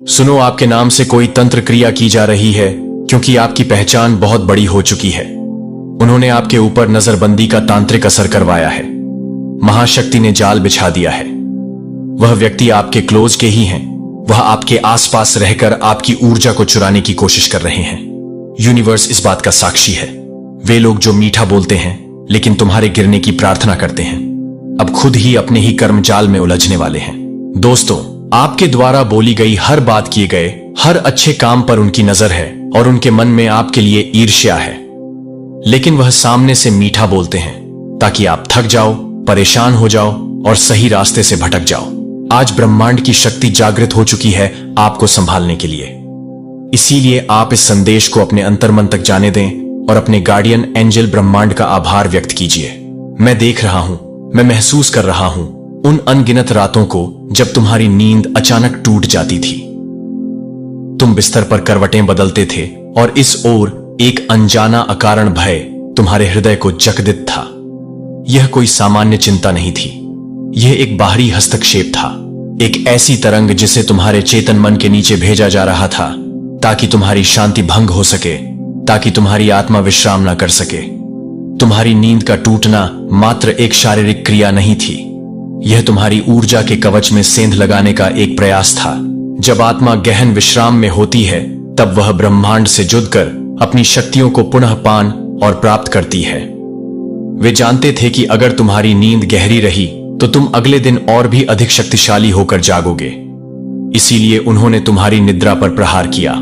सुनो, आपके नाम से कोई तंत्र क्रिया की जा रही है, क्योंकि आपकी पहचान बहुत बड़ी हो चुकी है। उन्होंने आपके ऊपर नजरबंदी का तांत्रिक असर करवाया है। महाशक्ति ने जाल बिछा दिया है। वह व्यक्ति आपके क्लोज के ही हैं। वह आपके आसपास रहकर आपकी ऊर्जा को चुराने की कोशिश कर रहे हैं। यूनिवर्स इस बात का साक्षी है। वे लोग जो मीठा बोलते हैं लेकिन तुम्हारे गिरने की प्रार्थना करते हैं, अब खुद ही अपने ही कर्म जाल में उलझने वाले हैं। दोस्तों, आपके द्वारा बोली गई हर बात, किए गए हर अच्छे काम पर उनकी नजर है और उनके मन में आपके लिए ईर्ष्या है। लेकिन वह सामने से मीठा बोलते हैं ताकि आप थक जाओ, परेशान हो जाओ और सही रास्ते से भटक जाओ। आज ब्रह्मांड की शक्ति जागृत हो चुकी है आपको संभालने के लिए। इसीलिए आप इस संदेश को अपने अंतर्मन तक जाने दें और अपने गार्डियन एंजल ब्रह्मांड का आभार व्यक्त कीजिए। मैं देख रहा हूं, मैं महसूस कर रहा हूं उन अनगिनत रातों को जब तुम्हारी नींद अचानक टूट जाती थी। तुम बिस्तर पर करवटें बदलते थे और इस ओर एक अनजाना अकारण भय तुम्हारे हृदय को जकदित था। यह कोई सामान्य चिंता नहीं थी। यह एक बाहरी हस्तक्षेप था, एक ऐसी तरंग जिसे तुम्हारे चेतन मन के नीचे भेजा जा रहा था ताकि तुम्हारी शांति भंग हो सके, ताकि तुम्हारी आत्मा विश्राम न कर सके। तुम्हारी नींद का टूटना मात्र एक शारीरिक क्रिया नहीं थी, यह तुम्हारी ऊर्जा के कवच में सेंध लगाने का एक प्रयास था। जब आत्मा गहन विश्राम में होती है तब वह ब्रह्मांड से जुड़कर अपनी शक्तियों को पुनः पान और प्राप्त करती है। वे जानते थे कि अगर तुम्हारी नींद गहरी रही तो तुम अगले दिन और भी अधिक शक्तिशाली होकर जागोगे। इसीलिए उन्होंने तुम्हारी निद्रा पर प्रहार किया।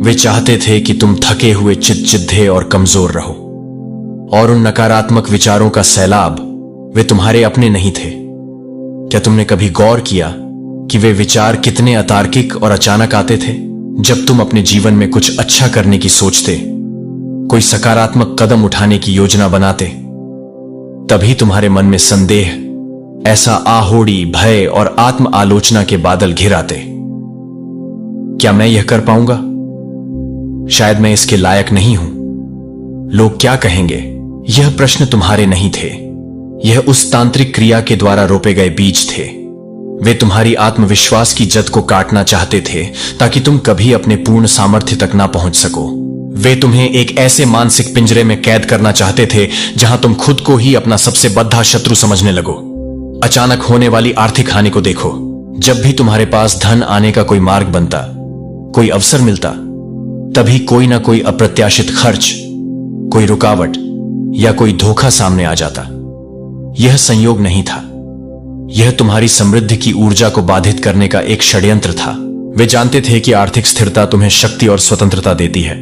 वे चाहते थे कि तुम थके हुए, चिद्दे और कमजोर रहो। और उन नकारात्मक विचारों का सैलाब, वे तुम्हारे अपने नहीं थे। क्या तुमने कभी गौर किया कि वे विचार कितने अतार्किक और अचानक आते थे? जब तुम अपने जीवन में कुछ अच्छा करने की सोचते, कोई सकारात्मक कदम उठाने की योजना बनाते, तभी तुम्हारे मन में संदेह, ऐसा आहोड़ी, भय और आत्म आलोचना के बादल घिर आते। क्या मैं यह कर पाऊंगा? शायद मैं इसके लायक नहीं हूं। लोग क्या कहेंगे? यह प्रश्न तुम्हारे नहीं थे। यह उस तांत्रिक क्रिया के द्वारा रोपे गए बीज थे। वे तुम्हारी आत्मविश्वास की जद को काटना चाहते थे ताकि तुम कभी अपने पूर्ण सामर्थ्य तक ना पहुंच सको। वे तुम्हें एक ऐसे मानसिक पिंजरे में कैद करना चाहते थे जहां तुम खुद को ही अपना सबसे बद्धा शत्रु समझने लगो। अचानक होने वाली आर्थिक हानि को देखो। जब भी तुम्हारे पास धन आने का कोई मार्ग बनता, कोई अवसर मिलता, तभी कोई ना कोई अप्रत्याशित खर्च, कोई रुकावट या कोई धोखा सामने आ जाता। यह संयोग नहीं था, यह तुम्हारी समृद्धि की ऊर्जा को बाधित करने का एक षड्यंत्र था। वे जानते थे कि आर्थिक स्थिरता तुम्हें शक्ति और स्वतंत्रता देती है।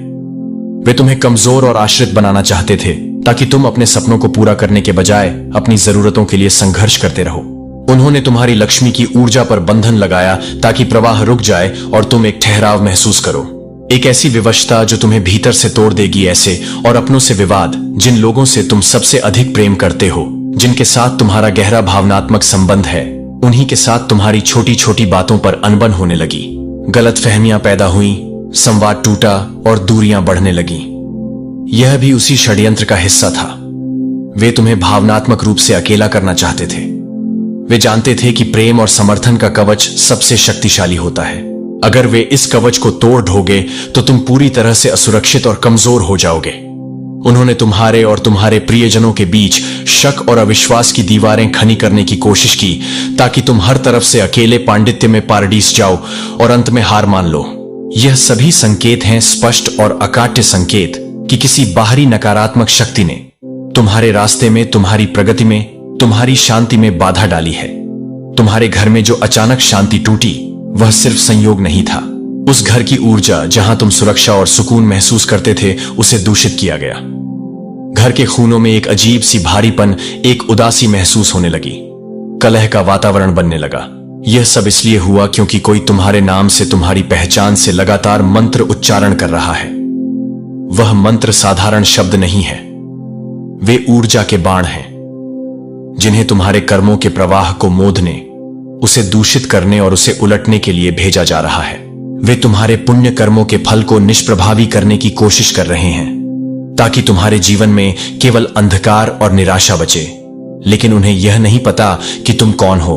वे तुम्हें कमजोर और आश्रित बनाना चाहते थे ताकि तुम अपने सपनों को पूरा करने के बजाय अपनी जरूरतों के लिए संघर्ष करते रहो। उन्होंने तुम्हारी लक्ष्मी की ऊर्जा पर बंधन लगाया ताकि प्रवाह रुक जाए और तुम एक ठहराव महसूस करो, एक ऐसी विवशता जो तुम्हें भीतर से तोड़ देगी। ऐसे और अपनों से विवाद, जिन लोगों से तुम सबसे अधिक प्रेम करते हो, जिनके साथ तुम्हारा गहरा भावनात्मक संबंध है, उन्हीं के साथ तुम्हारी छोटी छोटी बातों पर अनबन होने लगी। गलतफहमियां पैदा हुई, संवाद टूटा और दूरियां बढ़ने लगी। यह भी उसी षड्यंत्र का हिस्सा था। वे तुम्हें भावनात्मक रूप से अकेला करना चाहते थे। वे जानते थे कि प्रेम और समर्थन का कवच सबसे शक्तिशाली होता है। अगर वे इस कवच को तोड़ ढोगे तो तुम पूरी तरह से असुरक्षित और कमजोर हो जाओगे। उन्होंने तुम्हारे और तुम्हारे प्रियजनों के बीच शक और अविश्वास की दीवारें खड़ी करने की कोशिश की ताकि तुम हर तरफ से अकेले पांडित्य में पारडीस जाओ और अंत में हार मान लो। यह सभी संकेत हैं, स्पष्ट और अकाट्य संकेत, कि किसी बाहरी नकारात्मक शक्ति ने तुम्हारे रास्ते में, तुम्हारी प्रगति में, तुम्हारी शांति में बाधा डाली है। तुम्हारे घर में जो अचानक शांति टूटी, वह सिर्फ संयोग नहीं था। उस घर की ऊर्जा जहां तुम सुरक्षा और सुकून महसूस करते थे, उसे दूषित किया गया। घर के खूनों में एक अजीब सी भारीपन, एक उदासी महसूस होने लगी। कलह का वातावरण बनने लगा। यह सब इसलिए हुआ क्योंकि कोई तुम्हारे नाम से, तुम्हारी पहचान से लगातार मंत्र उच्चारण कर रहा है। वह मंत्र साधारण शब्द नहीं है, वे ऊर्जा के बाण हैं, जिन्हें तुम्हारे कर्मों के प्रवाह को मोदने, उसे दूषित करने और उसे उलटने के लिए भेजा जा रहा है। वे तुम्हारे पुण्य कर्मों के फल को निष्प्रभावी करने की कोशिश कर रहे हैं ताकि तुम्हारे जीवन में केवल अंधकार और निराशा बचे। लेकिन उन्हें यह नहीं पता कि तुम कौन हो।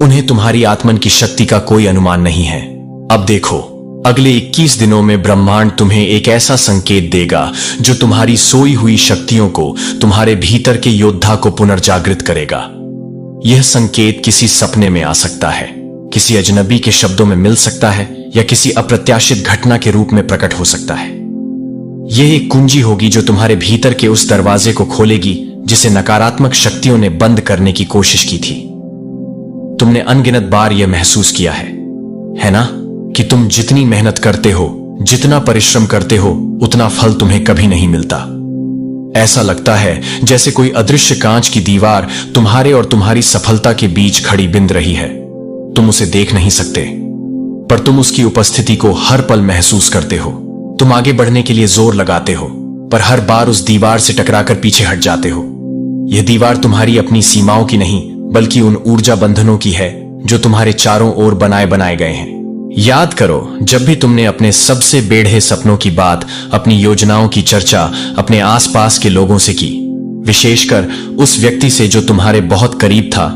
उन्हें तुम्हारी आत्मन की शक्ति का कोई अनुमान नहीं है। अब देखो, अगले 21 दिनों में ब्रह्मांड तुम्हें एक ऐसा संकेत देगा जो तुम्हारी सोई हुई शक्तियों को, तुम्हारे भीतर के योद्धा को पुनर्जागृत करेगा। यह संकेत किसी सपने में आ सकता है, किसी अजनबी के शब्दों में मिल सकता है, या किसी अप्रत्याशित घटना के रूप में प्रकट हो सकता है। यह एक कुंजी होगी जो तुम्हारे भीतर के उस दरवाजे को खोलेगी जिसे नकारात्मक शक्तियों ने बंद करने की कोशिश की थी। तुमने अनगिनत बार यह महसूस किया है ना, कि तुम जितनी मेहनत करते हो, जितना परिश्रम करते हो, उतना फल तुम्हें कभी नहीं मिलता। ऐसा लगता है जैसे कोई अदृश्य कांच की दीवार तुम्हारे और तुम्हारी सफलता के बीच खड़ी बिंद रही है। तुम उसे देख नहीं सकते, पर तुम उसकी उपस्थिति को हर पल महसूस करते हो। तुम आगे बढ़ने के लिए जोर लगाते हो, पर हर बार उस दीवार से टकराकर पीछे हट जाते हो। यह दीवार तुम्हारी अपनी सीमाओं की नहीं, बल्कि उन ऊर्जा बंधनों की है जो तुम्हारे चारों ओर बनाए गए हैं। याद करो, जब भी तुमने अपने सबसे बेढ़े सपनों की बात, अपनी योजनाओं की चर्चा अपने आसपास के लोगों से की, विशेषकर उस व्यक्ति से जो तुम्हारे बहुत करीब था,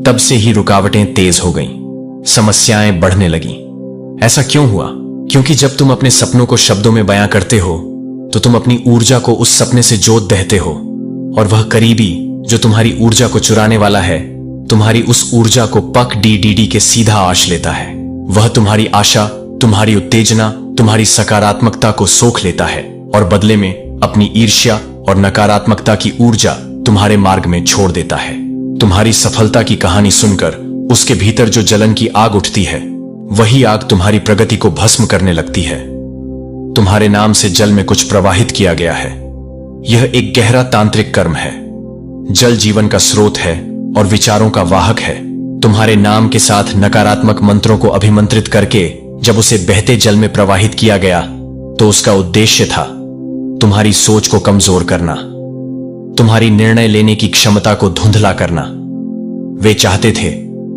तब से ही रुकावटें तेज हो गईं, समस्याएं बढ़ने लगीं। ऐसा क्यों हुआ? क्योंकि जब तुम अपने सपनों को शब्दों में बयां करते हो, तो तुम अपनी ऊर्जा को उस सपने से जोत देते हो, और वह करीबी जो तुम्हारी ऊर्जा को चुराने वाला है, तुम्हारी उस ऊर्जा को पक डी के सीधा आश लेता है। वह तुम्हारी आशा, तुम्हारी उत्तेजना, तुम्हारी सकारात्मकता को सोख लेता है और बदले में अपनी ईर्ष्या और नकारात्मकता की ऊर्जा तुम्हारे मार्ग में छोड़ देता है। तुम्हारी सफलता की कहानी सुनकर उसके भीतर जो जलन की आग उठती है, वही आग तुम्हारी प्रगति को भस्म करने लगती है। तुम्हारे नाम से जल में कुछ प्रवाहित किया गया है। यह एक गहरा तांत्रिक कर्म है। जल जीवन का स्रोत है और विचारों का वाहक है। तुम्हारे नाम के साथ नकारात्मक मंत्रों को अभिमंत्रित करके जब उसे बहते जल में प्रवाहित किया गया, तो उसका उद्देश्य था तुम्हारी सोच को कमजोर करना, तुम्हारी निर्णय लेने की क्षमता को धुंधला करना। वे चाहते थे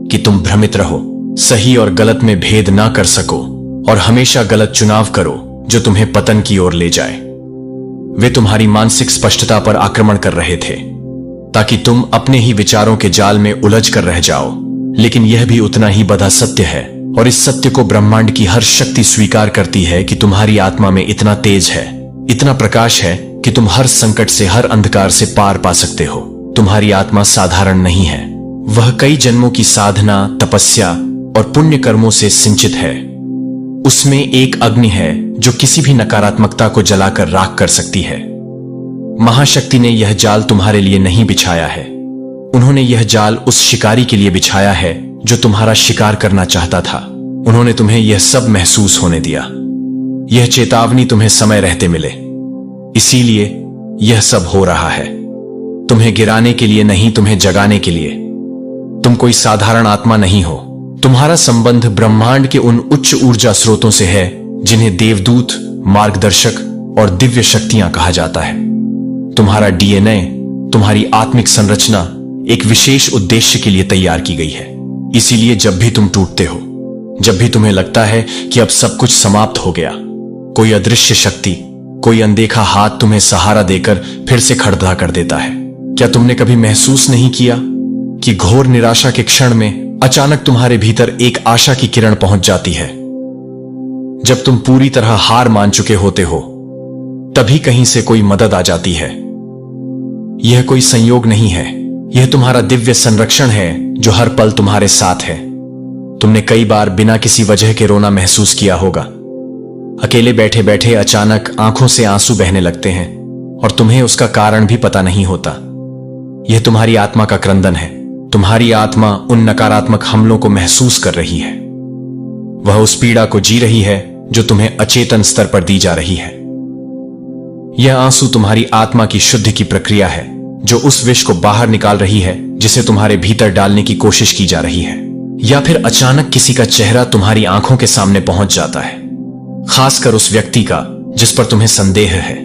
कि तुम भ्रमित रहो, सही और गलत में भेद ना कर सको और हमेशा गलत चुनाव करो जो तुम्हें पतन की ओर ले जाए। वे तुम्हारी मानसिक स्पष्टता पर आक्रमण कर रहे थे ताकि तुम अपने ही विचारों के जाल में उलझ कर रह जाओ। लेकिन यह भी उतना ही बड़ा सत्य है, और इस सत्य को ब्रह्मांड की हर शक्ति स्वीकार करती है कि तुम्हारी आत्मा में इतना तेज है, इतना प्रकाश है कि तुम हर संकट से, हर अंधकार से पार पा सकते हो। तुम्हारी आत्मा साधारण नहीं है, वह कई जन्मों की साधना, तपस्या और पुण्य कर्मों से सिंचित है। उसमें एक अग्नि है जो किसी भी नकारात्मकता को जलाकर राख कर सकती है। महाशक्ति ने यह जाल तुम्हारे लिए नहीं बिछाया है, उन्होंने यह जाल उस शिकारी के लिए बिछाया है जो तुम्हारा शिकार करना चाहता था। उन्होंने तुम्हें यह सब महसूस होने दिया, यह चेतावनी तुम्हें समय रहते मिले। इसीलिए यह सब हो रहा है, तुम्हें गिराने के लिए नहीं, तुम्हें जगाने के लिए। तुम कोई साधारण आत्मा नहीं हो। तुम्हारा संबंध ब्रह्मांड के उन उच्च ऊर्जा स्रोतों से है जिन्हें देवदूत, मार्गदर्शक और दिव्य शक्तियां कहा जाता है। तुम्हारा डीएनए, तुम्हारी आत्मिक संरचना एक विशेष उद्देश्य के लिए तैयार की गई है। इसीलिए जब भी तुम टूटते हो, जब भी तुम्हें लगता है कि अब सब कुछ समाप्त हो गया, कोई अदृश्य शक्ति, कोई अनदेखा हाथ तुम्हें सहारा देकर फिर से खड़ा कर देता है। क्या तुमने कभी महसूस नहीं किया कि घोर निराशा के क्षण में अचानक तुम्हारे भीतर एक आशा की किरण पहुंच जाती है? जब तुम पूरी तरह हार मान चुके होते हो, तभी कहीं से कोई मदद आ जाती है। यह कोई संयोग नहीं है, यह तुम्हारा दिव्य संरक्षण है जो हर पल तुम्हारे साथ है। तुमने कई बार बिना किसी वजह के रोना महसूस किया होगा। अकेले बैठे बैठे अचानक आंखों से आंसू बहने लगते हैं और तुम्हें उसका कारण भी पता नहीं होता। यह तुम्हारी आत्मा का क्रंदन है। तुम्हारी आत्मा उन नकारात्मक हमलों को महसूस कर रही है। वह उस पीड़ा को जी रही है जो तुम्हें अचेतन स्तर पर दी जा रही है। यह आंसू तुम्हारी आत्मा की शुद्धि की प्रक्रिया है जो उस विष को बाहर निकाल रही है जिसे तुम्हारे भीतर डालने की कोशिश की जा रही है। या फिर अचानक किसी का चेहरा तुम्हारी आंखों के सामने पहुंच जाता है, खासकर उस व्यक्ति का जिस पर तुम्हें संदेह है।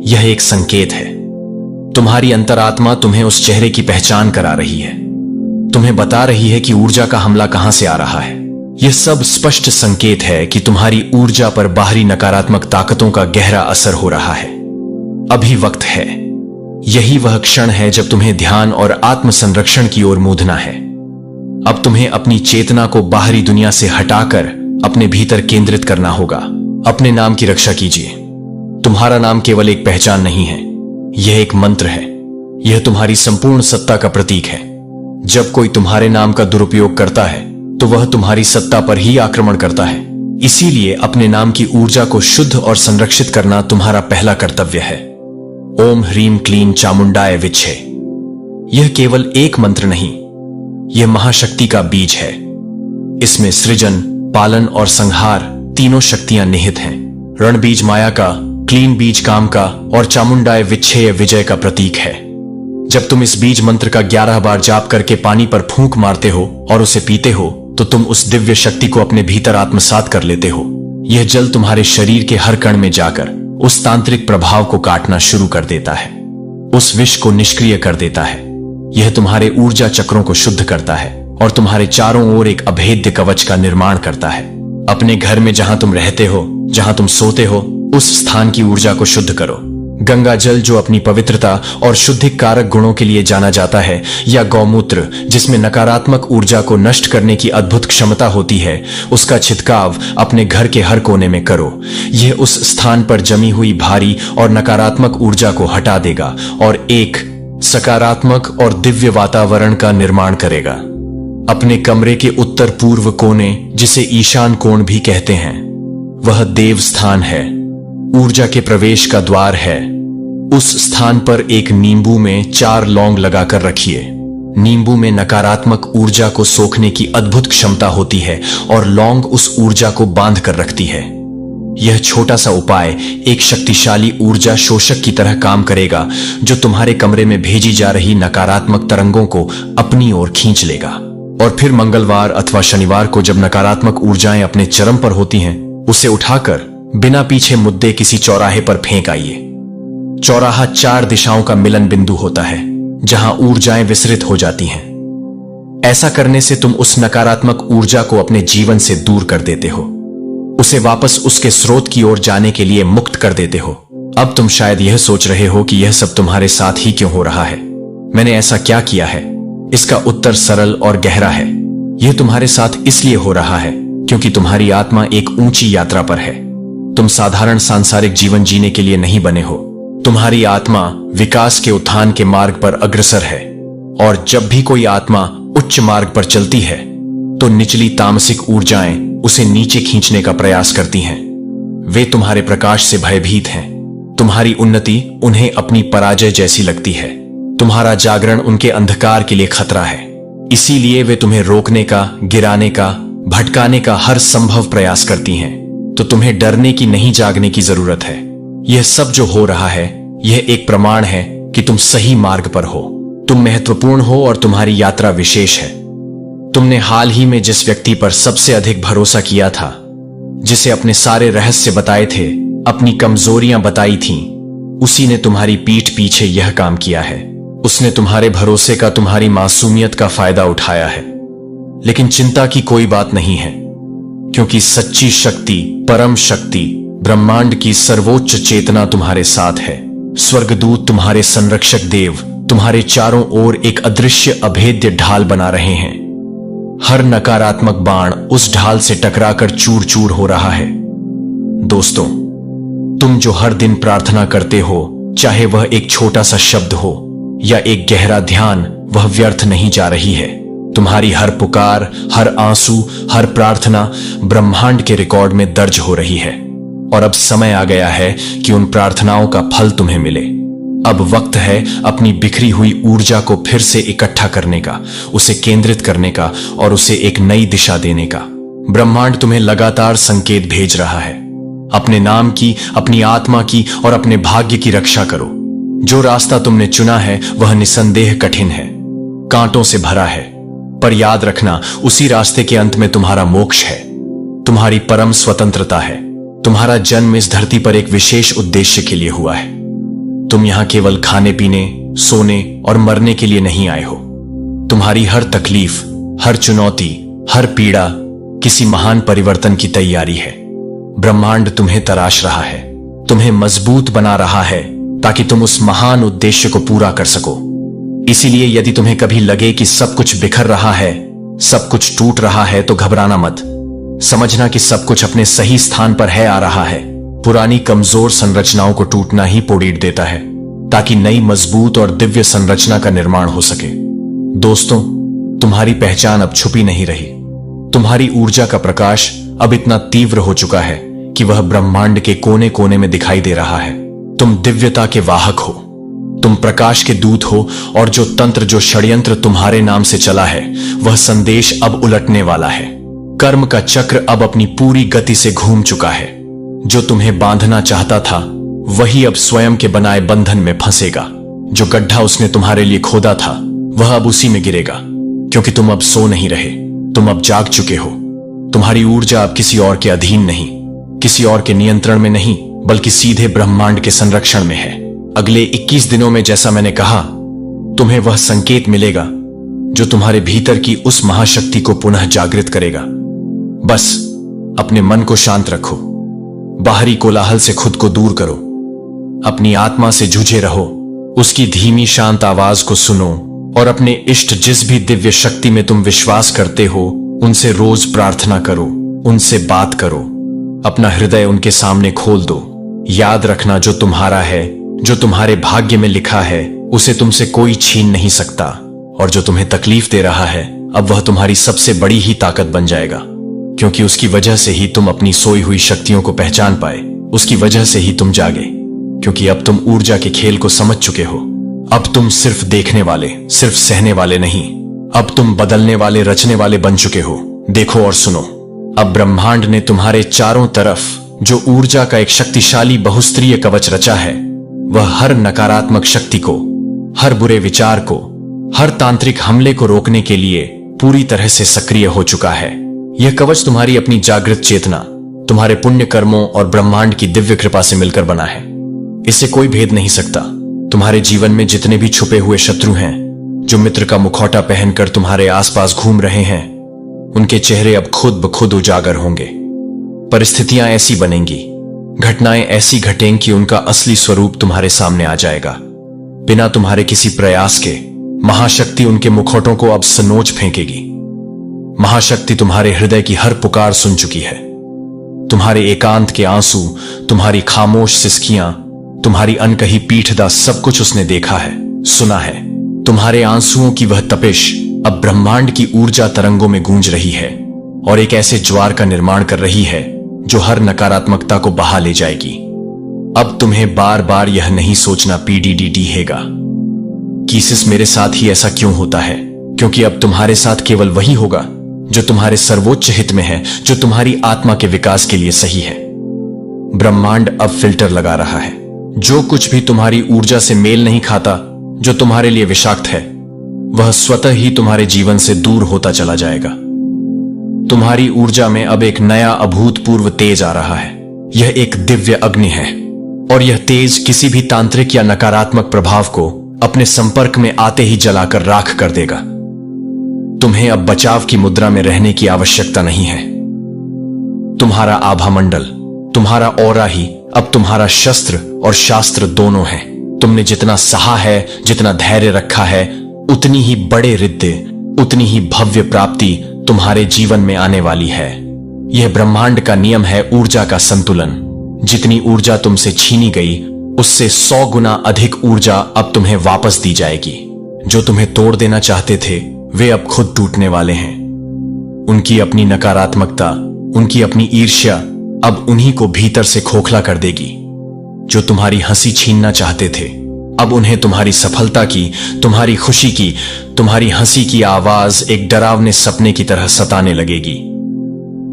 यह एक संकेत है। तुम्हारी अंतरात्मा तुम्हें उस चेहरे की पहचान करा रही है, तुम्हें बता रही है कि ऊर्जा का हमला कहां से आ रहा है। यह सब स्पष्ट संकेत है कि तुम्हारी ऊर्जा पर बाहरी नकारात्मक ताकतों का गहरा असर हो रहा है। अभी वक्त है। यही वह क्षण है जब तुम्हें ध्यान और आत्म संरक्षण की ओर मूंधना है। अब तुम्हें अपनी चेतना को बाहरी दुनिया से हटाकर अपने भीतर केंद्रित करना होगा। अपने नाम की रक्षा कीजिए। तुम्हारा नाम केवल एक पहचान नहीं है, यह एक मंत्र है। यह तुम्हारी संपूर्ण सत्ता का प्रतीक है। जब कोई तुम्हारे नाम का दुरुपयोग करता है तो वह तुम्हारी सत्ता पर ही आक्रमण करता है। इसीलिए अपने नाम की ऊर्जा को शुद्ध और संरक्षित करना तुम्हारा पहला कर्तव्य है। ओम ह्रीम क्लीं चामुंडाय विच्छे। यह केवल एक मंत्र नहीं, यह महाशक्ति का बीज है। इसमें सृजन, पालन और संहार तीनों शक्तियां निहित हैं। रण बीज माया का, क्लीन बीज काम का और चामुंडाय विच्छेय विजय का प्रतीक है। जब तुम इस बीज मंत्र का 11 बार जाप करके पानी पर फूंक मारते हो और उसे पीते हो तो तुम उस दिव्य शक्ति को अपने भीतर आत्मसात कर लेते हो। यह जल तुम्हारे शरीर के हर कण में जाकर उस तांत्रिक प्रभाव को काटना शुरू कर देता है, उस विष को निष्क्रिय कर देता है। यह तुम्हारे ऊर्जा चक्रों को शुद्ध करता है और तुम्हारे चारों ओर एक अभेद्य कवच का निर्माण करता है। अपने घर में जहां तुम रहते हो, जहां तुम सोते हो, उस स्थान की ऊर्जा को शुद्ध करो। गंगा जल जो अपनी पवित्रता और शुद्धिक कारक गुणों के लिए जाना जाता है, या गौमूत्र जिसमें नकारात्मक ऊर्जा को नष्ट करने की अद्भुत क्षमता होती है, उसका छिड़काव अपने घर के हर कोने में करो। यह उस स्थान पर जमी हुई भारी और नकारात्मक ऊर्जा को हटा देगा और एक सकारात्मक और दिव्य वातावरण का निर्माण करेगा। अपने कमरे के उत्तर पूर्व कोने, जिसे ईशान कोण भी कहते हैं, वह देव स्थान है, ऊर्जा के प्रवेश का द्वार है। उस स्थान पर एक नींबू में 4 लौंग लगाकर रखिए। नींबू में नकारात्मक ऊर्जा को सोखने की अद्भुत क्षमता होती है और लौंग उस ऊर्जा को बांध कर रखती है। यह छोटा सा उपाय एक शक्तिशाली ऊर्जा शोषक की तरह काम करेगा, जो तुम्हारे कमरे में भेजी जा रही नकारात्मक तरंगों को अपनी ओर खींच लेगा। और फिर मंगलवार अथवा शनिवार को जब नकारात्मक ऊर्जाएं अपने चरम पर होती हैं, उसे उठाकर बिना पीछे मुद्दे किसी चौराहे पर फेंक आइए। चौराहा 4 दिशाओं का मिलन बिंदु होता है, जहां ऊर्जाएं विसरित हो जाती हैं। ऐसा करने से तुम उस नकारात्मक ऊर्जा को अपने जीवन से दूर कर देते हो, उसे वापस उसके स्रोत की ओर जाने के लिए मुक्त कर देते हो। अब तुम शायद यह सोच रहे हो कि यह सब तुम्हारे साथ ही क्यों हो रहा है, मैंने ऐसा क्या किया है? इसका उत्तर सरल और गहरा है। यह तुम्हारे साथ इसलिए हो रहा है क्योंकि तुम्हारी आत्मा एक ऊंची यात्रा पर है। तुम साधारण सांसारिक जीवन जीने के लिए नहीं बने हो। तुम्हारी आत्मा विकास के उत्थान के मार्ग पर अग्रसर है। और जब भी कोई आत्मा उच्च मार्ग पर चलती है तो निचली तामसिक ऊर्जाएं उसे नीचे खींचने का प्रयास करती हैं। वे तुम्हारे प्रकाश से भयभीत हैं। तुम्हारी उन्नति उन्हें अपनी पराजय जैसी लगती है। तुम्हारा जागरण उनके अंधकार के लिए खतरा है। इसीलिए वे तुम्हें रोकने का, गिराने का, भटकाने का हर संभव प्रयास करती हैं। तो तुम्हें डरने की नहीं, जागने की जरूरत है। यह सब जो हो रहा है, यह एक प्रमाण है कि तुम सही मार्ग पर हो। तुम महत्वपूर्ण हो और तुम्हारी यात्रा विशेष है। तुमने हाल ही में जिस व्यक्ति पर सबसे अधिक भरोसा किया था, जिसे अपने सारे रहस्य बताए थे, अपनी कमजोरियां बताई थीं, उसी ने तुम्हारी पीठ पीछे यह काम किया है। उसने तुम्हारे भरोसे का, तुम्हारी मासूमियत का फायदा उठाया है। लेकिन चिंता की कोई बात नहीं है, क्योंकि सच्ची शक्ति, परम शक्ति, ब्रह्मांड की सर्वोच्च चेतना तुम्हारे साथ है। स्वर्गदूत, तुम्हारे संरक्षक देव, तुम्हारे चारों ओर एक अदृश्य अभेद्य ढाल बना रहे हैं। हर नकारात्मक बाण उस ढाल से टकराकर चूर चूर हो रहा है। दोस्तों, तुम जो हर दिन प्रार्थना करते हो, चाहे वह एक छोटा सा शब्द हो या एक गहरा ध्यान, वह व्यर्थ नहीं जा रही है। तुम्हारी हर पुकार, हर आंसू, हर प्रार्थना ब्रह्मांड के रिकॉर्ड में दर्ज हो रही है। और अब समय आ गया है कि उन प्रार्थनाओं का फल तुम्हें मिले। अब वक्त है अपनी बिखरी हुई ऊर्जा को फिर से इकट्ठा करने का, उसे केंद्रित करने का और उसे एक नई दिशा देने का। ब्रह्मांड तुम्हें लगातार संकेत भेज रहा है। अपने नाम की, अपनी आत्मा की और अपने भाग्य की रक्षा करो। जो रास्ता तुमने चुना है वह निसंदेह कठिन है, कांटों से भरा है, पर याद रखना, उसी रास्ते के अंत में तुम्हारा मोक्ष है, तुम्हारी परम स्वतंत्रता है। तुम्हारा जन्म इस धरती पर एक विशेष उद्देश्य के लिए हुआ है। तुम यहां केवल खाने पीने, सोने और मरने के लिए नहीं आए हो। तुम्हारी हर तकलीफ, हर चुनौती, हर पीड़ा किसी महान परिवर्तन की तैयारी है। ब्रह्मांड तुम्हें तराश रहा है, तुम्हें मजबूत बना रहा है, ताकि तुम उस महान उद्देश्य को पूरा कर सको। इसीलिए यदि तुम्हें कभी लगे कि सब कुछ बिखर रहा है, सब कुछ टूट रहा है, तो घबराना मत। समझना कि सब कुछ अपने सही स्थान पर है आ रहा है। पुरानी कमजोर संरचनाओं को टूटना ही पोड़ीट देता है, ताकि नई मजबूत और दिव्य संरचना का निर्माण हो सके। दोस्तों, तुम्हारी पहचान अब छुपी नहीं रही। तुम्हारी ऊर्जा का प्रकाश अब इतना तीव्र हो चुका है कि वह ब्रह्मांड के कोने कोने में दिखाई दे रहा है। तुम दिव्यता के वाहक हो, तुम प्रकाश के दूत हो, और जो तंत्र, जो षड्यंत्र तुम्हारे नाम से चला है, वह संदेश अब उलटने वाला है। कर्म का चक्र अब अपनी पूरी गति से घूम चुका है। जो तुम्हें बांधना चाहता था, वही अब स्वयं के बनाए बंधन में फंसेगा। जो गड्ढा उसने तुम्हारे लिए खोदा था, वह अब उसी में गिरेगा, क्योंकि तुम अब सो नहीं रहे, तुम अब जाग चुके हो। तुम्हारी ऊर्जा अब किसी और के अधीन नहीं, किसी और के नियंत्रण में नहीं, बल्कि सीधे ब्रह्मांड के संरक्षण में है। अगले 21 दिनों में, जैसा मैंने कहा, तुम्हें वह संकेत मिलेगा जो तुम्हारे भीतर की उस महाशक्ति को पुनः जागृत करेगा। बस अपने मन को शांत रखो, बाहरी कोलाहल से खुद को दूर करो, अपनी आत्मा से जुझे रहो, उसकी धीमी शांत आवाज को सुनो, और अपने इष्ट, जिस भी दिव्य शक्ति में तुम विश्वास करते हो, उनसे रोज प्रार्थना करो, उनसे बात करो, अपना हृदय उनके सामने खोल दो। याद रखना, जो तुम्हारा है, जो तुम्हारे भाग्य में लिखा है, उसे तुमसे कोई छीन नहीं सकता। और जो तुम्हें तकलीफ दे रहा है, अब वह तुम्हारी सबसे बड़ी ही ताकत बन जाएगा, क्योंकि उसकी वजह से ही तुम अपनी सोई हुई शक्तियों को पहचान पाए। उसकी वजह से ही तुम जागे, क्योंकि अब तुम ऊर्जा के खेल को समझ चुके हो। अब तुम सिर्फ देखने वाले, सिर्फ सहने वाले नहीं, अब तुम बदलने वाले, रचने वाले बन चुके हो। देखो और सुनो, अब ब्रह्मांड ने तुम्हारे चारों तरफ जो ऊर्जा का एक शक्तिशाली बहुस्तरीय कवच रचा है, वह हर नकारात्मक शक्ति को, हर बुरे विचार को, हर तांत्रिक हमले को रोकने के लिए पूरी तरह से सक्रिय हो चुका है। यह कवच तुम्हारी अपनी जागृत चेतना, तुम्हारे पुण्य कर्मों और ब्रह्मांड की दिव्य कृपा से मिलकर बना है। इसे कोई भेद नहीं सकता। तुम्हारे जीवन में जितने भी छुपे हुए शत्रु हैं, जो मित्र का मुखौटा पहनकर तुम्हारे आसपास घूम रहे हैं, उनके चेहरे अब खुद ब खुद उजागर होंगे। परिस्थितियां ऐसी बनेंगी, घटनाएं ऐसी घटेंगी कि उनका असली स्वरूप तुम्हारे सामने आ जाएगा। बिना तुम्हारे किसी प्रयास के महाशक्ति उनके मुखौटों को अब सनोच फेंकेगी। महाशक्ति तुम्हारे हृदय की हर पुकार सुन चुकी है। तुम्हारे एकांत के आंसू, तुम्हारी खामोश सिसकियां, तुम्हारी अनकही पीठदा, सब कुछ उसने देखा है, सुना है। तुम्हारे आंसुओं की वह तपिश अब ब्रह्मांड की ऊर्जा तरंगों में गूंज रही है, और एक ऐसे ज्वार का निर्माण कर रही है जो हर नकारात्मकता को बहा ले जाएगी। अब तुम्हें बार बार यह नहीं सोचना पीडीडीडी हैगा कि सिर्फ मेरे साथ ही ऐसा क्यों होता है, क्योंकि अब तुम्हारे साथ केवल वही होगा जो तुम्हारे सर्वोच्च हित में है, जो तुम्हारी आत्मा के विकास के लिए सही है। ब्रह्मांड अब फिल्टर लगा रहा है। जो कुछ भी तुम्हारी ऊर्जा से मेल नहीं खाता, जो तुम्हारे लिए विषाक्त है, वह स्वतः ही तुम्हारे जीवन से दूर होता चला जाएगा। तुम्हारी ऊर्जा में अब एक नया अभूतपूर्व तेज आ रहा है। यह एक दिव्य अग्नि है, और यह तेज किसी भी तांत्रिक या नकारात्मक प्रभाव को अपने संपर्क में आते ही जलाकर राख कर देगा। तुम्हें अब बचाव की मुद्रा में रहने की आवश्यकता नहीं है। तुम्हारा आभामंडल, तुम्हारा ऑरा ही अब तुम्हारा शस्त्र और शास्त्र दोनों है। तुमने जितना सहा है, जितना धैर्य रखा है, उतनी ही बड़े रिद्ध, उतनी ही भव्य प्राप्ति तुम्हारे जीवन में आने वाली है। यह ब्रह्मांड का नियम है, ऊर्जा का संतुलन। जितनी ऊर्जा तुमसे छीनी गई, उससे 100 गुना अधिक ऊर्जा अब तुम्हें वापस दी जाएगी। जो तुम्हें तोड़ देना चाहते थे, वे अब खुद टूटने वाले हैं। उनकी अपनी नकारात्मकता, उनकी अपनी ईर्ष्या अब उन्हीं को भीतर से खोखला कर देगी। जो तुम्हारी हंसी छीनना चाहते थे, अब उन्हें तुम्हारी सफलता की, तुम्हारी खुशी की, तुम्हारी हंसी की आवाज एक डरावने सपने की तरह सताने लगेगी।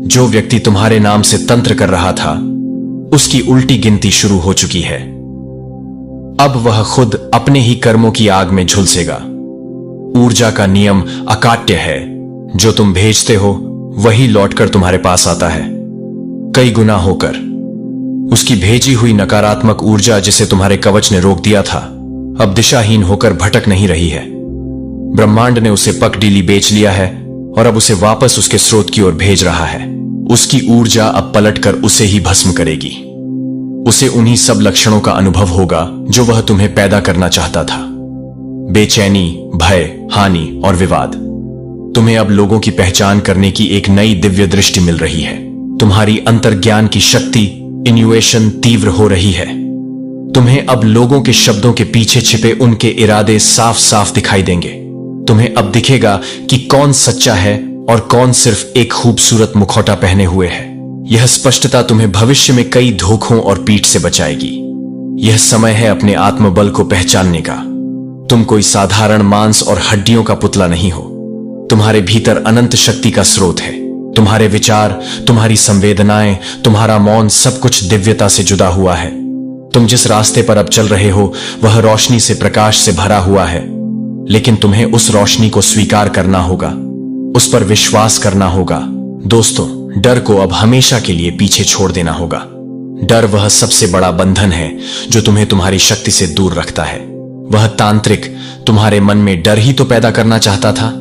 जो व्यक्ति तुम्हारे नाम से तंत्र कर रहा था, उसकी उल्टी गिनती शुरू हो चुकी है। अब वह खुद अपने ही कर्मों की आग में झुलसेगा। ऊर्जा का नियम अकाट्य है। जो तुम भेजते हो, वही लौटकर तुम्हारे पास आता है, कई गुना होकर। उसकी भेजी हुई नकारात्मक ऊर्जा, जिसे तुम्हारे कवच ने रोक दिया था, अब दिशाहीन होकर भटक नहीं रही है। ब्रह्मांड ने उसे पगडीली बेच लिया है, और अब उसे वापस उसके स्रोत की ओर भेज रहा है। उसकी ऊर्जा अब पलटकर उसे ही भस्म करेगी। उसे उन्हीं सब लक्षणों का अनुभव होगा जो वह तुम्हें पैदा करना चाहता था: बेचैनी, भय, हानि और विवाद। तुम्हें अब लोगों की पहचान करने की एक नई दिव्य दृष्टि मिल रही है। तुम्हारी अंतर्ज्ञान की शक्ति इन्यूएशन तीव्र हो रही है। तुम्हें अब लोगों के शब्दों के पीछे छिपे उनके इरादे साफ साफ दिखाई देंगे। तुम्हें अब दिखेगा कि कौन सच्चा है और कौन सिर्फ एक खूबसूरत मुखौटा पहने हुए है। यह स्पष्टता तुम्हें भविष्य में कई धोखों और पीठ से बचाएगी। यह समय है अपने आत्मबल को पहचानने का। तुम कोई साधारण मांस और हड्डियों का पुतला नहीं हो। तुम्हारे भीतर अनंत शक्ति का स्रोत है। तुम्हारे विचार, तुम्हारी संवेदनाएं, तुम्हारा मौन, सब कुछ दिव्यता से जुड़ा हुआ है। तुम जिस रास्ते पर अब चल रहे हो वह रोशनी से, प्रकाश से भरा हुआ है, लेकिन तुम्हें उस रोशनी को स्वीकार करना होगा, उस पर विश्वास करना होगा। दोस्तों, डर को अब हमेशा के लिए पीछे छोड़ देना होगा। डर वह सबसे बड़ा बंधन है जो तुम्हें तुम्हारी शक्ति से दूर रखता है। वह तांत्रिक तुम्हारे मन में डर ही तो पैदा करना चाहता था।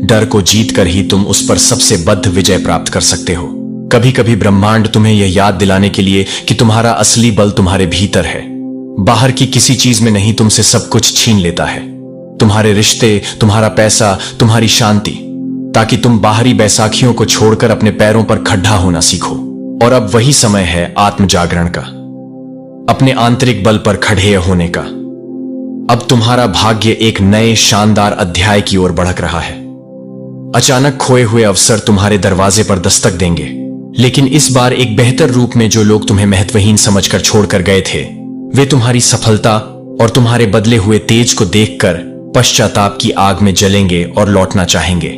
डर को जीतकर ही तुम उस पर सबसे बद्ध विजय प्राप्त कर सकते हो। कभी कभी ब्रह्मांड तुम्हें यह याद दिलाने के लिए कि तुम्हारा असली बल तुम्हारे भीतर है, बाहर की किसी चीज में नहीं, तुमसे सब कुछ छीन लेता है। तुम्हारे रिश्ते, तुम्हारा पैसा, तुम्हारी शांति, ताकि तुम बाहरी बैसाखियों को छोड़कर अपने पैरों पर खड़ा होना सीखो। और अब वही समय है आत्म जागरण का, अपने आंतरिक बल पर खड़े होने का। अब तुम्हारा भाग्य एक नए शानदार अध्याय की ओर बढ़ रहा है। अचानक खोए हुए अवसर तुम्हारे दरवाजे पर दस्तक देंगे, लेकिन इस बार एक बेहतर रूप में। जो लोग तुम्हें महत्वहीन समझकर छोड़कर गए थे, वे तुम्हारी सफलता और तुम्हारे बदले हुए तेज को देखकर पश्चाताप की आग में जलेंगे और लौटना चाहेंगे।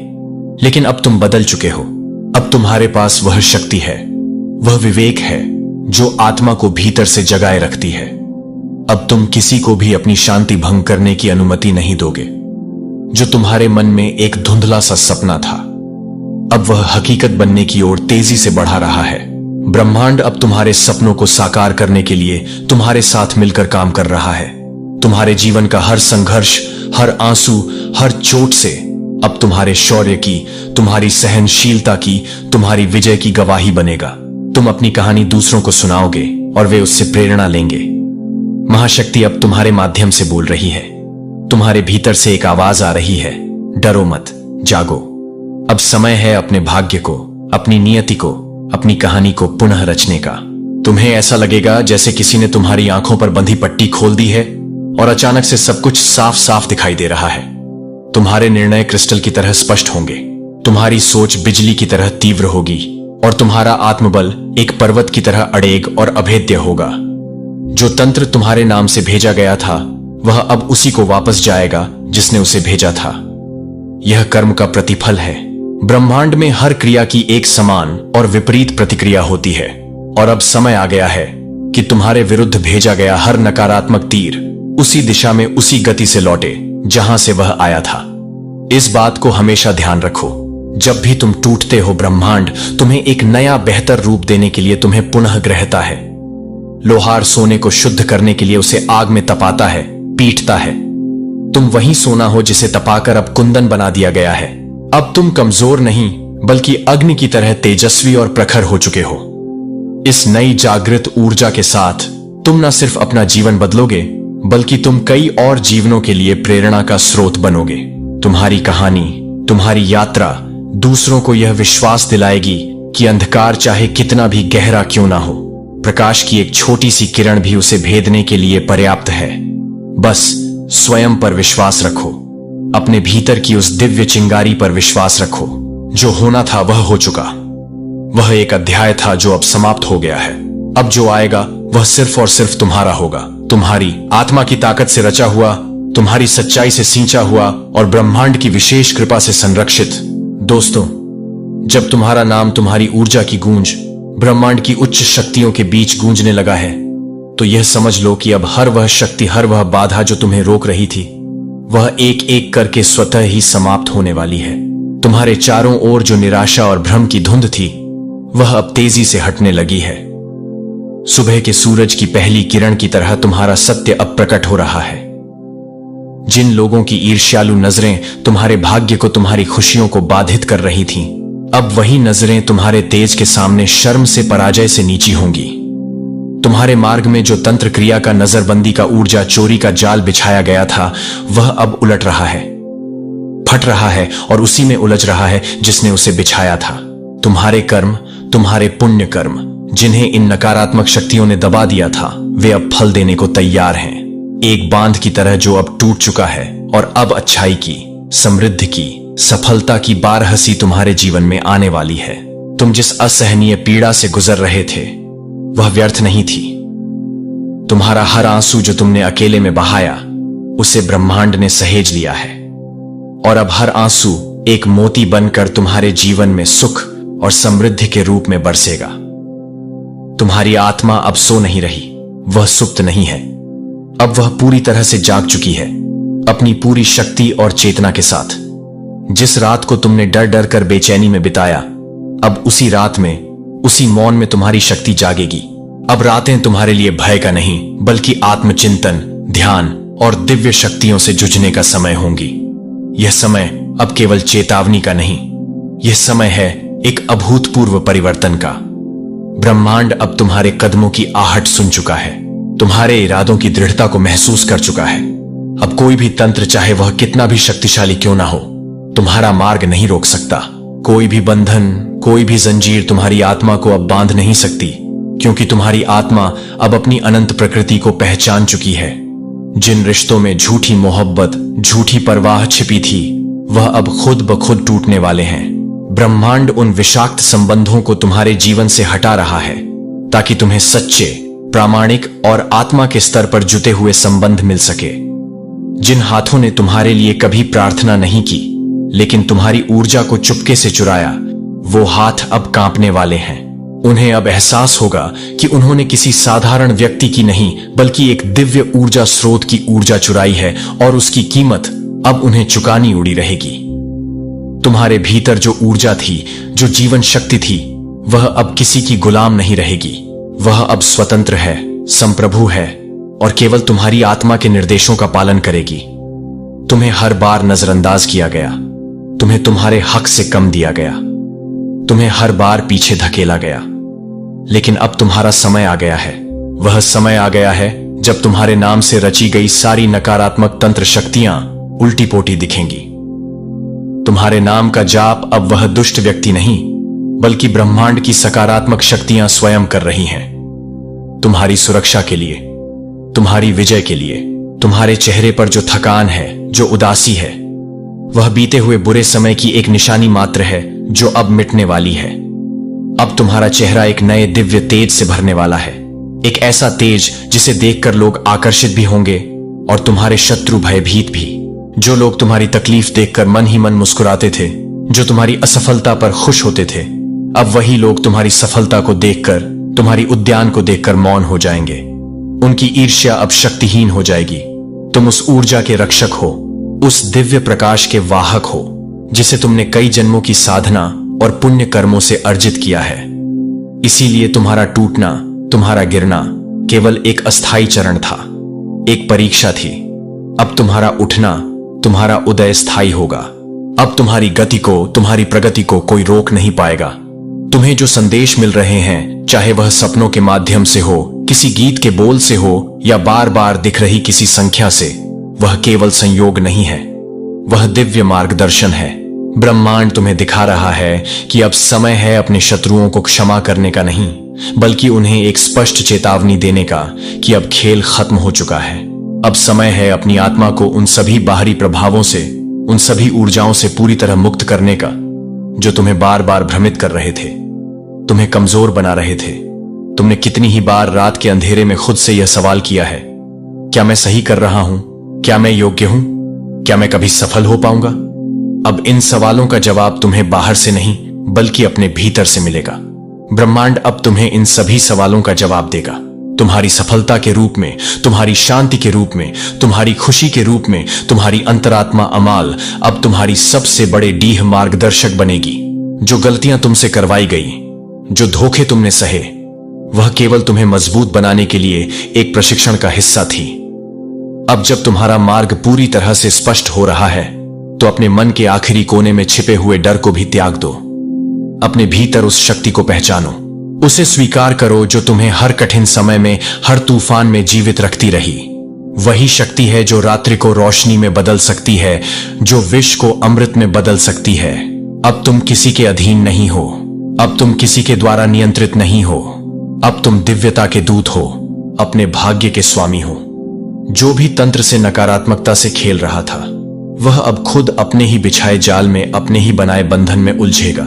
लेकिन अब तुम बदल चुके हो। अब तुम्हारे पास वह शक्ति है, वह विवेक है जो आत्मा को भीतर से जगाए रखती है। अब तुम किसी को भी अपनी शांति भंग करने की अनुमति नहीं दोगे। जो तुम्हारे मन में एक धुंधला सा सपना था, अब वह हकीकत बनने की ओर तेजी से बढ़ा रहा है। ब्रह्मांड अब तुम्हारे सपनों को साकार करने के लिए तुम्हारे साथ मिलकर काम कर रहा है। तुम्हारे जीवन का हर संघर्ष, हर आंसू, हर चोट से अब तुम्हारे शौर्य की, तुम्हारी सहनशीलता की, तुम्हारी विजय की गवाही बनेगा। तुम अपनी कहानी दूसरों को सुनाओगे और वे उससे प्रेरणा लेंगे। महाशक्ति अब तुम्हारे माध्यम से बोल रही है। तुम्हारे भीतर से एक आवाज आ रही है, डरो मत, जागो। अब समय है अपने भाग्य को, अपनी नियति को, अपनी कहानी को पुनः रचने का। तुम्हें ऐसा लगेगा जैसे किसी ने तुम्हारी आंखों पर बंधी पट्टी खोल दी है और अचानक से सब कुछ साफ साफ दिखाई दे रहा है। तुम्हारे निर्णय क्रिस्टल की तरह स्पष्ट होंगे, तुम्हारी सोच बिजली की तरह तीव्र होगी और तुम्हारा आत्मबल एक पर्वत की तरह अड़ेग और अभेद्य होगा। जो तंत्र तुम्हारे नाम से भेजा गया था वह अब उसी को वापस जाएगा जिसने उसे भेजा था। यह कर्म का प्रतिफल है। ब्रह्मांड में हर क्रिया की एक समान और विपरीत प्रतिक्रिया होती है, और अब समय आ गया है कि तुम्हारे विरुद्ध भेजा गया हर नकारात्मक तीर उसी दिशा में, उसी गति से लौटे जहां से वह आया था। इस बात को हमेशा ध्यान रखो। जब भी तुम टूटते हो, ब्रह्मांड तुम्हें एक नया बेहतर रूप देने के लिए तुम्हें पुनः ग्रहता है। लोहार सोने को शुद्ध करने के लिए उसे आग में तपाता है, पीटता है। तुम वही सोना हो जिसे तपाकर अब कुंदन बना दिया गया है। अब तुम कमजोर नहीं बल्कि अग्नि की तरह तेजस्वी और प्रखर हो चुके हो। इस नई जागृत ऊर्जा के साथ तुम न सिर्फ अपना जीवन बदलोगे बल्कि तुम कई और जीवनों के लिए प्रेरणा का स्रोत बनोगे। तुम्हारी कहानी, तुम्हारी यात्रा दूसरों को यह विश्वास दिलाएगी कि अंधकार चाहे कितना भी गहरा क्यों ना हो, प्रकाश की एक छोटी सी किरण भी उसे भेदने के लिए पर्याप्त है। बस स्वयं पर विश्वास रखो, अपने भीतर की उस दिव्य चिंगारी पर विश्वास रखो। जो होना था वह हो चुका। वह एक अध्याय था जो अब समाप्त हो गया है। अब जो आएगा वह सिर्फ और सिर्फ तुम्हारा होगा, तुम्हारी आत्मा की ताकत से रचा हुआ, तुम्हारी सच्चाई से सींचा हुआ और ब्रह्मांड की विशेष कृपा से संरक्षित। दोस्तों, जब तुम्हारा नाम, तुम्हारी ऊर्जा की गूंज ब्रह्मांड की उच्च शक्तियों के बीच गूंजने लगा है, तो यह समझ लो कि अब हर वह शक्ति, हर वह बाधा जो तुम्हें रोक रही थी, वह एक एक करके स्वतः ही समाप्त होने वाली है। तुम्हारे चारों ओर जो निराशा और भ्रम की धुंध थी, वह अब तेजी से हटने लगी है। सुबह के सूरज की पहली किरण की तरह तुम्हारा सत्य अब प्रकट हो रहा है। जिन लोगों की ईर्ष्यालु नजरें तुम्हारे भाग्य को, तुम्हारी खुशियों को बाधित कर रही थीं, अब वही नजरें तुम्हारे तेज के सामने शर्म से, पराजय से नीची होंगी। तुम्हारे मार्ग में जो तंत्र क्रिया का, नजरबंदी का, ऊर्जा चोरी का जाल बिछाया गया था, वह अब उलट रहा है। हट रहा है और उसी में उलझ रहा है जिसने उसे बिछाया था। तुम्हारे कर्म, तुम्हारे पुण्य कर्म, जिन्हें इन नकारात्मक शक्तियों ने दबा दिया था, वे अब फल देने को तैयार हैं। एक बांध की तरह जो अब टूट चुका है और अब अच्छाई की, समृद्धि की, सफलता की बारहसी तुम्हारे जीवन में आने वाली है। तुम जिस असहनीय पीड़ा से गुजर रहे थे वह व्यर्थ नहीं थी। तुम्हारा हर आंसू जो तुमने अकेले में बहाया, उसे ब्रह्मांड ने सहेज लिया है और अब हर आंसू एक मोती बनकर तुम्हारे जीवन में सुख और समृद्धि के रूप में बरसेगा। तुम्हारी आत्मा अब सो नहीं रही, वह सुप्त नहीं है। अब वह पूरी तरह से जाग चुकी है, अपनी पूरी शक्ति और चेतना के साथ। जिस रात को तुमने डर डर कर बेचैनी में बिताया, अब उसी रात में, उसी मौन में तुम्हारी शक्ति जागेगी। अब रातें तुम्हारे लिए भय का नहीं, बल्कि आत्मचिंतन, ध्यान और दिव्य शक्तियों से जुझने का समय होंगी। यह समय अब केवल चेतावनी का नहीं, यह समय है एक अभूतपूर्व परिवर्तन का। ब्रह्मांड अब तुम्हारे कदमों की आहट सुन चुका है, तुम्हारे इरादों की दृढ़ता को महसूस कर चुका है। अब कोई भी तंत्र, चाहे वह कितना भी शक्तिशाली क्यों ना हो, तुम्हारा मार्ग नहीं रोक सकता। कोई भी बंधन, कोई भी जंजीर तुम्हारी आत्मा को अब बांध नहीं सकती, क्योंकि तुम्हारी आत्मा अब अपनी अनंत प्रकृति को पहचान चुकी है। जिन रिश्तों में झूठी मोहब्बत, झूठी परवाह छिपी थी, वह अब खुद ब खुद टूटने वाले हैं। ब्रह्मांड उन विषाक्त संबंधों को तुम्हारे जीवन से हटा रहा है, ताकि तुम्हें सच्चे, प्रामाणिक और आत्मा के स्तर पर जुटे हुए संबंध मिल सके। जिन हाथों ने तुम्हारे लिए कभी प्रार्थना नहीं की, लेकिन तुम्हारी ऊर्जा को चुपके से चुराया, वो हाथ अब कांपने वाले हैं। उन्हें अब एहसास होगा कि उन्होंने किसी साधारण व्यक्ति की नहीं, बल्कि एक दिव्य ऊर्जा स्रोत की ऊर्जा चुराई है और उसकी कीमत अब उन्हें चुकानी उड़ी रहेगी। तुम्हारे भीतर जो ऊर्जा थी, जो जीवन शक्ति थी, वह अब किसी की गुलाम नहीं रहेगी। वह अब स्वतंत्र है, संप्रभु है और केवल तुम्हारी आत्मा के निर्देशों का पालन करेगी। तुम्हें हर बार नजरअंदाज किया गया, तुम्हें तुम्हारे हक से कम दिया गया, तुम्हें हर बार पीछे धकेला गया, लेकिन अब तुम्हारा समय आ गया है। वह समय आ गया है जब तुम्हारे नाम से रची गई सारी नकारात्मक तंत्र शक्तियां उल्टी पोटी दिखेंगी। तुम्हारे नाम का जाप अब वह दुष्ट व्यक्ति नहीं, बल्कि ब्रह्मांड की सकारात्मक शक्तियां स्वयं कर रही हैं। तुम्हारी सुरक्षा के लिए, तुम्हारी विजय के लिए। तुम्हारे चेहरे पर जो थकान है, जो उदासी है, वह बीते हुए बुरे समय की एक निशानी मात्र है जो अब मिटने वाली है। अब तुम्हारा चेहरा एक नए दिव्य तेज से भरने वाला है, एक ऐसा तेज जिसे देखकर लोग आकर्षित भी होंगे और तुम्हारे शत्रु भयभीत भी। जो लोग तुम्हारी तकलीफ देखकर मन ही मन मुस्कुराते थे, जो तुम्हारी असफलता पर खुश होते थे, अब वही लोग तुम्हारी सफलता को देखकर, तुम्हारी उद्यान को देखकर मौन हो जाएंगे। उनकी ईर्ष्या अब शक्तिहीन हो जाएगी। तुम उस ऊर्जा के रक्षक हो, उस दिव्य प्रकाश के वाहक हो, जिसे तुमने कई जन्मों की साधना और पुण्य कर्मों से अर्जित किया है। इसीलिए तुम्हारा टूटना, तुम्हारा गिरना केवल एक अस्थायी चरण था, एक परीक्षा थी। अब तुम्हारा उठना, तुम्हारा उदय स्थायी होगा। अब तुम्हारी गति को, तुम्हारी प्रगति को कोई रोक नहीं पाएगा। तुम्हें जो संदेश मिल रहे हैं, चाहे वह सपनों के माध्यम से हो, किसी गीत के बोल से हो या बार बार दिख रही किसी संख्या से, वह केवल संयोग नहीं है, वह दिव्य मार्गदर्शन है। ब्रह्मांड तुम्हें दिखा रहा है कि अब समय है अपने शत्रुओं को क्षमा करने का नहीं, बल्कि उन्हें एक स्पष्ट चेतावनी देने का कि अब खेल खत्म हो चुका है। अब समय है अपनी आत्मा को उन सभी बाहरी प्रभावों से, उन सभी ऊर्जाओं से पूरी तरह मुक्त करने का जो तुम्हें बार बार भ्रमित कर रहे थे, तुम्हें कमजोर बना रहे थे। तुमने कितनी ही बार रात के अंधेरे में खुद से यह सवाल किया है, क्या मैं सही कर रहा हूं? क्या मैं योग्य हूं? क्या मैं कभी सफल हो पाऊंगा? अब इन सवालों का जवाब तुम्हें बाहर से नहीं, बल्कि अपने भीतर से मिलेगा। ब्रह्मांड अब तुम्हें इन सभी सवालों का जवाब देगा, तुम्हारी सफलता के रूप में, तुम्हारी शांति के रूप में, तुम्हारी खुशी के रूप में। तुम्हारी अंतरात्मा अमाल अब तुम्हारी सबसे बड़े डीह मार्गदर्शक बनेगी। जो गलतियां तुमसे करवाई गई, जो धोखे तुमने सहे, वह केवल तुम्हें मजबूत बनाने के लिए एक प्रशिक्षण का हिस्सा थी। अब जब तुम्हारा मार्ग पूरी तरह से स्पष्ट हो रहा है, तो अपने मन के आखिरी कोने में छिपे हुए डर को भी त्याग दो। अपने भीतर उस शक्ति को पहचानो, उसे स्वीकार करो जो तुम्हें हर कठिन समय में, हर तूफान में जीवित रखती रही। वही शक्ति है जो रात्रि को रोशनी में बदल सकती है, जो विष को अमृत में बदल सकती है। अब तुम किसी के अधीन नहीं हो, अब तुम किसी के द्वारा नियंत्रित नहीं हो, अब तुम दिव्यता के दूत हो, अपने भाग्य के स्वामी हो। जो भी तंत्र से नकारात्मकता से खेल रहा था, वह अब खुद अपने ही बिछाए जाल में, अपने ही बनाए बंधन में उलझेगा।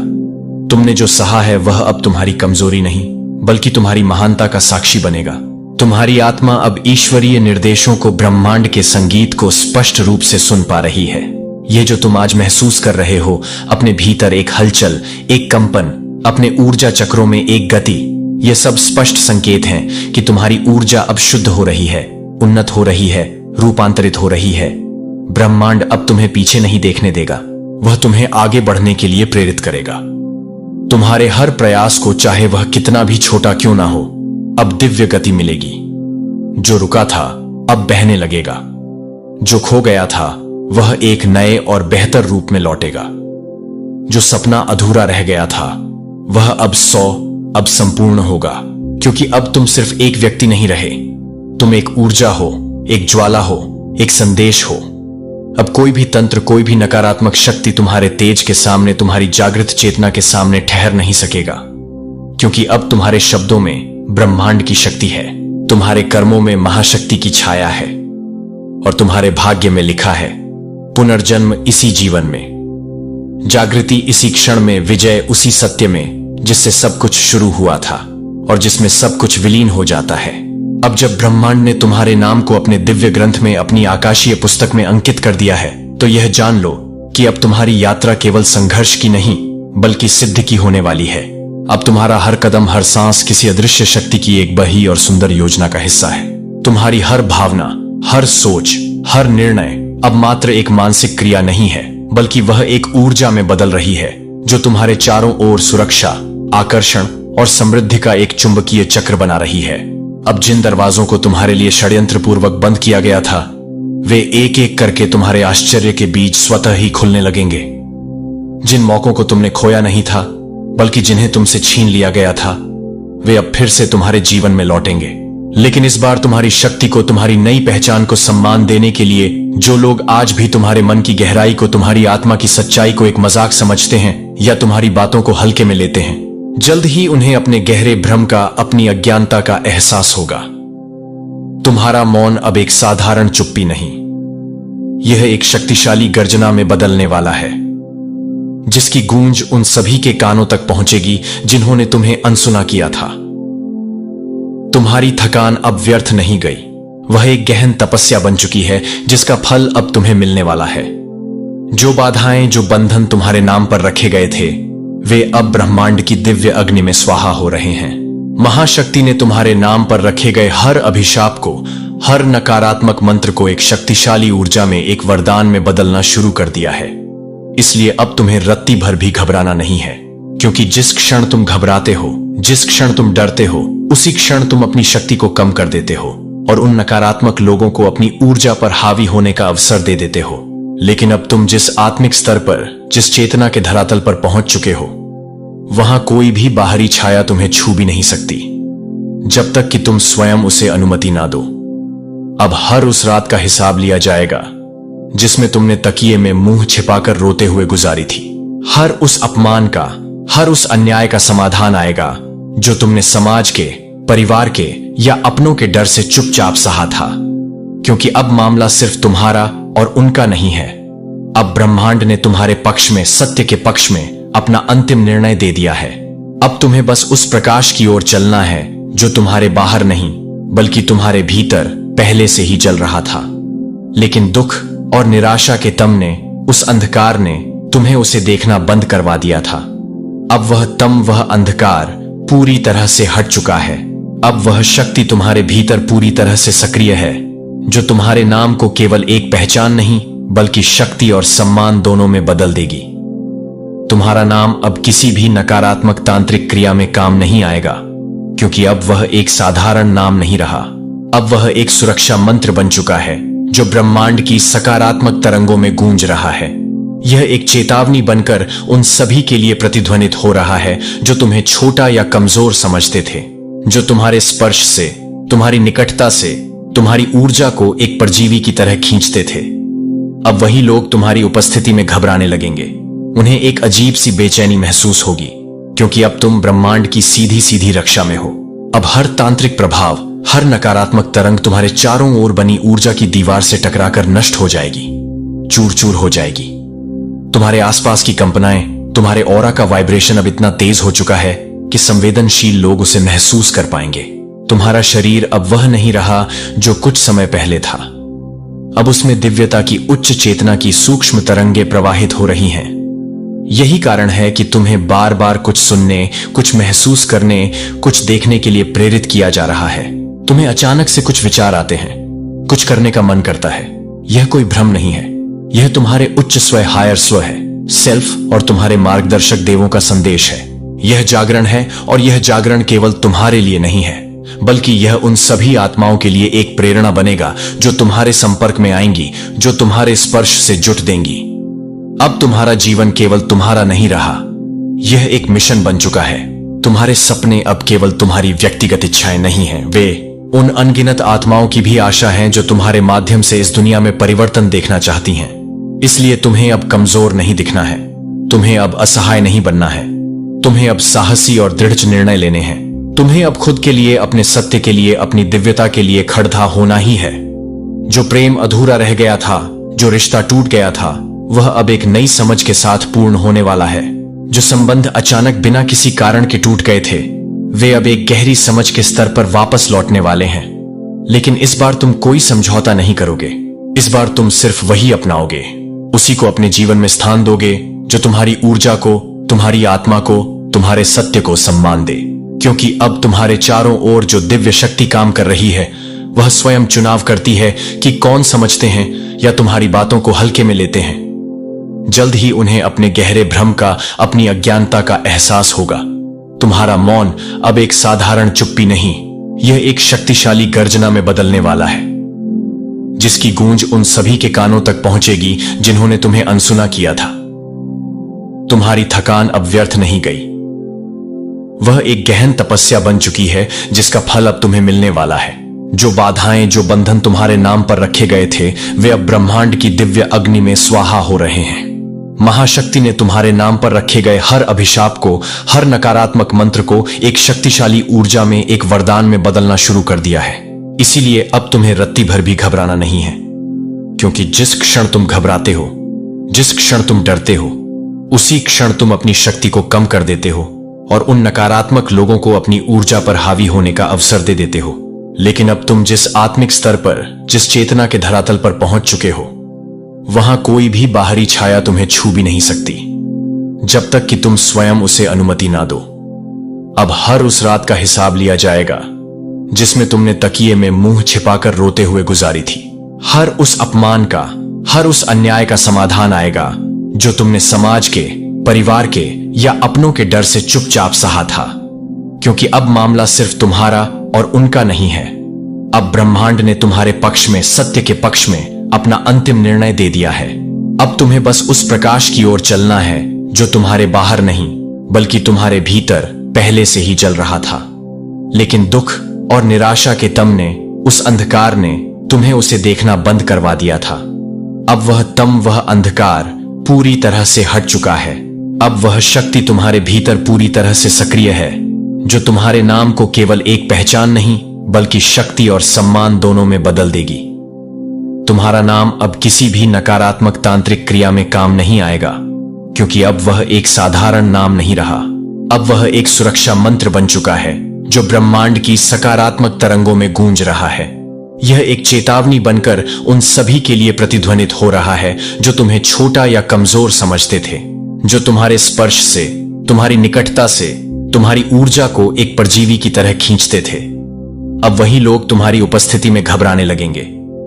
तुमने जो सहा है वह अब तुम्हारी कमजोरी नहीं, बल्कि तुम्हारी महानता का साक्षी बनेगा। तुम्हारी आत्मा अब ईश्वरीय निर्देशों को, ब्रह्मांड के संगीत को स्पष्ट रूप से सुन पा रही है। ये जो तुम आज महसूस कर रहे हो, अपने भीतर एक हलचल, एक कंपन, अपने ऊर्जा चक्रों में एक गति, ये सब स्पष्ट संकेत हैं कि तुम्हारी ऊर्जा अब शुद्ध हो रही है, उन्नत हो रही है, रूपांतरित हो रही है। ब्रह्मांड अब तुम्हें पीछे नहीं देखने देगा, वह तुम्हें आगे बढ़ने के लिए प्रेरित करेगा। तुम्हारे हर प्रयास को, चाहे वह कितना भी छोटा क्यों ना हो, अब दिव्य गति मिलेगी। जो रुका था अब बहने लगेगा, जो खो गया था वह एक नए और बेहतर रूप में लौटेगा। जो सपना अधूरा रह गया था वह अब संपूर्ण होगा, क्योंकि अब तुम सिर्फ एक व्यक्ति नहीं रहे, तुम एक ऊर्जा हो, एक ज्वाला हो, एक संदेश हो। अब कोई भी तंत्र, कोई भी नकारात्मक शक्ति तुम्हारे तेज के सामने, तुम्हारी जागृत चेतना के सामने ठहर नहीं सकेगा, क्योंकि अब तुम्हारे शब्दों में ब्रह्मांड की शक्ति है, तुम्हारे कर्मों में महाशक्ति की छाया है, और तुम्हारे भाग्य में लिखा है पुनर्जन्म इसी जीवन में, जागृति इसी क्षण में, विजय उसी सत्य में जिससे सब कुछ शुरू हुआ था और जिसमें सब कुछ विलीन हो जाता है। अब जब ब्रह्मांड ने तुम्हारे नाम को अपने दिव्य ग्रंथ में, अपनी आकाशीय पुस्तक में अंकित कर दिया है, तो यह जान लो कि अब तुम्हारी यात्रा केवल संघर्ष की नहीं, बल्कि सिद्ध की होने वाली है। अब तुम्हारा हर कदम, हर सांस किसी अदृश्य शक्ति की एक बड़ी और सुंदर योजना का हिस्सा है। तुम्हारी हर भावना, हर सोच, हर निर्णय अब मात्र एक मानसिक क्रिया नहीं है, बल्कि वह एक ऊर्जा में बदल रही है, जो तुम्हारे चारों ओर सुरक्षा, आकर्षण और समृद्धि का एक चुंबकीय चक्र बना रही है। अब जिन दरवाजों को तुम्हारे लिए षड्यंत्र पूर्वक बंद किया गया था, वे एक एक करके तुम्हारे आश्चर्य के बीच स्वतः ही खुलने लगेंगे। जिन मौकों को तुमने खोया नहीं था, बल्कि जिन्हें तुमसे छीन लिया गया था, वे अब फिर से तुम्हारे जीवन में लौटेंगे। लेकिन इस बार तुम्हारी शक्ति को, तुम्हारी नई पहचान को सम्मान देने के लिए जो लोग आज भी तुम्हारे मन की गहराई को, तुम्हारी आत्मा की सच्चाई को एक मजाक समझते हैं या तुम्हारी बातों को हल्के में लेते हैं, जल्द ही उन्हें अपने गहरे भ्रम का, अपनी अज्ञानता का एहसास होगा। तुम्हारा मौन अब एक साधारण चुप्पी नहीं, यह एक शक्तिशाली गर्जना में बदलने वाला है, जिसकी गूंज उन सभी के कानों तक पहुंचेगी जिन्होंने तुम्हें अनसुना किया था। तुम्हारी थकान अब व्यर्थ नहीं गई, वह एक गहन तपस्या बन चुकी है, जिसका फल अब तुम्हें मिलने वाला है। जो बाधाएं, जो बंधन तुम्हारे नाम पर रखे गए थे, वे अब ब्रह्मांड की दिव्य अग्नि में स्वाहा हो रहे हैं। महाशक्ति ने तुम्हारे नाम पर रखे गए हर अभिशाप को, हर नकारात्मक मंत्र को एक शक्तिशाली ऊर्जा में, एक वरदान में बदलना शुरू कर दिया है। इसलिए अब तुम्हें रत्ती भर भी घबराना नहीं है, क्योंकि जिस क्षण तुम घबराते हो, जिस क्षण तुम डरते हो, उसी क्षण तुम अपनी शक्ति को कम कर देते हो और उन नकारात्मक लोगों को अपनी ऊर्जा पर हावी होने का अवसर दे देते हो। लेकिन अब तुम जिस आत्मिक स्तर पर, जिस चेतना के धरातल पर पहुंच चुके हो, वहां कोई भी बाहरी छाया तुम्हें छू भी नहीं सकती, जब तक कि तुम स्वयं उसे अनुमति ना दो। अब हर उस रात का हिसाब लिया जाएगा जिसमें तुमने तकिए में मुंह छिपाकर रोते हुए गुजारी थी। हर उस अपमान का, हर उस अन्याय का समाधान आएगा जो तुमने समाज के, परिवार के या अपनों के डर से चुपचाप सहा था, क्योंकि अब मामला सिर्फ तुम्हारा और उनका नहीं है। अब ब्रह्मांड ने तुम्हारे पक्ष में, सत्य के पक्ष में अपना अंतिम निर्णय दे दिया है। अब तुम्हें बस उस प्रकाश की ओर चलना है जो तुम्हारे बाहर नहीं, बल्कि तुम्हारे भीतर पहले से ही जल रहा था। लेकिन दुख और निराशा के तम ने, उस अंधकार ने तुम्हें उसे देखना बंद करवा दिया था। अब वह तम, वह अंधकार पूरी तरह से हट चुका है। अब वह शक्ति तुम्हारे भीतर पूरी तरह से सक्रिय है, जो तुम्हारे नाम को केवल एक पहचान नहीं, बल्कि शक्ति और सम्मान दोनों में बदल देगी। तुम्हारा नाम अब किसी भी नकारात्मक तांत्रिक क्रिया में काम नहीं आएगा, क्योंकि अब वह एक साधारण नाम नहीं रहा। अब वह एक सुरक्षा मंत्र बन चुका है, जो ब्रह्मांड की सकारात्मक तरंगों में गूंज रहा है। यह एक चेतावनी बनकर उन सभी के लिए प्रतिध्वनित हो रहा है जो तुम्हें छोटा या कमजोर समझते थे, जो तुम्हारे स्पर्श से, तुम्हारी निकटता से, तुम्हारी ऊर्जा को एक परजीवी की तरह खींचते थे। अब वही लोग तुम्हारी उपस्थिति में घबराने लगेंगे। उन्हें एक अजीब सी बेचैनी महसूस होगी, क्योंकि अब तुम ब्रह्मांड की सीधी सीधी रक्षा में हो। अब हर तांत्रिक प्रभाव, हर नकारात्मक तरंग तुम्हारे चारों ओर बनी ऊर्जा की दीवार से टकराकर नष्ट हो जाएगी, चूर चूर हो जाएगी। तुम्हारे आसपास की कंपनाएं, तुम्हारे ऑरा का वाइब्रेशन अब इतना तेज हो चुका है कि संवेदनशील लोग उसे महसूस कर पाएंगे। तुम्हारा शरीर अब वह नहीं रहा जो कुछ समय पहले था। अब उसमें दिव्यता की उच्च चेतना की सूक्ष्म तरंगे प्रवाहित हो रही हैं। यही कारण है कि तुम्हें बार बार कुछ सुनने, कुछ महसूस करने, कुछ देखने के लिए प्रेरित किया जा रहा है। तुम्हें अचानक से कुछ विचार आते हैं, कुछ करने का मन करता है। यह कोई भ्रम नहीं है, यह तुम्हारे उच्च स्व, हायर स्व है, सेल्फ और तुम्हारे मार्गदर्शक देवों का संदेश है। यह जागरण है, और यह जागरण केवल तुम्हारे लिए नहीं है, बल्कि यह उन सभी आत्माओं के लिए एक प्रेरणा बनेगा जो तुम्हारे संपर्क में आएंगी, जो तुम्हारे स्पर्श से जुट देंगी। अब तुम्हारा जीवन केवल तुम्हारा नहीं रहा, यह एक मिशन बन चुका है। तुम्हारे सपने अब केवल तुम्हारी व्यक्तिगत इच्छाएं नहीं हैं, वे उन अनगिनत आत्माओं की भी आशा हैं जो तुम्हारे माध्यम से इस दुनिया में परिवर्तन देखना चाहती हैं। इसलिए तुम्हें अब कमजोर नहीं दिखना है, तुम्हें अब असहाय नहीं बनना है, तुम्हें अब साहसी और दृढ़ निर्णय लेने हैं। तुम्हें अब खुद के लिए, अपने सत्य के लिए, अपनी दिव्यता के लिए खड़ा होना ही है। जो प्रेम अधूरा रह गया था, जो रिश्ता टूट गया था, वह अब एक नई समझ के साथ पूर्ण होने वाला है। जो संबंध अचानक बिना किसी कारण के टूट गए थे, वे अब एक गहरी समझ के स्तर पर वापस लौटने वाले हैं। लेकिन इस बार तुम कोई समझौता नहीं करोगे। इस बार तुम सिर्फ वही अपनाओगे, उसी को अपने जीवन में स्थान दोगे जो तुम्हारी ऊर्जा को, तुम्हारी आत्मा को, तुम्हारे सत्य को सम्मान दे। क्योंकि अब तुम्हारे चारों ओर जो दिव्य शक्ति काम कर रही है, वह स्वयं चुनाव करती है कि कौन समझते हैं या तुम्हारी बातों को हल्के में लेते हैं। जल्द ही उन्हें अपने गहरे भ्रम का, अपनी अज्ञानता का एहसास होगा। तुम्हारा मौन अब एक साधारण चुप्पी नहीं, यह एक शक्तिशाली गर्जना में बदलने वाला है, जिसकी गूंज उन सभी के कानों तक पहुंचेगी जिन्होंने तुम्हें अनसुना किया था। तुम्हारी थकान अब व्यर्थ नहीं गई, वह एक गहन तपस्या बन चुकी है जिसका फल अब तुम्हें मिलने वाला है। जो बाधाएं, जो बंधन तुम्हारे नाम पर रखे गए थे, वे अब ब्रह्मांड की दिव्य अग्नि में स्वाहा हो रहे हैं। महाशक्ति ने तुम्हारे नाम पर रखे गए हर अभिशाप को, हर नकारात्मक मंत्र को एक शक्तिशाली ऊर्जा में, एक वरदान में बदलना शुरू कर दिया है। इसीलिए अब तुम्हें रत्ती भर भी घबराना नहीं है, क्योंकि जिस क्षण तुम घबराते हो, जिस क्षण तुम डरते हो, उसी क्षण तुम अपनी शक्ति को कम कर देते हो और उन नकारात्मक लोगों को अपनी ऊर्जा पर हावी होने का अवसर दे देते हो। लेकिन अब तुम जिस आत्मिक स्तर पर, जिस चेतना के धरातल पर पहुंच चुके हो, वहां कोई भी बाहरी छाया तुम्हें छू भी नहीं सकती, जब तक कि तुम स्वयं उसे अनुमति ना दो। अब हर उस रात का हिसाब लिया जाएगा जिसमें तुमने तकिए में मुंह छिपाकर रोते हुए गुजारी थी। हर उस अपमान का, हर उस अन्याय का समाधान आएगा जो तुमने समाज के, परिवार के या अपनों के डर से चुपचाप सहा था। क्योंकि अब मामला सिर्फ तुम्हारा और उनका नहीं है। अब ब्रह्मांड ने तुम्हारे पक्ष में, सत्य के पक्ष में अपना अंतिम निर्णय दे दिया है। अब तुम्हें बस उस प्रकाश की ओर चलना है जो तुम्हारे बाहर नहीं, बल्कि तुम्हारे भीतर पहले से ही जल रहा था। लेकिन दुख और निराशा के तम ने, उस अंधकार ने तुम्हें उसे देखना बंद करवा दिया था। अब वह तम, वह अंधकार पूरी तरह से हट चुका है। अब वह शक्ति तुम्हारे भीतर पूरी तरह से सक्रिय है, जो तुम्हारे नाम को केवल एक पहचान नहीं, बल्कि शक्ति और सम्मान दोनों में बदल देगी। तुम्हारा नाम अब किसी भी नकारात्मक तांत्रिक क्रिया में काम नहीं आएगा, क्योंकि अब वह एक साधारण नाम नहीं रहा। अब वह एक सुरक्षा मंत्र बन चुका है जो ब्रह्मांड की सकारात्मक तरंगों में गूंज रहा है। यह एक चेतावनी बनकर उन सभी के लिए प्रतिध्वनित हो रहा है जो तुम्हें छोटा या कमजोर समझते थे, जो तुम्हारे स्पर्श से, तुम्हारी निकटता से, तुम्हारी ऊर्जा को एक परजीवी की तरह खींचते थे। अब वही लोग तुम्हारी उपस्थिति में घबराने लगेंगे।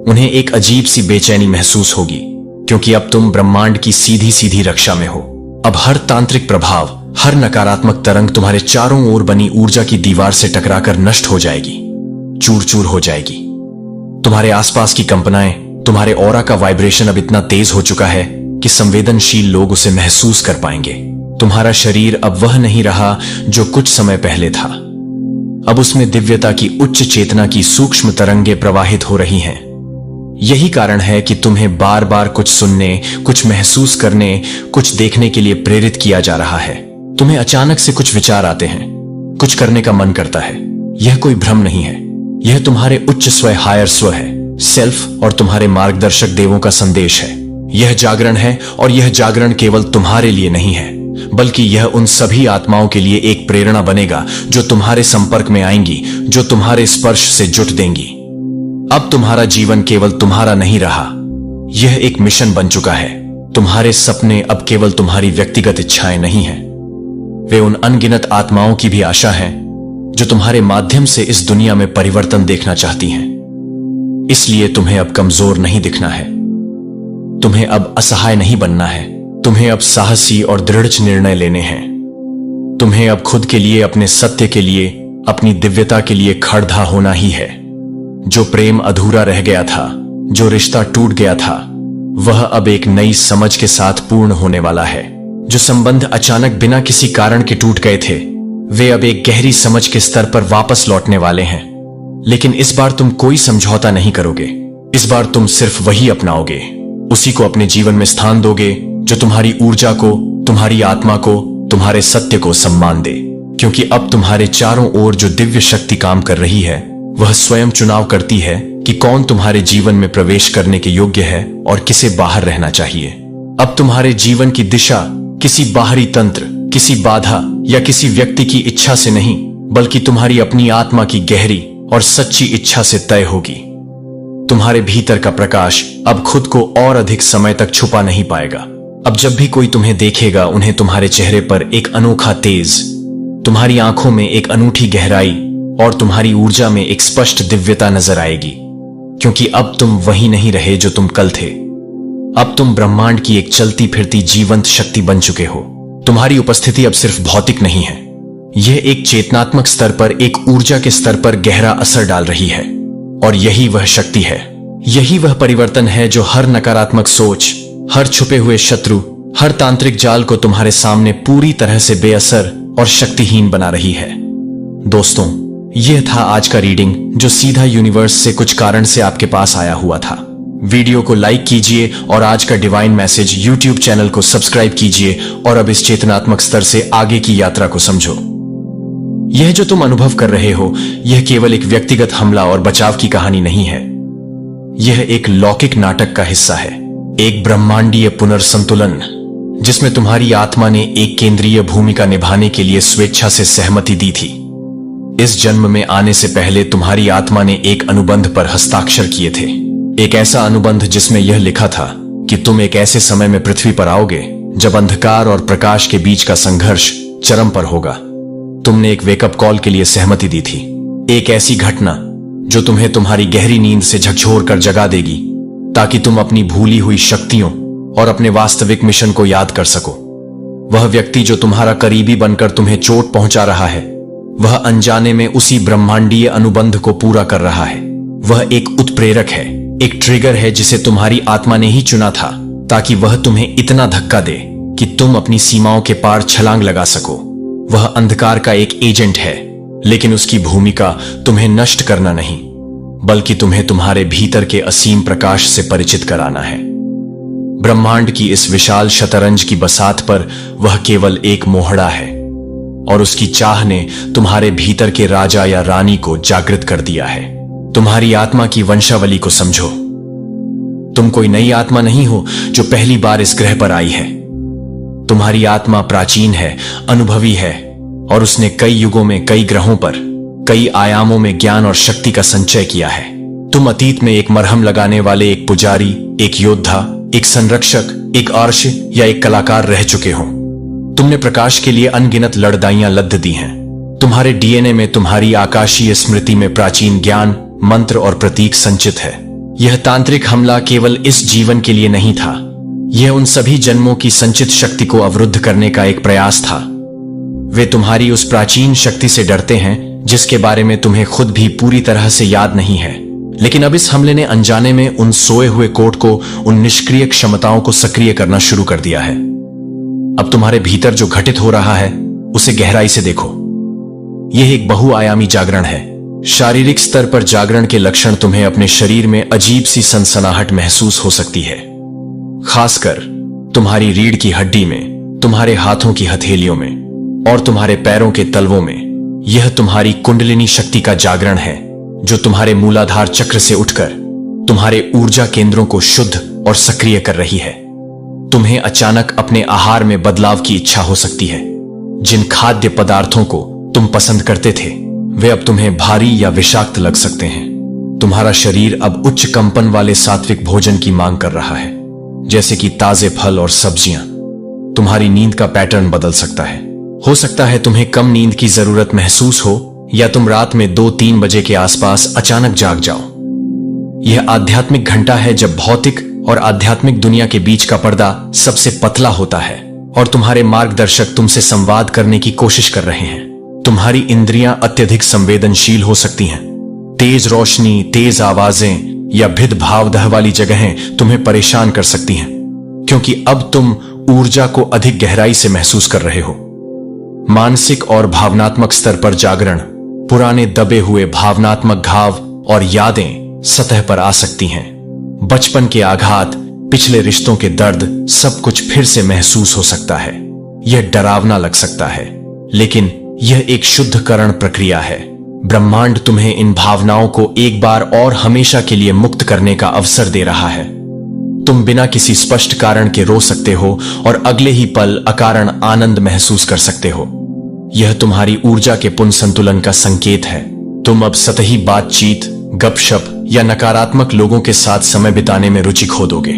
उन्हें एक अजीब सी बेचैनी महसूस होगी, क्योंकि अब तुम ब्रह्मांड की सीधी सीधी रक्षा में हो। अब हर तांत्रिक प्रभाव, हर नकारात्मक तरंग तुम्हारे चारों ओर बनी ऊर्जा की दीवार से टकराकर नष्ट हो जाएगी, चूर चूर हो जाएगी। तुम्हारे आसपास की कंपनाएं, तुम्हारे ऑरा का वाइब्रेशन अब इतना तेज हो चुका है कि संवेदनशील लोग उसे महसूस कर पाएंगे। तुम्हारा शरीर अब वह नहीं रहा जो कुछ समय पहले था। अब उसमें दिव्यता की उच्च चेतना की सूक्ष्म तरंगे प्रवाहित हो रही हैं। यही कारण है कि तुम्हें बार बार कुछ सुनने, कुछ महसूस करने, कुछ देखने के लिए प्रेरित किया जा रहा है। तुम्हें अचानक से कुछ विचार आते हैं, कुछ करने का मन करता है। यह कोई भ्रम नहीं है, यह तुम्हारे उच्च स्व, हायर स्व है, सेल्फ और तुम्हारे मार्गदर्शक देवों का संदेश है। यह जागरण है, और यह जागरण केवल तुम्हारे लिए नहीं है, बल्कि यह उन सभी आत्माओं के लिए एक प्रेरणा बनेगा जो तुम्हारे संपर्क में आएंगी, जो तुम्हारे स्पर्श से जुट देंगी। अब तुम्हारा जीवन केवल तुम्हारा नहीं रहा, यह एक मिशन बन चुका है। तुम्हारे सपने अब केवल तुम्हारी व्यक्तिगत इच्छाएं नहीं हैं, वे उन अनगिनत आत्माओं की भी आशा है जो तुम्हारे माध्यम से इस दुनिया में परिवर्तन देखना चाहती हैं। इसलिए तुम्हें अब कमजोर नहीं दिखना है, तुम्हें अब असहाय नहीं बनना है, तुम्हें अब साहसी और दृढ़ निर्णय लेने हैं। तुम्हें अब खुद के लिए, अपने सत्य के लिए, अपनी दिव्यता के लिए खड़धा होना ही है। जो प्रेम अधूरा रह गया था, जो रिश्ता टूट गया था, वह अब एक नई समझ के साथ पूर्ण होने वाला है। जो संबंध अचानक बिना किसी कारण के टूट गए थे, वे अब एक गहरी समझ के स्तर पर वापस लौटने वाले हैं। लेकिन इस बार तुम कोई समझौता नहीं करोगे, इस बार तुम सिर्फ वही अपनाओगे, उसी को अपने जीवन में स्थान दोगे जो तुम्हारी ऊर्जा को, तुम्हारी आत्मा को, तुम्हारे सत्य को सम्मान दे। क्योंकि अब तुम्हारे चारों ओर जो दिव्य शक्ति काम कर रही है, वह स्वयं चुनाव करती है कि कौन तुम्हारे जीवन में प्रवेश करने के योग्य है और किसे बाहर रहना चाहिए। अब तुम्हारे जीवन की दिशा किसी बाहरी तंत्र, किसी बाधा या किसी व्यक्ति की इच्छा से नहीं, बल्कि तुम्हारी अपनी आत्मा की गहरी और सच्ची इच्छा से तय होगी। तुम्हारे भीतर का प्रकाश अब खुद को और अधिक समय तक छुपा नहीं पाएगा। अब जब भी कोई तुम्हें देखेगा, उन्हें तुम्हारे चेहरे पर एक अनोखा तेज, तुम्हारी आंखों में एक अनूठी गहराई और तुम्हारी ऊर्जा में एक स्पष्ट दिव्यता नजर आएगी। क्योंकि अब तुम वही नहीं रहे जो तुम कल थे। अब तुम ब्रह्मांड की एक चलती फिरती जीवंत शक्ति बन चुके हो। तुम्हारी उपस्थिति अब सिर्फ भौतिक नहीं है, यह एक चेतनात्मक स्तर पर, एक ऊर्जा के स्तर पर गहरा असर डाल रही है। और यही वह शक्ति है, यही वह परिवर्तन है जो हर नकारात्मक सोच, हर छुपे हुए शत्रु, हर तांत्रिक जाल को तुम्हारे सामने पूरी तरह से बेअसर और शक्तिहीन बना रही है। दोस्तों, यह था आज का रीडिंग जो सीधा यूनिवर्स से कुछ कारण से आपके पास आया हुआ था। वीडियो को लाइक कीजिए और आज का डिवाइन मैसेज यूट्यूब चैनल को सब्सक्राइब कीजिए और अब इस चेतनात्मक स्तर से आगे की यात्रा को समझो। यह जो तुम अनुभव कर रहे हो, यह केवल एक व्यक्तिगत हमला और बचाव की कहानी नहीं है। यह एक लौकिक नाटक का हिस्सा है, एक ब्रह्मांडीय पुनर्संतुलन जिसमें तुम्हारी आत्मा ने एक केंद्रीय भूमिका निभाने के लिए स्वेच्छा से सहमति दी थी। इस जन्म में आने से पहले तुम्हारी आत्मा ने एक अनुबंध पर हस्ताक्षर किए थे, एक ऐसा अनुबंध जिसमें यह लिखा था कि तुम एक ऐसे समय में पृथ्वी पर आओगे जब अंधकार और प्रकाश के बीच का संघर्ष चरम पर होगा। तुमने एक वेकअप कॉल के लिए सहमति दी थी, एक ऐसी घटना जो तुम्हें तुम्हारी गहरी नींद से झकझोर कर जगा देगी, ताकि तुम अपनी भूली हुई शक्तियों और अपने वास्तविक मिशन को याद कर सको। वह व्यक्ति जो तुम्हारा करीबी बनकर तुम्हें चोट पहुंचा रहा है, वह अनजाने में उसी ब्रह्मांडीय अनुबंध को पूरा कर रहा है। वह एक उत्प्रेरक है, एक ट्रिगर है जिसे तुम्हारी आत्मा ने ही चुना था, ताकि वह तुम्हें इतना धक्का दे कि तुम अपनी सीमाओं के पार छलांग लगा सको। वह अंधकार का एक एजेंट है, लेकिन उसकी भूमिका तुम्हें नष्ट करना नहीं, बल्कि तुम्हें तुम्हारे भीतर के असीम प्रकाश से परिचित कराना है। ब्रह्मांड की इस विशाल शतरंज की बसात पर वह केवल एक मोहड़ा है, और उसकी चाह ने तुम्हारे भीतर के राजा या रानी को जागृत कर दिया है। तुम्हारी आत्मा की वंशावली को समझो। तुम कोई नई आत्मा नहीं हो जो पहली बार इस ग्रह पर आई है। तुम्हारी आत्मा प्राचीन है, अनुभवी है, और उसने कई युगों में, कई ग्रहों पर, कई आयामों में ज्ञान और शक्ति का संचय किया है। तुम अतीत में एक मरहम लगाने वाले, एक पुजारी, एक योद्धा, एक संरक्षक, एक आर्ष या एक कलाकार रह चुके हो। तुमने प्रकाश के लिए अनगिनत लड़ाइयां लड़ दी हैं। तुम्हारे डीएनए में, तुम्हारी आकाशीय स्मृति में प्राचीन ज्ञान, मंत्र और प्रतीक संचित है। यह तांत्रिक हमला केवल इस जीवन के लिए नहीं था, यह उन सभी जन्मों की संचित शक्ति को अवरुद्ध करने का एक प्रयास था। वे तुम्हारी उस प्राचीन शक्ति से डरते हैं जिसके बारे में तुम्हें खुद भी पूरी तरह से याद नहीं है। लेकिन अब इस हमले ने अनजाने में उन सोए हुए कोड को, उन निष्क्रिय क्षमताओं को सक्रिय करना शुरू कर दिया है। अब तुम्हारे भीतर जो घटित हो रहा है, उसे गहराई से देखो। यह एक बहुआयामी जागरण है। शारीरिक स्तर पर जागरण के लक्षण तुम्हें अपने शरीर में अजीब सी सनसनाहट महसूस हो सकती है, खासकर तुम्हारी रीढ़ की हड्डी में, तुम्हारे हाथों की हथेलियों में और तुम्हारे पैरों के तलवों में। यह तुम्हारी कुंडलिनी शक्ति का जागरण है, जो तुम्हारे मूलाधार चक्र से उठकर तुम्हारे ऊर्जा केंद्रों को शुद्ध और सक्रिय कर रही है। तुम्हें अचानक अपने आहार में बदलाव की इच्छा हो सकती है। जिन खाद्य पदार्थों को तुम पसंद करते थे वे अब तुम्हें भारी या विषाक्त लग सकते हैं। तुम्हारा शरीर अब उच्च कंपन वाले सात्विक भोजन की मांग कर रहा है, जैसे कि ताजे फल और सब्जियां। तुम्हारी नींद का पैटर्न बदल सकता है। हो सकता है तुम्हें कम नींद की जरूरत महसूस हो, या तुम रात में 2-3 बजे के आसपास अचानक जाग जाओ। यह आध्यात्मिक घंटा है जब भौतिक और आध्यात्मिक दुनिया के बीच का पर्दा सबसे पतला होता है और तुम्हारे मार्गदर्शक तुमसे संवाद करने की कोशिश कर रहे हैं। तुम्हारी इंद्रियां अत्यधिक संवेदनशील हो सकती हैं। तेज रोशनी, तेज आवाजें या भिद भावदह वाली जगहें तुम्हें परेशान कर सकती हैं, क्योंकि अब तुम ऊर्जा को अधिक गहराई से महसूस कर रहे हो। मानसिक और भावनात्मक स्तर पर जागरण, पुराने दबे हुए भावनात्मक घाव और यादें सतह पर आ सकती हैं। बचपन के आघात, पिछले रिश्तों के दर्द, सब कुछ फिर से महसूस हो सकता है। यह डरावना लग सकता है, लेकिन यह एक शुद्धकरण प्रक्रिया है। ब्रह्मांड तुम्हें इन भावनाओं को एक बार और हमेशा के लिए मुक्त करने का अवसर दे रहा है। तुम बिना किसी स्पष्ट कारण के रो सकते हो और अगले ही पल अकारण आनंद महसूस कर सकते हो। यह तुम्हारी ऊर्जा के पुनः संतुलन का संकेत है। तुम अब सतही बातचीत, गपशप या नकारात्मक लोगों के साथ समय बिताने में रुचि खो दोगे।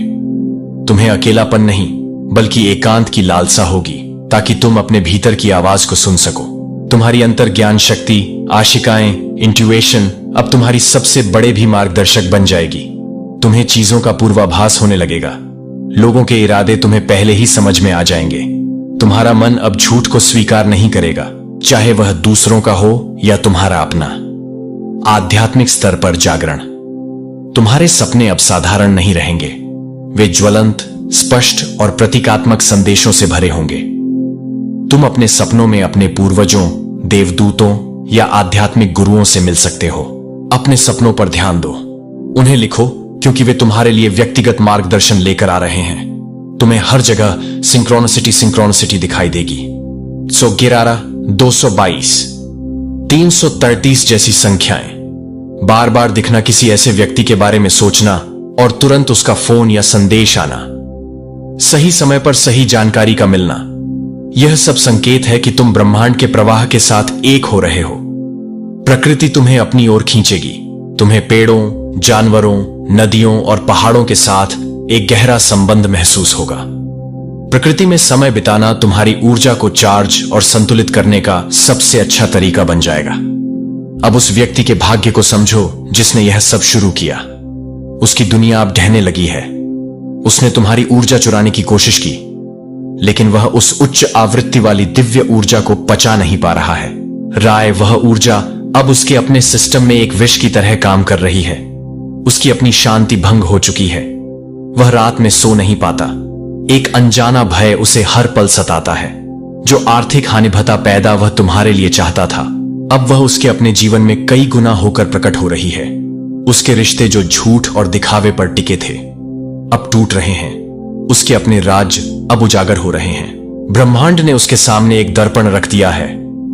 तुम्हें अकेलापन नहीं, बल्कि एकांत की लालसा होगी, ताकि तुम अपने भीतर की आवाज को सुन सको। तुम्हारी अंतर्ज्ञान शक्ति, आशिकाएं, इंट्यूएशन अब तुम्हारी सबसे बड़े भी मार्गदर्शक बन जाएगी। तुम्हें चीजों का पूर्वाभास होने लगेगा। लोगों के इरादे तुम्हें पहले ही समझ में आ जाएंगे। तुम्हारा मन अब झूठ को स्वीकार नहीं करेगा, चाहे वह दूसरों का हो या तुम्हारा अपना। आध्यात्मिक स्तर पर जागरण, तुम्हारे सपने अब साधारण नहीं रहेंगे। वे ज्वलंत, स्पष्ट और प्रतीकात्मक संदेशों से भरे होंगे। तुम अपने सपनों में अपने पूर्वजों, देवदूतों या आध्यात्मिक गुरुओं से मिल सकते हो। अपने सपनों पर ध्यान दो, उन्हें लिखो, क्योंकि वे तुम्हारे लिए व्यक्तिगत मार्गदर्शन लेकर आ रहे हैं। तुम्हें हर जगह सिंक्रोनिसिटी दिखाई देगी। 111, 222, 333 जैसी संख्याएं, बार बार दिखना, किसी ऐसे व्यक्ति के बारे में सोचना और तुरंत उसका फोन या संदेश आना, सही समय पर सही जानकारी का मिलना, यह सब संकेत है कि तुम ब्रह्मांड के प्रवाह के साथ एक हो रहे हो। प्रकृति तुम्हें अपनी ओर खींचेगी। तुम्हें पेड़ों, जानवरों, नदियों और पहाड़ों के साथ एक गहरा संबंध महसूस होगा। प्रकृति में समय बिताना तुम्हारी ऊर्जा को चार्ज और संतुलित करने का सबसे अच्छा तरीका बन जाएगा। अब उस व्यक्ति के भाग्य को समझो जिसने यह सब शुरू किया। उसकी दुनिया अब ढहने लगी है। उसने तुम्हारी ऊर्जा चुराने की कोशिश की, लेकिन वह उस उच्च आवृत्ति वाली दिव्य ऊर्जा को पचा नहीं पा रहा है। वह ऊर्जा अब उसके अपने सिस्टम में एक विष की तरह काम कर रही है। उसकी अपनी शांति भंग हो चुकी है। वह रात में सो नहीं पाता। एक अनजाना भय उसे हर पल सताता है। जो आर्थिक हानिभता पैदा वह तुम्हारे लिए चाहता था, अब वह उसके अपने जीवन में कई गुना होकर प्रकट हो रही है। उसके रिश्ते जो झूठ और दिखावे पर टिके थे, अब टूट रहे हैं। उसके अपने राज्य अब उजागर हो रहे हैं। ब्रह्मांड ने उसके सामने एक दर्पण रख दिया है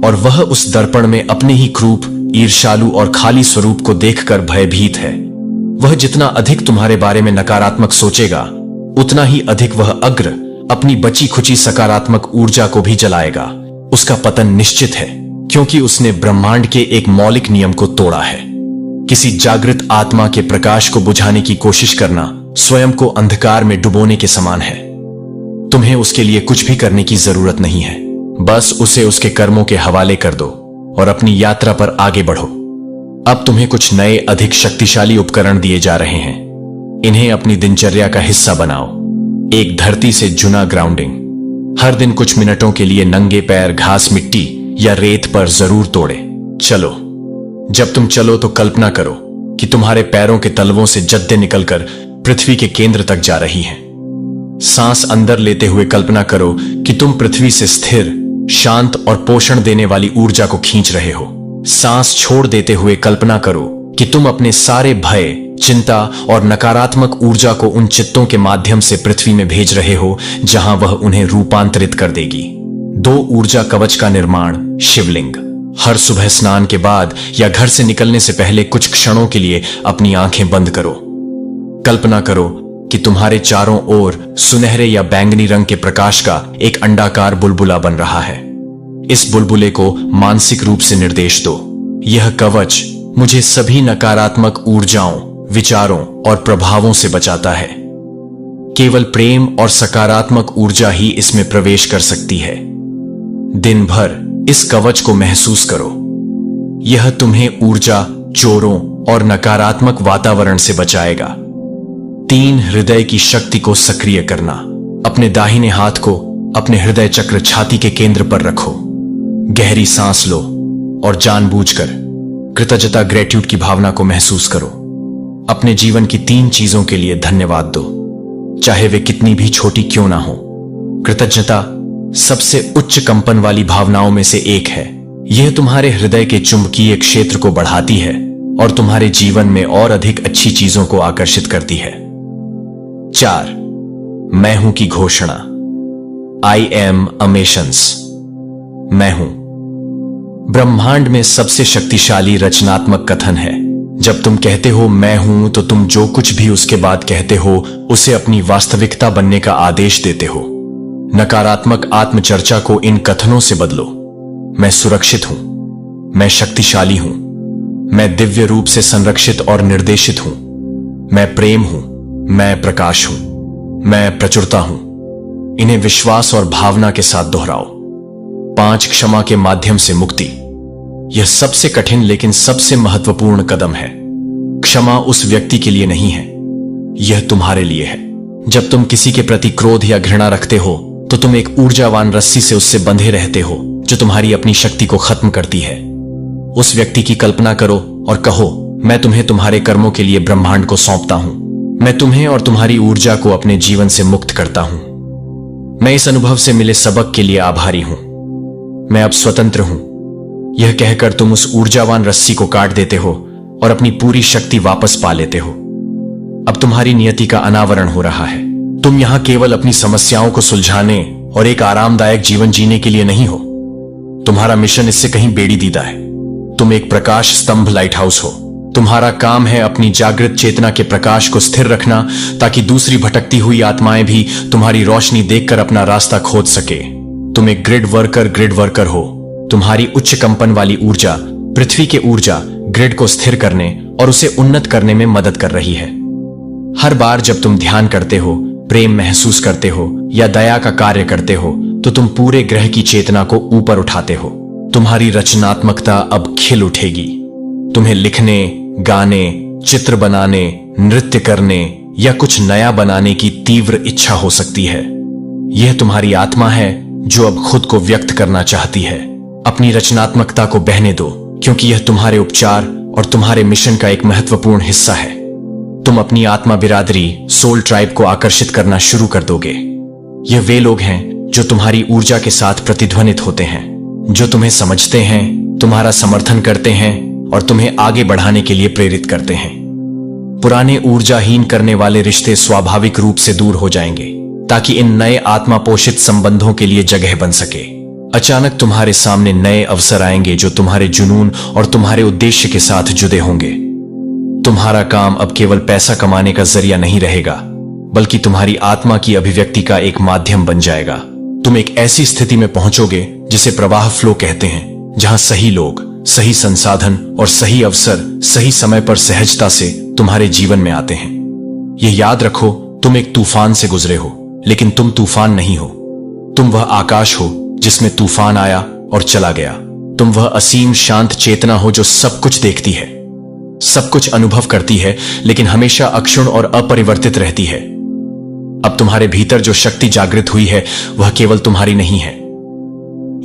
और वह उस दर्पण में अपने ही क्रूप, ईर्ष्यालु और खाली स्वरूप को देखकर भयभीत है। वह जितना अधिक तुम्हारे बारे में नकारात्मक सोचेगा, उतना ही अधिक वह अग्र अपनी बची खुची सकारात्मक ऊर्जा को भी जलाएगा। उसका पतन निश्चित है, क्योंकि उसने ब्रह्मांड के एक मौलिक नियम को तोड़ा है। किसी जागृत आत्मा के प्रकाश को बुझाने की कोशिश करना स्वयं को अंधकार में डुबोने के समान है। तुम्हें उसके लिए कुछ भी करने की जरूरत नहीं है। बस उसे उसके कर्मों के हवाले कर दो और अपनी यात्रा पर आगे बढ़ो। अब तुम्हें कुछ नए, अधिक शक्तिशाली उपकरण दिए जा रहे हैं। इन्हें अपनी दिनचर्या का हिस्सा बनाओ। एक धरती से जुना ग्राउंडिंग। हर दिन कुछ मिनटों के लिए नंगे पैर घास, मिट्टी या रेत पर जरूर तोड़े। चलो। जब तुम चलो तो कल्पना करो कि तुम्हारे पैरों के तलवों से जद्दे निकलकर पृथ्वी के केंद्र तक जा रही हैं। सांस अंदर लेते हुए कल्पना करो कि तुम पृथ्वी से स्थिर, शांत और पोषण देने वाली ऊर्जा को खींच रहे हो। सांस छोड़ देते हुए कल्पना करो कि तुम अपने सारे भय, चिंता और नकारात्मक ऊर्जा को उन चित्तों के माध्यम से पृथ्वी में भेज रहे हो जहां वह उन्हें रूपांतरित कर देगी। 2 ऊर्जा कवच का निर्माण। शिवलिंग। हर सुबह स्नान के बाद या घर से निकलने से पहले कुछ क्षणों के लिए अपनी आंखें बंद करो। कल्पना करो कि तुम्हारे चारों ओर सुनहरे या बैंगनी रंग के प्रकाश का एक अंडाकार बुलबुला बन रहा है। इस बुलबुले को मानसिक रूप से निर्देश दो। यह कवच मुझे सभी नकारात्मक ऊर्जाओं, विचारों और प्रभावों से बचाता है। केवल प्रेम और सकारात्मक ऊर्जा ही इसमें प्रवेश कर सकती है। दिन भर इस कवच को महसूस करो। यह तुम्हें ऊर्जा, चोरों और नकारात्मक वातावरण से बचाएगा। 3 हृदय की शक्ति को सक्रिय करना। अपने दाहिने हाथ को अपने हृदय चक्र छाती के केंद्र पर रखो। गहरी सांस लो और जानबूझकर कृतज्ञता, ग्रेट्यूड की भावना को महसूस करो। अपने जीवन की 3 चीजों के लिए धन्यवाद दो, चाहे वे कितनी भी छोटी क्यों ना हो। कृतज्ञता सबसे उच्च कंपन वाली भावनाओं में से एक है। यह तुम्हारे हृदय के चुंबकीय क्षेत्र को बढ़ाती है और तुम्हारे जीवन में और अधिक अच्छी चीजों को आकर्षित करती है। 4. मैं हूं की घोषणा। आई एम अमेशंस। मैं हूं ब्रह्मांड में सबसे शक्तिशाली रचनात्मक कथन है। जब तुम कहते हो मैं हूं, तो तुम जो कुछ भी उसके बाद कहते हो उसे अपनी वास्तविकता बनने का आदेश देते हो। नकारात्मक आत्मचर्चा को इन कथनों से बदलो। मैं सुरक्षित हूं, मैं शक्तिशाली हूं, मैं दिव्य रूप से संरक्षित और निर्देशित हूं, मैं प्रेम हूं, मैं प्रकाश हूं, मैं प्रचुरता हूं। इन्हें विश्वास और भावना के साथ दोहराओ। 5. क्षमा के माध्यम से मुक्ति। यह सबसे कठिन लेकिन सबसे महत्वपूर्ण कदम है। क्षमा उस व्यक्ति के लिए नहीं है, यह तुम्हारे लिए है। जब तुम किसी के प्रति क्रोध या घृणा रखते हो तो तुम एक ऊर्जावान रस्सी से उससे बंधे रहते हो जो तुम्हारी अपनी शक्ति को खत्म करती है। उस व्यक्ति की कल्पना करो और कहो, मैं तुम्हें तुम्हारे कर्मों के लिए ब्रह्मांड को सौंपता हूं। मैं तुम्हें और तुम्हारी ऊर्जा को अपने जीवन से मुक्त करता हूं। मैं इस अनुभव से मिले सबक के लिए आभारी हूं। मैं अब स्वतंत्र हूं। यह कहकर तुम उस ऊर्जावान रस्सी को काट देते हो और अपनी पूरी शक्ति वापस पा लेते हो। अब तुम्हारी नियति का अनावरण हो रहा है। तुम यहां केवल अपनी समस्याओं को सुलझाने और एक आरामदायक जीवन जीने के लिए नहीं हो। तुम्हारा मिशन इससे कहीं बेड़ी दीदा है। तुम एक प्रकाश स्तंभ, लाइट हाउस हो। तुम्हारा काम है अपनी जागृत चेतना के प्रकाश को स्थिर रखना ताकि दूसरी भटकती हुई आत्माएं भी तुम्हारी रोशनी देखकर अपना रास्ता खोज सके। तुम एक ग्रिड वर्कर हो। तुम्हारी उच्च कंपन वाली ऊर्जा पृथ्वी के ऊर्जा ग्रिड को स्थिर करने और उसे उन्नत करने में मदद कर रही है। हर बार जब तुम ध्यान करते हो, प्रेम महसूस करते हो या दया का कार्य करते हो तो तुम पूरे ग्रह की चेतना को ऊपर उठाते हो। तुम्हारी रचनात्मकता अब खिल उठेगी। तुम्हें लिखने, गाने, चित्र बनाने, नृत्य करने या कुछ नया बनाने की तीव्र इच्छा हो सकती है। यह तुम्हारी आत्मा है जो अब खुद को व्यक्त करना चाहती है। अपनी रचनात्मकता को बहने दो, क्योंकि यह तुम्हारे उपचार और तुम्हारे मिशन का एक महत्वपूर्ण हिस्सा है। तुम अपनी आत्मा बिरादरी, सोल ट्राइब को आकर्षित करना शुरू कर दोगे। यह वे लोग हैं जो तुम्हारी ऊर्जा के साथ प्रतिध्वनित होते हैं, जो तुम्हें समझते हैं, तुम्हारा समर्थन करते हैं और तुम्हें आगे बढ़ाने के लिए प्रेरित करते हैं। पुराने ऊर्जाहीन करने वाले रिश्ते स्वाभाविक रूप से दूर हो जाएंगे ताकि इन नए आत्मा पोषित संबंधों के लिए जगह बन सके। अचानक तुम्हारे सामने नए अवसर आएंगे जो तुम्हारे जुनून और तुम्हारे उद्देश्य के साथ जुड़े होंगे। तुम्हारा काम अब केवल पैसा कमाने का जरिया नहीं रहेगा, बल्कि तुम्हारी आत्मा की अभिव्यक्ति का एक माध्यम बन जाएगा। तुम एक ऐसी स्थिति में पहुंचोगे जिसे प्रवाह फ्लो कहते हैं, जहां सही लोग, सही संसाधन और सही अवसर सही समय पर सहजता से तुम्हारे जीवन में आते हैं। यह याद रखो, तुम एक तूफान से गुजरे हो, लेकिन तुम तूफान नहीं हो। तुम वह आकाश हो जिसमें तूफान आया और चला गया। तुम वह असीम शांत चेतना हो जो सब कुछ देखती है, सब कुछ अनुभव करती है, लेकिन हमेशा अक्षुण्ण और अपरिवर्तित रहती है। अब तुम्हारे भीतर जो शक्ति जागृत हुई है वह केवल तुम्हारी नहीं है।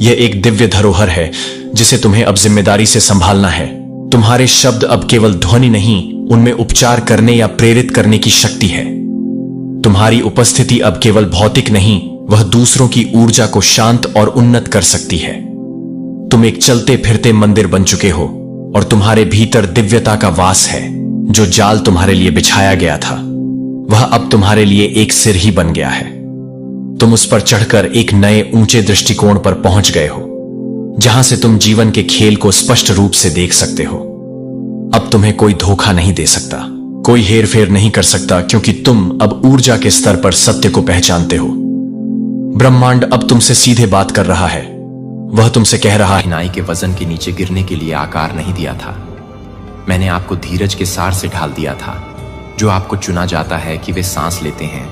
यह एक दिव्य धरोहर है जिसे तुम्हें अब जिम्मेदारी से संभालना है। तुम्हारे शब्द अब केवल ध्वनि नहीं, उनमें उपचार करने या प्रेरित करने की शक्ति है। तुम्हारी उपस्थिति अब केवल भौतिक नहीं वह दूसरों की ऊर्जा को शांत और उन्नत कर सकती है। तुम एक चलते फिरते मंदिर बन चुके हो और तुम्हारे भीतर दिव्यता का वास है। जो जाल तुम्हारे लिए बिछाया गया था वह अब तुम्हारे लिए एक सिर ही बन गया है। तुम उस पर चढ़कर एक नए ऊंचे दृष्टिकोण पर पहुंच गए हो, जहां से तुम जीवन के खेल को स्पष्ट रूप से देख सकते हो। अब तुम्हें कोई धोखा नहीं दे सकता, कोई हेरफेर नहीं कर सकता, क्योंकि तुम अब ऊर्जा के स्तर पर सत्य को पहचानते हो। ब्रह्मांड अब तुमसे सीधे बात कर रहा है। वह तुमसे कह रहा है, नाई के वजन के नीचे गिरने के लिए आकार नहीं दिया था। मैंने आपको धीरज के सार से ढाल दिया था। जो आपको चुना जाता है कि वे सांस लेते हैं,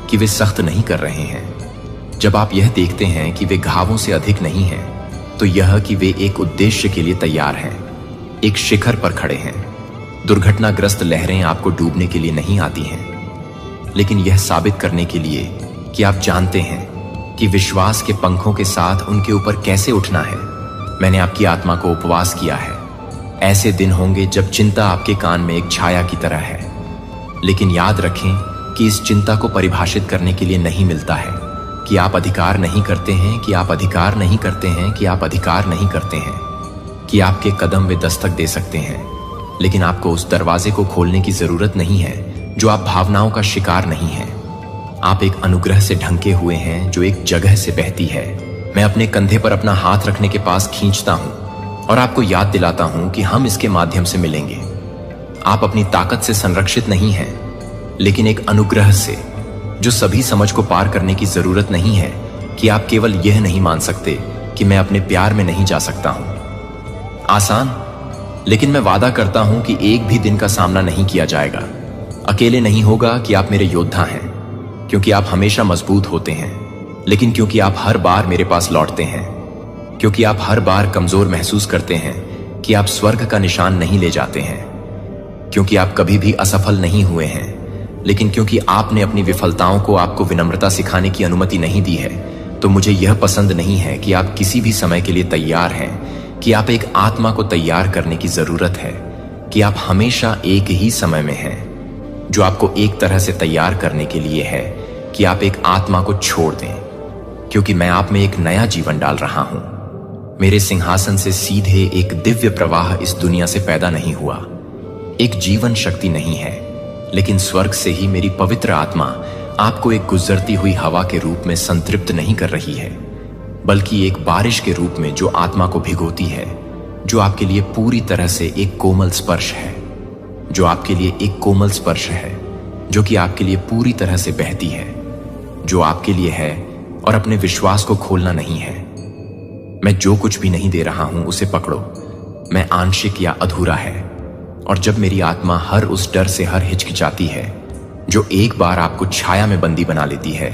कि वे सख्त नहीं कर रहे हैं। जब आप यह देखते हैं कि वे घावों से अधिक नहीं हैं, तो यह कि वे एक उद्देश्य के लिए तैयार हैं, एक शिखर पर खड़े हैं। दुर्घटनाग्रस्त लहरें आपको डूबने के लिए नहीं आती हैं, लेकिन यह साबित करने के लिए कि आप जानते हैं कि विश्वास के पंखों के साथ उनके ऊपर कैसे उठना है। मैंने आपकी आत्मा को उपवास किया है। ऐसे दिन होंगे जब चिंता आपके कान में एक छाया की तरह है, लेकिन याद रखें कि इस चिंता को परिभाषित करने के लिए नहीं मिलता है कि आप अधिकार नहीं करते हैं, कि आप अधिकार नहीं करते हैं, कि आप अधिकार नहीं करते हैं, कि आपके कदम वे दस्तक दे सकते हैं, लेकिन आपको उस दरवाजे को खोलने की जरूरत नहीं है जो आप भावनाओं का शिकार नहीं हैं। आप एक अनुग्रह से ढंके हुए हैं जो एक जगह से बहती है। मैं अपने कंधे पर अपना हाथ रखने के पास खींचता हूं और आपको याद दिलाता हूं कि हम इसके माध्यम से मिलेंगे। आप अपनी ताकत से संरक्षित नहीं हैं, लेकिन एक अनुग्रह से, जो सभी समझ को पार करने की जरूरत नहीं है कि आप केवल यह नहीं मान सकते कि मैं अपने प्यार में नहीं जा सकता हूं। आसान, लेकिन मैं वादा करता हूं कि एक भी दिन का सामना नहीं किया जाएगा। अकेले नहीं होगा कि आप मेरे योद्धा हैं, क्योंकि आप हमेशा मजबूत होते हैं, लेकिन क्योंकि आप हर बार मेरे पास लौटते हैं, क्योंकि आप हर बार कमजोर महसूस करते हैं कि आप स्वर्ग का निशान नहीं ले जाते हैं, क्योंकि आप कभी भी असफल नहीं हुए हैं, लेकिन क्योंकि आपने अपनी विफलताओं को आपको विनम्रता सिखाने की अनुमति नहीं दी है, तो मुझे यह पसंद नहीं है कि आप किसी भी समय के लिए तैयार हैं, कि आप एक आत्मा को तैयार करने की जरूरत है, कि आप हमेशा एक ही समय में हैं, जो आपको एक तरह से तैयार करने के लिए है कि आप एक आत्मा को छोड़ दें, क्योंकि मैं आप में एक नया जीवन डाल रहा हूं। मेरे सिंहासन से सीधे एक दिव्य प्रवाह इस दुनिया से पैदा नहीं हुआ। एक जीवन शक्ति नहीं है, लेकिन स्वर्ग से ही मेरी पवित्र आत्मा आपको एक गुजरती हुई हवा के रूप में संतृप्त नहीं कर रही है, बल्कि एक बारिश के रूप में जो आत्मा को भिगोती है, जो आपके लिए पूरी तरह से एक कोमल स्पर्श है, जो आपके लिए एक कोमल स्पर्श है, जो कि आपके लिए पूरी तरह से बहती है, जो आपके लिए है और अपने विश्वास को खोलना नहीं है। मैं जो कुछ भी नहीं दे रहा हूं उसे पकड़ो। मैं आंशिक या अधूरा है, और जब मेरी आत्मा हर उस डर से हर हिचकिचाती है जो एक बार आपको छाया में बंदी बना लेती है,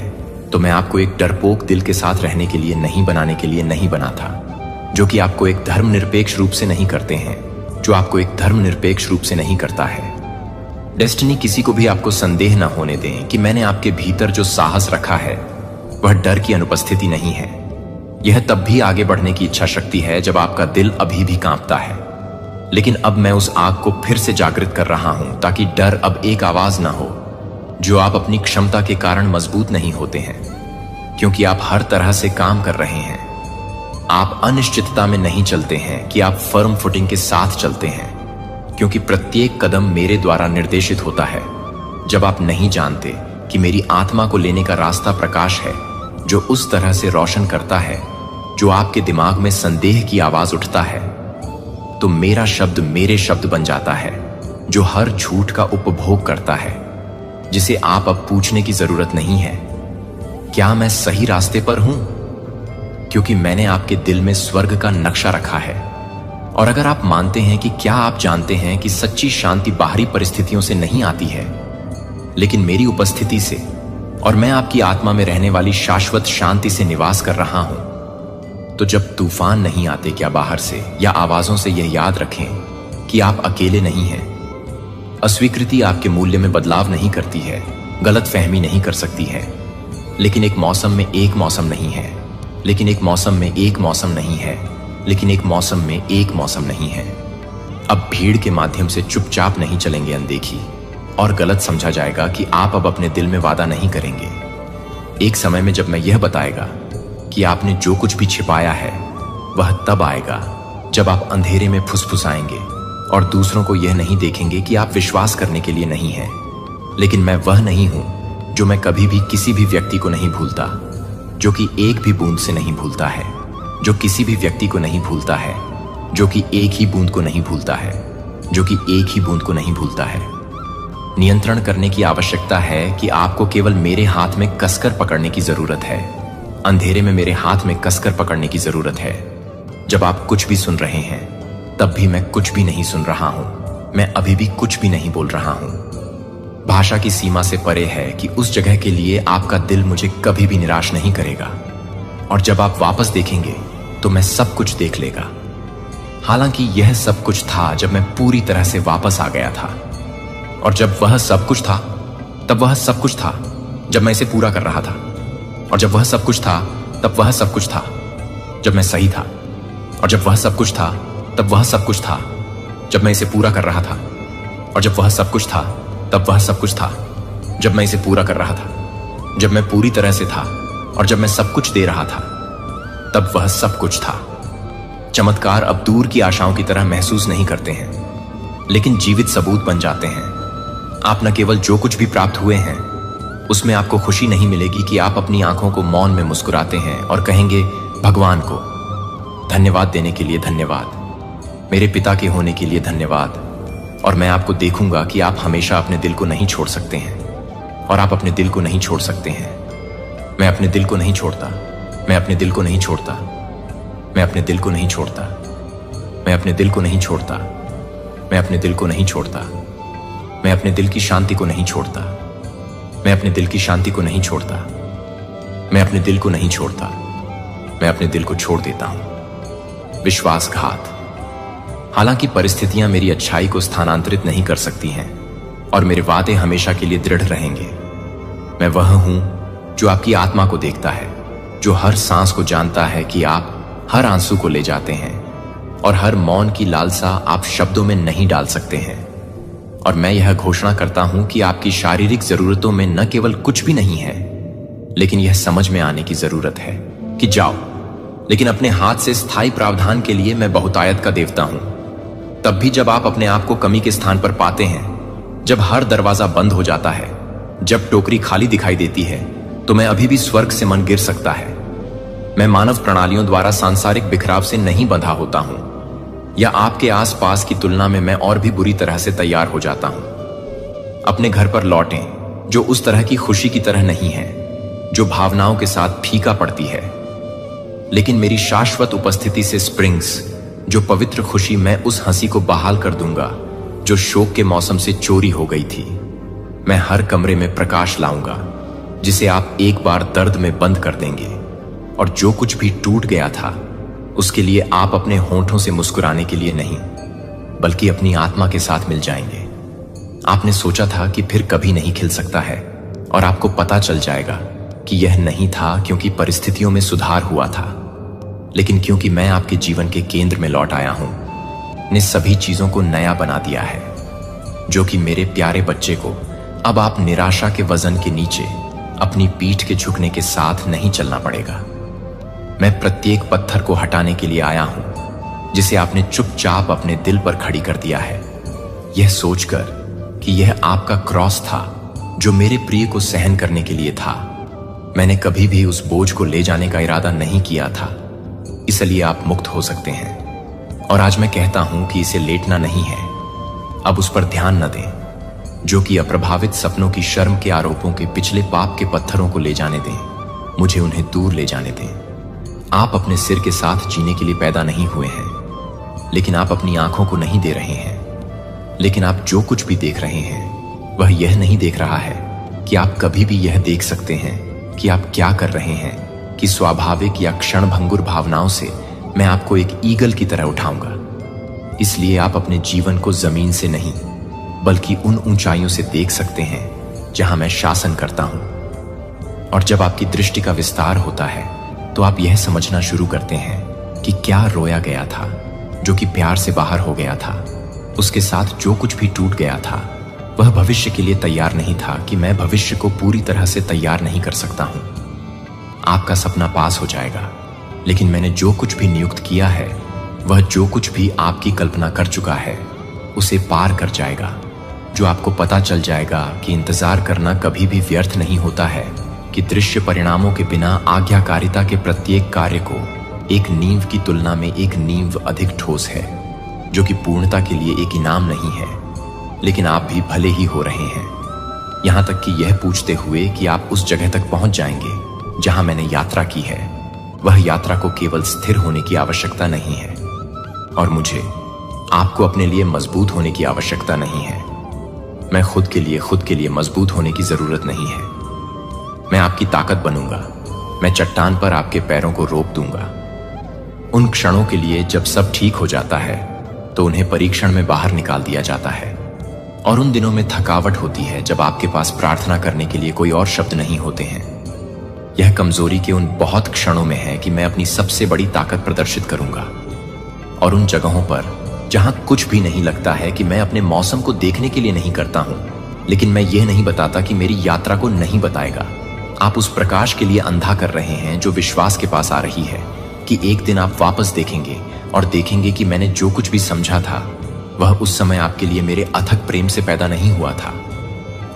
तो मैं आपको एक डरपोक दिल के साथ रहने के लिए नहीं बनाने के लिए नहीं बना था, जो कि आपको एक धर्मनिरपेक्ष रूप से नहीं करते हैं, जो आपको एक धर्मनिरपेक्ष रूप से नहीं करता है। डेस्टिनी किसी को भी आपको संदेह न होने दें कि मैंने आपके भीतर जो साहस रखा है वह डर की अनुपस्थिति नहीं है। यह तब भी आगे बढ़ने की इच्छा शक्ति है जब आपका दिल अभी भी कांपता है, लेकिन अब मैं उस आग को फिर से जागृत कर रहा हूं ताकि डर अब एक आवाज ना हो, जो आप अपनी क्षमता के कारण मजबूत नहीं होते हैं, क्योंकि आप हर तरह से काम कर रहे हैं। आप अनिश्चितता में नहीं चलते हैं कि आप फर्म फुटिंग के साथ चलते हैं, क्योंकि प्रत्येक कदम मेरे द्वारा निर्देशित होता है। जब आप नहीं जानते कि मेरी आत्मा को लेने का रास्ता प्रकाश है, जो उस तरह से रोशन करता है जो आपके दिमाग में संदेह की आवाज उठता है, तो मेरा शब्द मेरे शब्द बन जाता है, जो हर झूठ का उपभोग करता है, जिसे आप अब पूछने की जरूरत नहीं है, क्या मैं सही रास्ते पर हूं? क्योंकि मैंने आपके दिल में स्वर्ग का नक्शा रखा है। और अगर आप मानते हैं कि क्या आप जानते हैं कि सच्ची शांति बाहरी परिस्थितियों से नहीं आती है, लेकिन मेरी उपस्थिति से, और मैं आपकी आत्मा में रहने वाली शाश्वत शांति से निवास कर रहा हूं, तो जब तूफान नहीं आते क्या बाहर से या आवाजों से, यह याद रखें कि आप अकेले नहीं हैं। अस्वीकृति आपके मूल्य में बदलाव नहीं करती है, गलत फहमी नहीं कर सकती है, लेकिन एक मौसम में एक मौसम नहीं है, लेकिन एक मौसम में एक मौसम नहीं है, लेकिन एक मौसम में एक मौसम नहीं है। अब भीड़ के माध्यम से चुपचाप नहीं चलेंगे अनदेखी, और गलत समझा जाएगा कि आप अब अपने दिल में वादा नहीं करेंगे। एक समय में जब मैं यह बताएगा कि आपने जो कुछ भी छिपाया है वह तब आएगा जब आप अंधेरे में फुसफुसाएंगे और दूसरों को यह नहीं देखेंगे कि आप विश्वास करने के लिए नहीं हैं। लेकिन मैं वह नहीं हूं जो मैं कभी भी किसी भी व्यक्ति को नहीं भूलता, जो कि एक भी बूंद से नहीं भूलता है, जो किसी भी व्यक्ति को नहीं भूलता है, जो कि एक ही बूंद को नहीं भूलता है, जो कि एक ही बूंद को नहीं भूलता है। नियंत्रण करने की आवश्यकता है कि आपको केवल मेरे हाथ में कसकर पकड़ने की जरूरत है। अंधेरे में मेरे हाथ में कसकर पकड़ने की जरूरत है। जब आप कुछ भी सुन रहे हैं तब भी मैं कुछ भी नहीं सुन रहा हूं। मैं अभी भी कुछ भी नहीं बोल रहा हूं। भाषा की सीमा से परे है कि उस जगह के लिए आपका दिल मुझे कभी भी निराश नहीं करेगा। और जब आप वापस देखेंगे तो मैं सब कुछ देख लेगा। हालांकि यह सब कुछ था जब मैं पूरी तरह से वापस आ गया था। और जब वह सब कुछ था तब वह सब कुछ था जब मैं इसे पूरा कर रहा था। और जब वह सब कुछ था तब वह सब कुछ था जब मैं सही था। और जब वह सब कुछ था तब वह सब कुछ था जब मैं इसे पूरा कर रहा था। और जब वह सब कुछ था तब वह सब कुछ था जब मैं इसे पूरा कर रहा था। जब मैं पूरी तरह से था और जब मैं सब कुछ दे रहा था तब वह सब कुछ था। चमत्कार अब दूर की आशाओं की तरह महसूस नहीं करते हैं, लेकिन जीवित सबूत बन जाते हैं। आप न केवल जो कुछ भी प्राप्त हुए हैं उसमें आपको खुशी नहीं मिलेगी कि आप अपनी आंखों को मौन में मुस्कुराते हैं और कहेंगे भगवान को धन्यवाद देने के लिए धन्यवाद, मेरे पिता के होने के लिए धन्यवाद। और मैं आपको देखूंगा कि आप हमेशा अपने दिल को नहीं छोड़ सकते हैं। और आप अपने दिल को नहीं छोड़ सकते हैं। मैं अपने दिल को नहीं छोड़ता। मैं अपने दिल को नहीं छोड़ता। मैं अपने दिल को नहीं छोड़ता। मैं अपने दिल को नहीं छोड़ता। मैं अपने दिल को नहीं छोड़ता। मैं अपने दिल की शांति को नहीं छोड़ता। मैं अपने दिल की शांति को नहीं छोड़ता। मैं अपने दिल को नहीं छोड़ता। मैं अपने दिल को छोड़ देता हूं। विश्वासघात। हालांकि परिस्थितियां मेरी अच्छाई को स्थानांतरित नहीं कर सकती हैं और मेरे वादे हमेशा के लिए दृढ़ रहेंगे। मैं वह हूं जो आपकी आत्मा को देखता है, जो हर सांस को जानता है कि आप हर आंसू को ले जाते हैं और हर मौन की लालसा आप शब्दों में नहीं डाल सकते हैं। और मैं यह घोषणा करता हूं कि आपकी शारीरिक जरूरतों में न केवल कुछ भी नहीं है, लेकिन यह समझ में आने की जरूरत है कि जाओ। लेकिन अपने हाथ से स्थायी प्रावधान के लिए मैं बहुतायत का देवता हूं। तब भी जब आप अपने आप को कमी के स्थान पर पाते हैं, जब हर दरवाजा बंद हो जाता है, जब टोकरी खाली दिखाई देती है, तो मैं अभी भी स्वर्ग से मन गिर सकता है। मैं मानव प्रणालियों द्वारा सांसारिक बिखराव से नहीं बंधा होता हूं, या आपके आसपास की तुलना में मैं और भी बुरी तरह से तैयार हो जाता हूं। अपने घर पर लौटें जो उस तरह की खुशी की तरह नहीं है जो भावनाओं के साथ फीका पड़ती है, लेकिन मेरी शाश्वत उपस्थिति से स्प्रिंग्स, जो पवित्र खुशी, मैं उस हंसी को बहाल कर दूंगा जो शोक के मौसम से चोरी हो गई थी। मैं हर कमरे में प्रकाश लाऊंगा जिसे आप एक बार दर्द में बंद कर देंगे। और जो कुछ भी टूट गया था उसके लिए आप अपने होंठों से मुस्कुराने के लिए नहीं, बल्कि अपनी आत्मा के साथ मिल जाएंगे। आपने सोचा था कि फिर कभी नहीं खिल सकता है, और आपको पता चल जाएगा कि यह नहीं था क्योंकि परिस्थितियों में सुधार हुआ था, लेकिन क्योंकि मैं आपके जीवन के केंद्र में लौट आया हूं, ने सभी चीजों को नया बना दिया है। जो कि मेरे प्यारे बच्चे को अब आप निराशा के वजन के नीचे अपनी पीठ के झुकने के साथ नहीं चलना पड़ेगा। मैं प्रत्येक पत्थर को हटाने के लिए आया हूं जिसे आपने चुपचाप अपने दिल पर खड़ी कर दिया है, यह सोचकर कि यह आपका क्रॉस था जो मेरे प्रिय को सहन करने के लिए था। मैंने कभी भी उस बोझ को ले जाने का इरादा नहीं किया था, इसलिए आप मुक्त हो सकते हैं। और आज मैं कहता हूं कि इसे लेटना नहीं है, अब उस पर ध्यान न दें। जो कि अप्रभावित सपनों की शर्म के आरोपों के पिछले पाप के पत्थरों को ले जाने दें, मुझे उन्हें दूर ले जाने दें। आप अपने सिर के साथ जीने के लिए पैदा नहीं हुए हैं, लेकिन आप अपनी आंखों को नहीं दे रहे हैं। लेकिन आप जो कुछ भी देख रहे हैं वह यह नहीं देख रहा है कि आप कभी भी यह देख सकते हैं कि आप क्या कर रहे हैं, कि स्वाभाविक या क्षणभंगुर भावनाओं से मैं आपको एक ईगल की तरह उठाऊंगा। इसलिए आप अपने जीवन को जमीन से नहीं बल्कि उन ऊंचाइयों से देख सकते हैं जहां मैं शासन करता हूं। और जब आपकी दृष्टि का विस्तार होता है तो आप यह समझना शुरू करते हैं कि क्या रोया गया था, जो कि प्यार से बाहर हो गया था। उसके साथ जो कुछ भी टूट गया था वह भविष्य के लिए तैयार नहीं था, कि मैं भविष्य को पूरी तरह से तैयार नहीं कर सकता हूं। आपका सपना पास हो जाएगा। लेकिन मैंने जो कुछ भी नियुक्त किया है, वह जो कुछ भी आपकी कल्पना कर चुका है, उसे पार कर जाएगा। जो आपको पता चल जाएगा कि इंतजार करना कभी भी व्यर्थ नहीं होता है, कि दृश्य परिणामों के बिना आज्ञाकारिता के प्रत्येक कार्य को एक नींव की तुलना में एक नींव अधिक ठोस है, जो कि पूर्णता के लिए एक इनाम नहीं है। लेकिन आप भी भले ही हो रहे हैं, यहां तक कि यह पूछते हुए कि आप उस जगह तक पहुंच जाएंगे जहां मैंने यात्रा की है। वह यात्रा को केवल स्थिर होने की आवश्यकता नहीं है, और मुझे आपको अपने लिए मजबूत होने की आवश्यकता नहीं है। मैं खुद के लिए मजबूत होने की जरूरत नहीं है। मैं आपकी ताकत बनूंगा। मैं चट्टान पर आपके पैरों को रोक दूंगा। उन क्षणों के लिए जब सब ठीक हो जाता है, तो उन्हें परीक्षण में बाहर निकाल दिया जाता है। और उन दिनों में थकावट होती है जब आपके पास प्रार्थना करने के लिए कोई और शब्द नहीं होते हैं। यह कमजोरी के उन बहुत क्षणों में है कि मैं अपनी सबसे बड़ी ताकत प्रदर्शित करूंगा। और उन जगहों पर जहां कुछ भी नहीं लगता है कि मैं अपने मौसम को देखने के लिए नहीं करता हूं, लेकिन मैं यह नहीं बताता कि मेरी यात्रा को नहीं बताएगा। आप उस प्रकाश के लिए अंधा कर रहे हैं जो विश्वास के पास आ रही है, कि एक दिन आप वापस देखेंगे और देखेंगे कि मैंने जो कुछ भी समझा था, वह उस समय आपके लिए मेरे अथक प्रेम से पैदा नहीं हुआ था।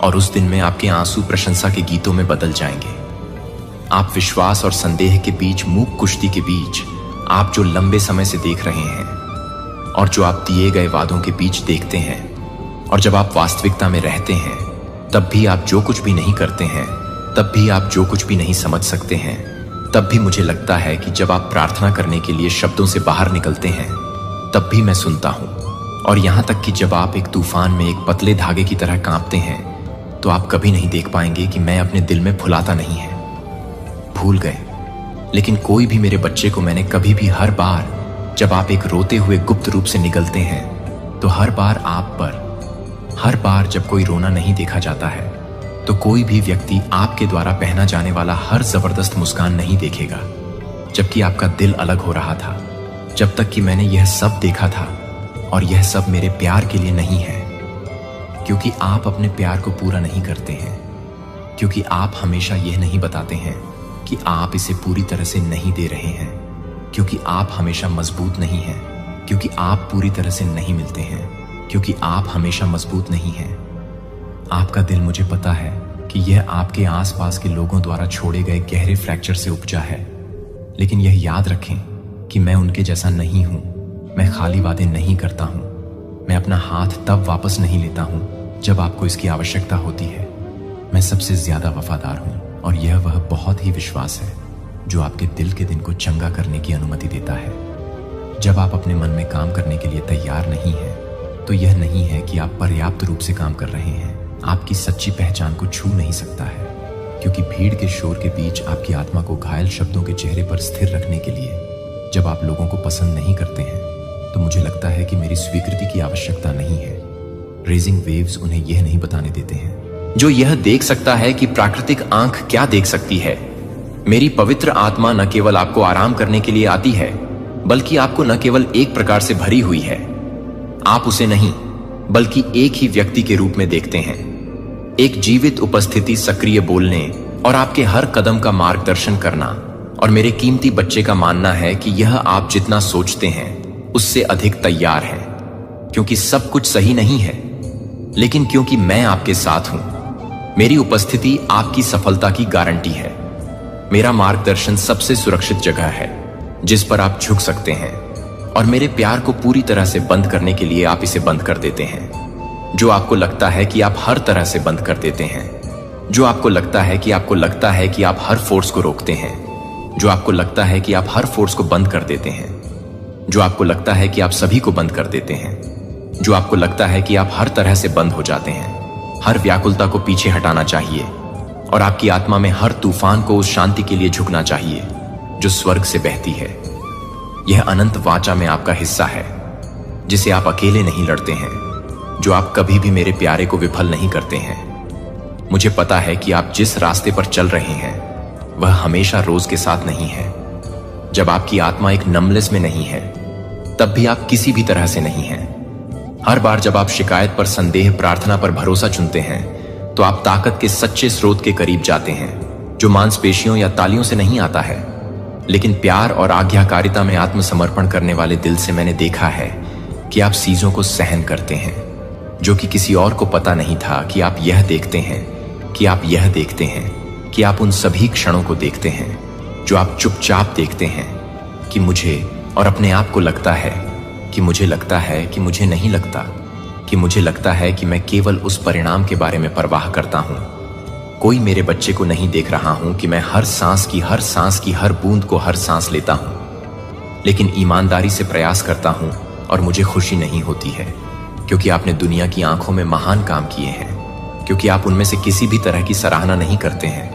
और उस दिन में आपके आंसू प्रशंसा के गीतों में बदल जाएंगे। आप विश्वास और संदेह के बीच, मूक कुश्ती के बीच, आप जो लंबे समय से देख रहे हैं और जो आप दिए गए वादों के बीच देखते हैं, और जब आप वास्तविकता में रहते हैं, तब भी आप जो कुछ भी नहीं करते हैं, तब भी आप जो कुछ भी नहीं समझ सकते हैं, तब भी मुझे लगता है कि जब आप प्रार्थना करने के लिए शब्दों से बाहर निकलते हैं, तब भी मैं सुनता हूं। और यहां तक कि जब आप एक तूफान में एक पतले धागे की तरह कांपते हैं, तो आप कभी नहीं देख पाएंगे कि मैं अपने दिल में फुलाता नहीं है। भूल गए, लेकिन कोई भी मेरे बच्चे को मैंने कभी भी, हर बार जब आप एक रोते हुए गुप्त रूप से निकलते हैं, तो हर बार आप पर, हर बार जब कोई रोना नहीं देखा जाता है, तो कोई भी व्यक्ति आपके द्वारा पहना जाने वाला हर जबरदस्त मुस्कान नहीं देखेगा। जबकि आपका दिल अलग हो रहा था, जब तक कि मैंने यह सब देखा था। और यह सब मेरे प्यार के लिए नहीं है, क्योंकि आप अपने प्यार को पूरा नहीं करते हैं, क्योंकि आप हमेशा यह नहीं बताते हैं कि आप इसे पूरी तरह से नहीं दे रहे हैं, क्योंकि आप हमेशा मजबूत नहीं हैं, क्योंकि आप पूरी तरह से नहीं मिलते हैं, क्योंकि आप हमेशा मजबूत नहीं हैं। आपका दिल, मुझे पता है कि यह आपके आसपास के लोगों द्वारा छोड़े गए गहरे फ्रैक्चर से उपजा है। लेकिन यह याद रखें कि मैं उनके जैसा नहीं हूं। मैं खाली वादे नहीं करता हूं। मैं अपना हाथ तब वापस नहीं लेता हूं जब आपको इसकी आवश्यकता होती है। मैं सबसे ज्यादा वफादार हूं, और यह वह बहुत ही विश्वास है जो आपके दिल के दिन को चंगा करने की अनुमति देता है। जब आप अपने मन में काम करने के लिए तैयार नहीं हैं, तो यह नहीं है कि आप पर्याप्त रूप से काम कर रहे हैं। आपकी सच्ची पहचान को छू नहीं सकता है, क्योंकि भीड़ के शोर के बीच आपकी आत्मा को घायल शब्दों के चेहरे पर स्थिर रखने के लिए जब आप लोगों को पसंद नहीं करते हैं, तो मुझे लगता है कि मेरी स्वीकृति की आवश्यकता नहीं है। रेजिंग वेव्स उन्हें यह नहीं बताने देते हैं। जो यह देख सकता है कि प्राकृतिक आंख क्या देख सकती है। मेरी पवित्र आत्मा न केवल आपको आराम करने के लिए आती है, बल्कि आपको न केवल एक प्रकार से भरी हुई है। आप उसे नहीं, बल्कि एक ही व्यक्ति के रूप में देखते हैं। एक जीवित उपस्थिति, सक्रिय बोलने और आपके हर कदम का मार्गदर्शन करना। और मेरे कीमती बच्चे का मानना है कि यह आप जितना सोचते हैं उससे अधिक तैयार है, क्योंकि सब कुछ सही नहीं है, लेकिन क्योंकि मैं आपके साथ हूं। मेरी उपस्थिति आपकी सफलता की गारंटी है। मेरा मार्गदर्शन सबसे सुरक्षित जगह है जिस पर आप झुक सकते हैं, और मेरे प्यार को पूरी तरह से बंद करने के लिए आप इसे बंद कर देते हैं। जो आपको लगता है कि आप हर तरह से बंद कर देते हैं, जो आपको लगता है कि आप हर फोर्स को रोकते हैं, जो आपको लगता है कि आप हर फोर्स को बंद कर देते हैं, जो आपको लगता है कि आप सभी को बंद कर देते हैं, जो आपको लगता है कि आप हर तरह से बंद हो जाते हैं। हर व्याकुलता को पीछे हटाना चाहिए, और आपकी आत्मा में हर तूफान को उस शांति के लिए झुकना चाहिए जो स्वर्ग से बहती है। यह अनंत वाचा में आपका हिस्सा है, जिसे आप अकेले नहीं लड़ते हैं, जो आप कभी भी मेरे प्यारे को विफल नहीं करते हैं। मुझे पता है कि आप जिस रास्ते पर चल रहे हैं वह हमेशा रोज के साथ नहीं है। जब आपकी आत्मा एक नमलेस में नहीं है, तब भी आप किसी भी तरह से नहीं हैं। हर बार जब आप शिकायत पर संदेह, प्रार्थना पर भरोसा चुनते हैं, तो आप ताकत के सच्चे स्रोत के करीब जाते हैं। जो मांसपेशियों या तालियों से नहीं आता है, लेकिन प्यार और आज्ञाकारिता में आत्मसमर्पण करने वाले दिल से मैंने देखा है कि आप चीजों को सहन करते हैं जो कि किसी और को पता नहीं था कि आप यह देखते हैं, कि आप यह देखते हैं, कि आप उन सभी क्षणों को देखते हैं जो आप चुपचाप देखते हैं, कि मुझे और अपने आप को लगता है कि मुझे लगता है कि मुझे नहीं लगता, कि मुझे लगता है कि मैं केवल उस परिणाम के बारे में परवाह करता हूं। कोई मेरे बच्चे को नहीं देख रहा हूं कि मैं हर सांस की हर बूंद को हर सांस लेता हूं, लेकिन ईमानदारी से प्रयास करता हूं और मुझे खुशी नहीं होती है, क्योंकि आपने दुनिया की आंखों में महान काम किए हैं, क्योंकि आप उनमें से किसी भी तरह की सराहना नहीं करते हैं।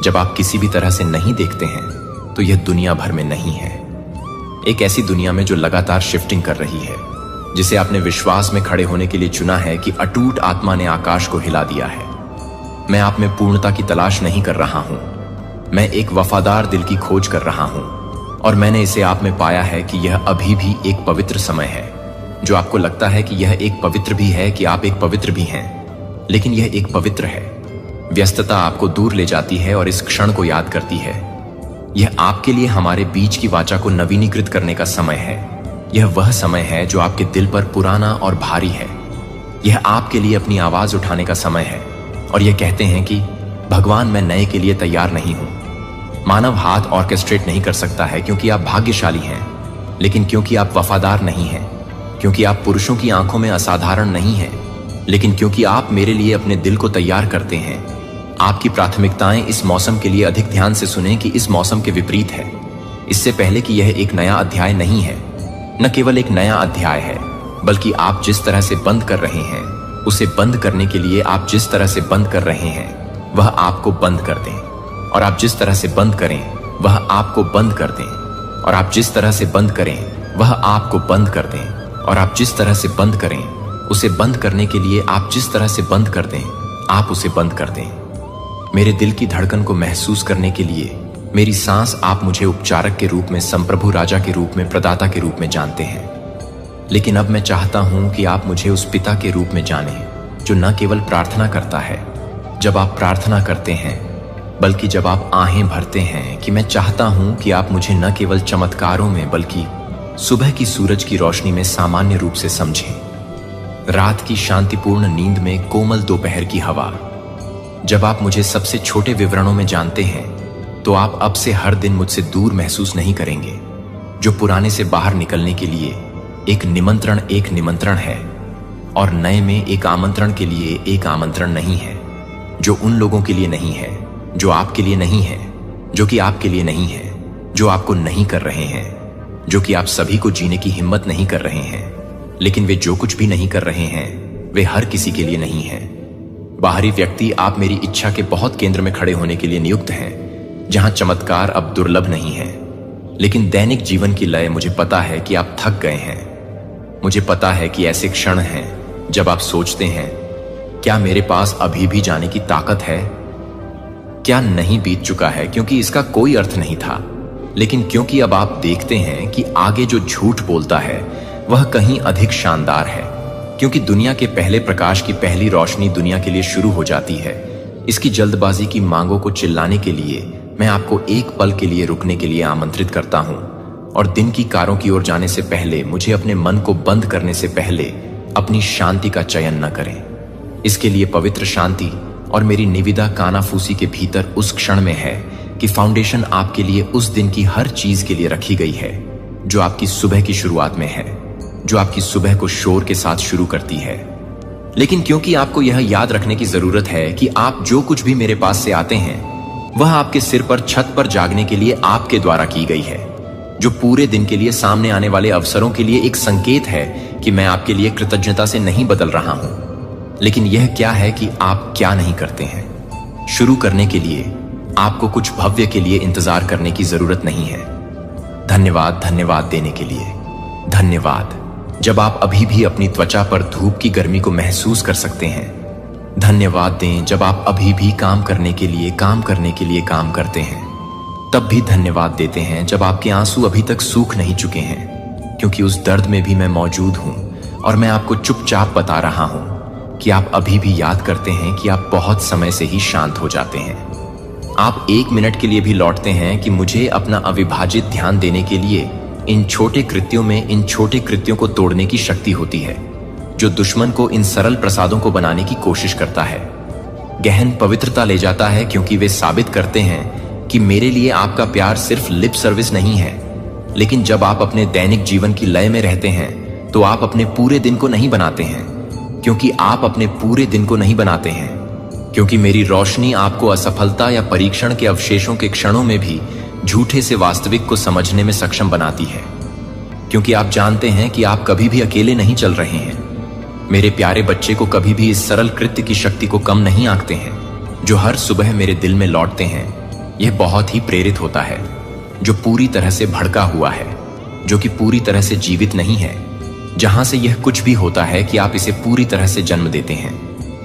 जब आप किसी भी तरह से नहीं देखते हैं तो यह दुनिया भर में नहीं है, एक ऐसी दुनिया में जो लगातार शिफ्टिंग कर रही है, जिसे आपने विश्वास में खड़े होने के लिए चुना है कि अटूट आत्मा ने आकाश को हिला दिया है। मैं आप में पूर्णता की तलाश नहीं कर रहा हूं, मैं एक वफादार दिल की खोज कर रहा हूं, और मैंने इसे आप में पाया है कि यह अभी भी एक पवित्र समय है। जो आपको लगता है कि यह एक पवित्र भी है, कि आप एक पवित्र भी हैं, लेकिन यह एक पवित्र है। व्यस्तता आपको दूर ले जाती है और इस क्षण को याद करती है। यह आपके लिए हमारे बीच की वाचा को नवीनीकृत करने का समय है। यह वह समय है जो आपके दिल पर पुराना और भारी है। यह आपके लिए अपनी आवाज उठाने का समय है और यह कहते हैं कि भगवान, मैं नए के लिए तैयार नहीं हूं। मानव हाथ ऑर्केस्ट्रेट नहीं कर सकता है क्योंकि आप भाग्यशाली हैं, लेकिन क्योंकि आप वफादार नहीं हैं, क्योंकि आप पुरुषों की आंखों में असाधारण नहीं हैं, लेकिन क्योंकि आप मेरे लिए अपने दिल को तैयार करते हैं। आपकी प्राथमिकताएं इस मौसम के लिए अधिक ध्यान से सुनें कि इस मौसम के विपरीत है। इससे पहले कि यह एक नया अध्याय नहीं है, न केवल एक नया अध्याय है, बल्कि आप जिस तरह से बंद कर रहे हैं उसे बंद करने के लिए आप जिस तरह से बंद कर रहे हैं वह आपको बंद कर दें, और आप जिस तरह से बंद करें वह आपको बंद कर दें, और आप जिस तरह से बंद करें वह आपको बंद कर दें, और आप जिस तरह से बंद करें उसे बंद करने के लिए आप जिस तरह से बंद कर दें आप उसे बंद कर दें। मेरे दिल की धड़कन को महसूस करने के लिए मेरी सांस, आप मुझे उपचारक के रूप में, संप्रभु राजा के रूप में, प्रदाता के रूप में जानते हैं, लेकिन अब मैं चाहता हूं कि आप मुझे उस पिता के रूप में जानें जो न केवल प्रार्थना करता है जब आप प्रार्थना करते हैं, बल्कि जब आप आहें भरते हैं, कि मैं चाहता हूं कि आप मुझे न केवल चमत्कारों में बल्कि सुबह की सूरज की रोशनी में सामान्य रूप से समझें। रात की शांतिपूर्ण नींद में कोमल दोपहर की हवा। जब आप मुझे सबसे छोटे विवरणों में जानते हैं तो आप अब से हर दिन मुझसे दूर महसूस नहीं करेंगे। जो पुराने से बाहर निकलने के लिए एक निमंत्रण है और नए में एक आमंत्रण के लिए एक आमंत्रण नहीं है। जो उन लोगों के लिए नहीं है जो आपके लिए नहीं है, जो कि आपके लिए नहीं है, जो आपको नहीं कर रहे हैं, जो कि आप सभी को जीने की हिम्मत नहीं कर रहे हैं, लेकिन वे जो कुछ भी नहीं कर रहे हैं वे हर किसी के लिए नहीं है। बाहरी व्यक्ति, आप मेरी इच्छा के बहुत केंद्र में खड़े होने के लिए नियुक्त हैं, जहां चमत्कार अब दुर्लभ नहीं है, लेकिन दैनिक जीवन की लय, मुझे पता है कि आप थक गए हैं। मुझे पता है कि ऐसे क्षण हैं जब आप सोचते हैं, क्या मेरे पास अभी भी जाने की ताकत है? क्या नहीं बीत चुका है? क्योंकि इसका कोई अर्थ नहीं था, लेकिन क्योंकि अब आप देखते हैं कि आगे जो झूठ बोलता है वह कहीं अधिक शानदार है, क्योंकि दुनिया के पहले प्रकाश की पहली रोशनी दुनिया के लिए शुरू हो जाती है। इसकी जल्दबाजी की मांगों को चिल्लाने के लिए मैं आपको एक पल के लिए रुकने के लिए आमंत्रित करता हूं, और दिन की कारों की ओर जाने से पहले, मुझे अपने मन को बंद करने से पहले अपनी शांति का चयन न करें। इसके लिए पवित्र शांति और मेरी निविदा कानाफूसी के भीतर उस क्षण में है कि फाउंडेशन आपके लिए उस दिन की हर चीज के लिए रखी गई है जो आपकी सुबह की शुरुआत में है, जो आपकी सुबह को शोर के साथ शुरू करती है। लेकिन क्योंकि आपको यह याद रखने की जरूरत है कि आप जो कुछ भी मेरे पास से आते हैं वह आपके सिर पर छत पर जागने के लिए आपके द्वारा की गई है, जो पूरे दिन के लिए सामने आने वाले अवसरों के लिए एक संकेत है कि मैं आपके लिए कृतज्ञता से नहीं बदल रहा हूं। लेकिन यह क्या है कि आप क्या नहीं करते हैं। शुरू करने के लिए आपको कुछ भव्य के लिए इंतजार करने की जरूरत नहीं है। धन्यवाद, धन्यवाद देने के लिए धन्यवाद। जब आप अभी भी अपनी त्वचा पर धूप की गर्मी को महसूस कर सकते हैं, धन्यवाद दें जब आप अभी भी काम करने के लिए काम करते हैं, तब भी धन्यवाद देते हैं जब आपके आंसू अभी तक सूख नहीं चुके हैं, क्योंकि उस दर्द में भी मैं मौजूद हूं और मैं आपको चुपचाप बता रहा हूं कि आप अभी भी याद करते हैं कि आप बहुत समय से ही शांत हो जाते हैं। आप 1 मिनट के लिए भी लौटते हैं कि मुझे अपना अविभाजित ध्यान देने के लिए इन छोटे कृत्यों में इन छोटे कृत्यों को तोड़ने की शक्ति होती है, जो दुश्मन को इन सरल प्रसादों को बनाने की कोशिश करता है। गहन पवित्रता ले जाता है, क्योंकि वे साबित करते हैं कि मेरे लिए आपका प्यार सिर्फ लिप सर्विस नहीं है, लेकिन जब आप अपने दैनिक जीवन की लय में रहते हैं तो आप अपने पूरे दिन को नहीं बनाते हैं, क्योंकि आप अपने पूरे दिन को नहीं बनाते हैं, क्योंकि मेरी रोशनी आपको असफलता या परीक्षण के अवशेषों के क्षणों में भी झूठे से वास्तविक को समझने में सक्षम बनाती है, क्योंकि आप जानते हैं कि आप कभी भी अकेले नहीं चल रहे हैं। मेरे प्यारे बच्चे को कभी भी इस सरल कृत्य की शक्ति को कम नहीं आंकते हैं, जो हर सुबह मेरे दिल में लौटते हैं। यह बहुत ही प्रेरित होता है, जो पूरी तरह से भड़का हुआ है, जो कि पूरी तरह से जीवित नहीं है, जहां से यह कुछ भी होता है कि आप इसे पूरी तरह से जन्म देते हैं,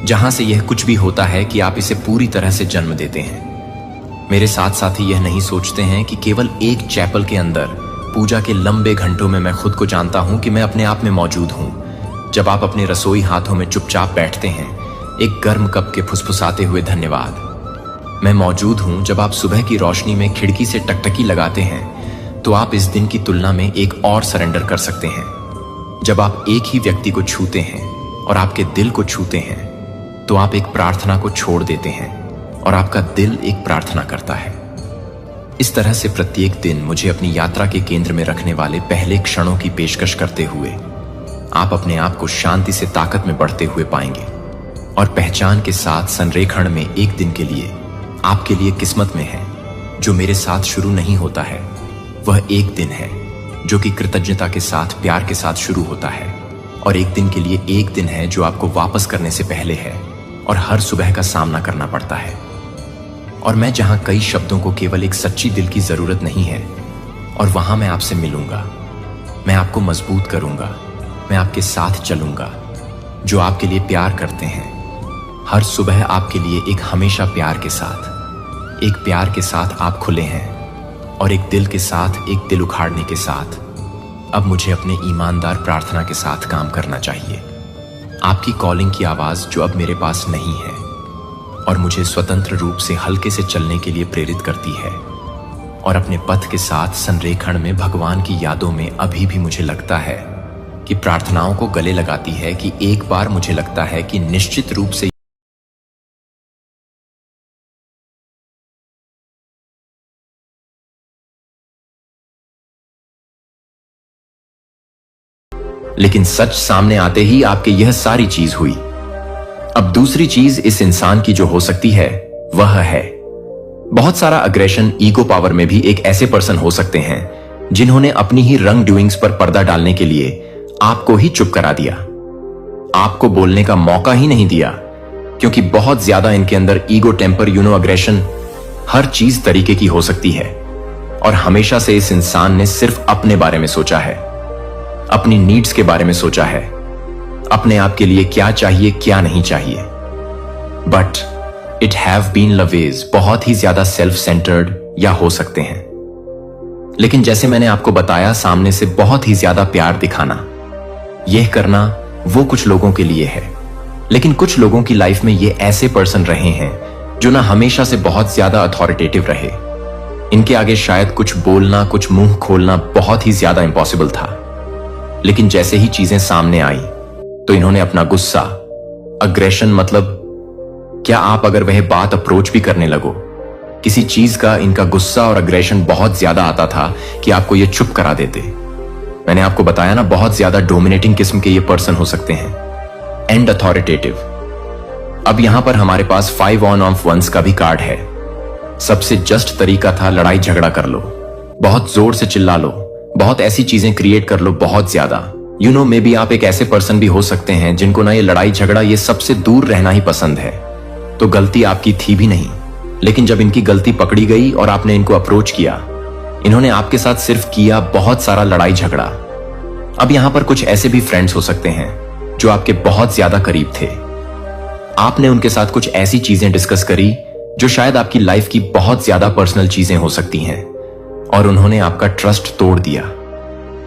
जहां से यह कुछ भी होता है कि आप इसे पूरी तरह से जन्म देते हैं। मेरे साथ साथी यह नहीं सोचते हैं कि केवल एक चैपल के अंदर पूजा के लंबे घंटों में मैं खुद को जानता हूं कि मैं अपने आप में मौजूद हूं। जब आप अपने रसोई हाथों में चुपचाप बैठते हैं, एक गर्म कप के फुसफुसाते हुए धन्यवाद, मैं मौजूद हूं। जब आप सुबह की रोशनी में खिड़की से टकटकी लगाते हैं, तो आप इस दिन की तुलना में एक और सरेंडर कर सकते हैं। जब आप एक ही व्यक्ति को छूते हैं और आपके दिल को छूते हैं, तो आप एक प्रार्थना को छोड़ देते हैं और आपका दिल एक प्रार्थना करता है। इस तरह से प्रत्येक दिन मुझे अपनी यात्रा के केंद्र में रखने वाले पहले क्षणों की पेशकश करते हुए आप अपने आप को शांति से ताकत में बढ़ते हुए पाएंगे, और पहचान के साथ संरेखण में एक दिन के लिए आपके लिए किस्मत में है जो मेरे साथ शुरू नहीं होता है। वह एक दिन है जो कि कृतज्ञता के साथ, प्यार के साथ शुरू होता है, और एक दिन के लिए एक दिन है जो आपको वापस करने से पहले है और हर सुबह का सामना करना पड़ता है। और मैं जहां कई शब्दों को केवल एक सच्ची दिल की जरूरत नहीं है, और वहां मैं आपसे मिलूंगा, मैं आपको मजबूत करूंगा, मैं आपके साथ चलूंगा, जो आपके लिए प्यार करते हैं। हर सुबह आपके लिए एक हमेशा प्यार के साथ, एक प्यार के साथ आप खुले हैं, और एक दिल के साथ, एक दिल उखाड़ने के साथ अब मुझे अपने ईमानदार प्रार्थना के साथ काम करना चाहिए। आपकी कॉलिंग की आवाज जो अब मेरे पास नहीं है और मुझे स्वतंत्र रूप से हल्के से चलने के लिए प्रेरित करती है, और अपने पथ के साथ संरेखण में भगवान की यादों में अभी भी मुझे लगता है कि प्रार्थनाओं को गले लगाती है कि एक बार मुझे लगता है कि निश्चित रूप से लेकिन सच सामने आते ही आपके यह सारी चीज हुई। अब दूसरी चीज इस इंसान की जो हो सकती है वह है बहुत सारा अग्रेशन। ईगो पावर में भी एक ऐसे पर्सन हो सकते हैं जिन्होंने अपनी ही रंग डूइंग्स पर पर्दा डालने के लिए आपको ही चुप करा दिया, आपको बोलने का मौका ही नहीं दिया, क्योंकि बहुत ज्यादा इनके अंदर ईगो, टेम्पर, अग्रेशन हर चीज तरीके की हो सकती है। और हमेशा से इस इंसान ने सिर्फ अपने बारे में सोचा है, अपनी नीड्स के बारे में सोचा है, अपने आप के लिए क्या चाहिए क्या नहीं चाहिए। But it have been always बहुत ही ज्यादा सेल्फ सेंटर्ड या हो सकते हैं। लेकिन जैसे मैंने आपको बताया, सामने से बहुत ही ज्यादा प्यार दिखाना, यह करना वो कुछ लोगों के लिए है। लेकिन कुछ लोगों की लाइफ में ये ऐसे पर्सन रहे हैं जो ना हमेशा से बहुत ज्यादा अथॉरिटेटिव रहे। इनके आगे शायद कुछ बोलना, कुछ मुंह खोलना बहुत ही ज्यादा इंपॉसिबल था। लेकिन जैसे ही चीजें सामने आई तो इन्होंने अपना गुस्सा, अग्रेशन, मतलब क्या आप अगर वह बात अप्रोच भी करने लगो, किसी चीज का इनका गुस्सा और अग्रेशन बहुत ज्यादा आता था कि आपको ये चुप करा देते। मैंने आपको बताया ना, बहुत ज्यादा डोमिनेटिंग किस्म के ये पर्सन हो सकते हैं, एंड अथॉरिटेटिव। अब यहां पर हमारे पास 5 ऑन ऑफ वंस का भी कार्ड है। सबसे जस्ट तरीका था लड़ाई झगड़ा कर लो, बहुत जोर से चिल्ला लो, बहुत ऐसी चीजें क्रिएट कर लो बहुत ज्यादा। मे बी आप एक ऐसे पर्सन भी हो सकते हैं जिनको ना ये लड़ाई झगड़ा, ये सबसे दूर रहना ही पसंद है। तो गलती आपकी थी भी नहीं, लेकिन जब इनकी गलती पकड़ी गई और आपने इनको अप्रोच किया, इन्होंने आपके साथ सिर्फ किया बहुत सारा लड़ाई झगड़ा। अब यहां पर कुछ ऐसे भी फ्रेंड्स हो सकते हैं जो आपके बहुत ज्यादा करीब थे। आपने उनके साथ कुछ ऐसी चीजें डिस्कस करी जो शायद आपकी लाइफ की बहुत ज्यादा पर्सनल चीजें हो सकती हैं, और उन्होंने आपका ट्रस्ट तोड़ दिया।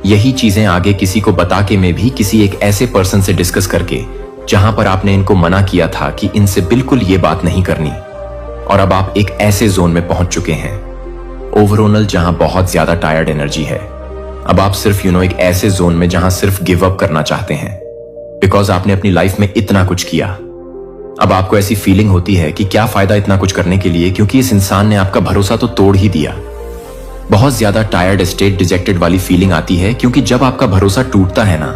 यही चीजें आगे किसी को बता के में भी किसी एक ऐसे पर्सन से डिस्कस करके, जहां पर आपने इनको मना किया था कि इनसे बिल्कुल ये बात नहीं करनी, और अब आप एक ऐसे जोन में पहुंच चुके हैं ओवरऑल जहां बहुत ज्यादा टायर्ड एनर्जी है। अब आप सिर्फ एक ऐसे जोन में जहां सिर्फ गिव अप करना चाहते हैं, बिकॉज आपने अपनी लाइफ में इतना कुछ किया। अब आपको ऐसी फीलिंग होती है कि क्या फायदा इतना कुछ करने के लिए, क्योंकि इस इंसान ने आपका भरोसा तो तोड़ ही दिया। बहुत ज्यादा टायर्ड स्टेट, डिजेक्टेड वाली फीलिंग आती है, क्योंकि जब आपका भरोसा टूटता है ना,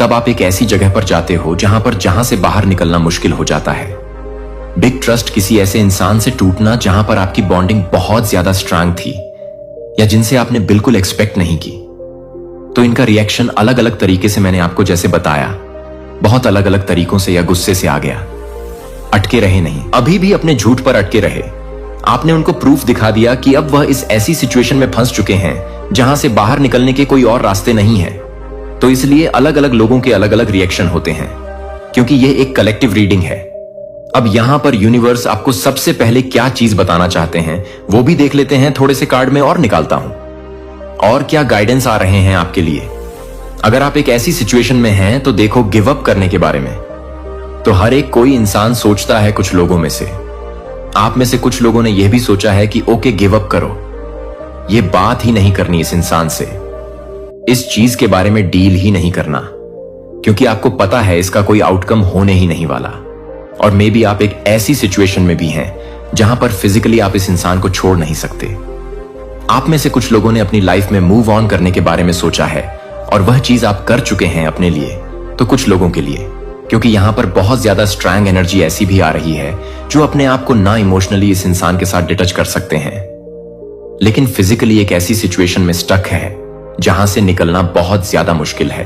तब आप एक ऐसी जगह पर जाते हो जहां से बाहर निकलना मुश्किल हो जाता है। बिग ट्रस्ट, किसी ऐसे इंसान से टूटना जहां पर आपकी बॉन्डिंग बहुत ज्यादा स्ट्रांग थी या जिनसे आपने बिल्कुल एक्सपेक्ट नहीं की। तो इनका रिएक्शन अलग अलग तरीके से, मैंने आपको जैसे बताया, बहुत अलग अलग तरीकों से या गुस्से से आ गया। अटके रहे नहीं, अभी भी अपने झूठ पर अटके रहे। आपने उनको प्रूफ दिखा दिया कि अब वह इस ऐसी सिचुएशन में फंस चुके हैं जहां से बाहर निकलने के कोई और रास्ते नहीं है। तो इसलिए अलग अलग लोगों के अलग अलग रिएक्शन होते हैं, क्योंकि यह एक कलेक्टिव रीडिंग है। अब यहां पर यूनिवर्स आपको सबसे पहले क्या चीज बताना चाहते हैं वो भी देख लेते हैं। थोड़े से कार्ड में और निकालता हूं और क्या गाइडेंस आ रहे हैं आपके लिए। अगर आप एक ऐसी सिचुएशन में हैं तो देखो गिव अप करने के बारे में। तो हर एक कोई इंसान सोचता है, कुछ लोगों में से, आप में से कुछ लोगों ने यह भी सोचा है कि ओके गिव अप करो, यह बात ही नहीं करनी इस इंसान से, इस चीज के बारे में डील ही नहीं करना, क्योंकि आपको पता है इसका कोई आउटकम होने ही नहीं वाला। और मे बी आप एक ऐसी सिचुएशन में भी हैं जहां पर फिजिकली आप इस इंसान को छोड़ नहीं सकते। आप में से कुछ लोगों ने अपनी लाइफ में मूव ऑन करने के बारे में सोचा है, और वह चीज आप कर चुके हैं अपने लिए, तो कुछ लोगों के लिए, क्योंकि यहां पर बहुत ज्यादा स्ट्रांग एनर्जी ऐसी भी आ रही है जो अपने आप को ना इमोशनली इस इंसान के साथ डिटच कर सकते हैं, लेकिन फिजिकली एक ऐसी सिचुएशन में स्टक है जहां से निकलना बहुत ज्यादा मुश्किल है।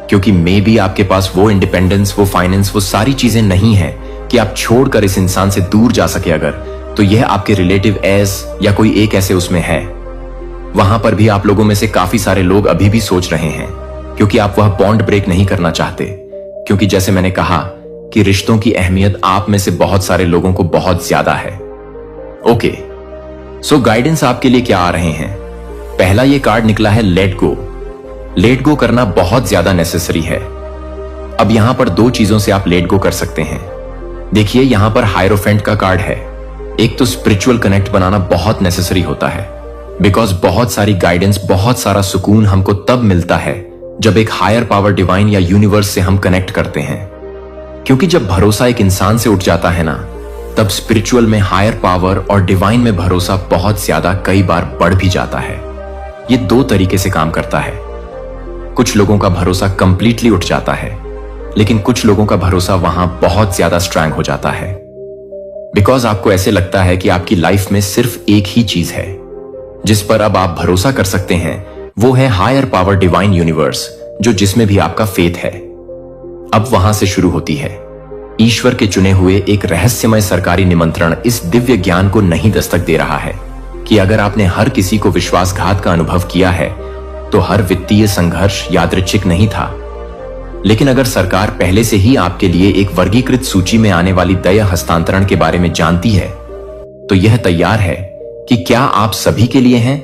क्योंकि मे बी आपके पास वो इंडिपेंडेंस, वो फाइनेंस, वो सारी चीजें नहीं है कि आप छोड़कर इस इंसान से दूर जा सके। अगर तो यह आपके रिलेटिव एस या कोई एक ऐसे उसमें है, वहां पर भी आप लोगों में से काफी सारे लोग अभी भी सोच रहे हैं, क्योंकि आप वह बॉन्ड ब्रेक नहीं करना चाहते। क्योंकि जैसे मैंने कहा कि रिश्तों की अहमियत आप में से बहुत सारे लोगों को बहुत ज्यादा है। ओके, सो गाइडेंस आपके लिए क्या आ रहे हैं। पहला ये कार्ड निकला है लेट गो। लेट गो करना बहुत ज्यादा नेसेसरी है। अब यहां पर दो चीजों से आप लेट गो कर सकते हैं। देखिए यहां पर हायरोफेंट का कार्ड है। एक तो स्पिरिचुअल कनेक्ट बनाना बहुत नेसेसरी होता है, बिकॉज बहुत सारी गाइडेंस, बहुत सारा सुकून हमको तब मिलता है जब एक हायर पावर, डिवाइन या यूनिवर्स से हम कनेक्ट करते हैं। क्योंकि जब भरोसा एक इंसान से उठ जाता है ना, तब स्पिरिचुअल में, हायर पावर और डिवाइन में भरोसा बहुत ज्यादा, कई बार बढ़ भी जाता है। ये दो तरीके से काम करता है। कुछ लोगों का भरोसा कंप्लीटली उठ जाता है, लेकिन कुछ लोगों का भरोसा वहां बहुत ज्यादा स्ट्रांग हो जाता है, बिकॉज आपको ऐसे लगता है कि आपकी लाइफ में सिर्फ एक ही चीज है जिस पर अब आप भरोसा कर सकते हैं, वो है हायर पावर, डिवाइन यूनिवर्स, जो जिसमें भी आपका फेथ है। अब वहां से शुरू होती है ईश्वर के चुने हुए एक रहस्यमय सरकारी निमंत्रण। इस दिव्य ज्ञान को नहीं दस्तक दे रहा है कि अगर आपने हर किसी को विश्वासघात का अनुभव किया है तो हर वित्तीय संघर्ष यादृच्छिक नहीं था। लेकिन अगर सरकार पहले से ही आपके लिए एक वर्गीकृत सूची में आने वाली दया हस्तांतरण के बारे में जानती है, तो यह तैयार है कि क्या आप सभी के लिए हैं,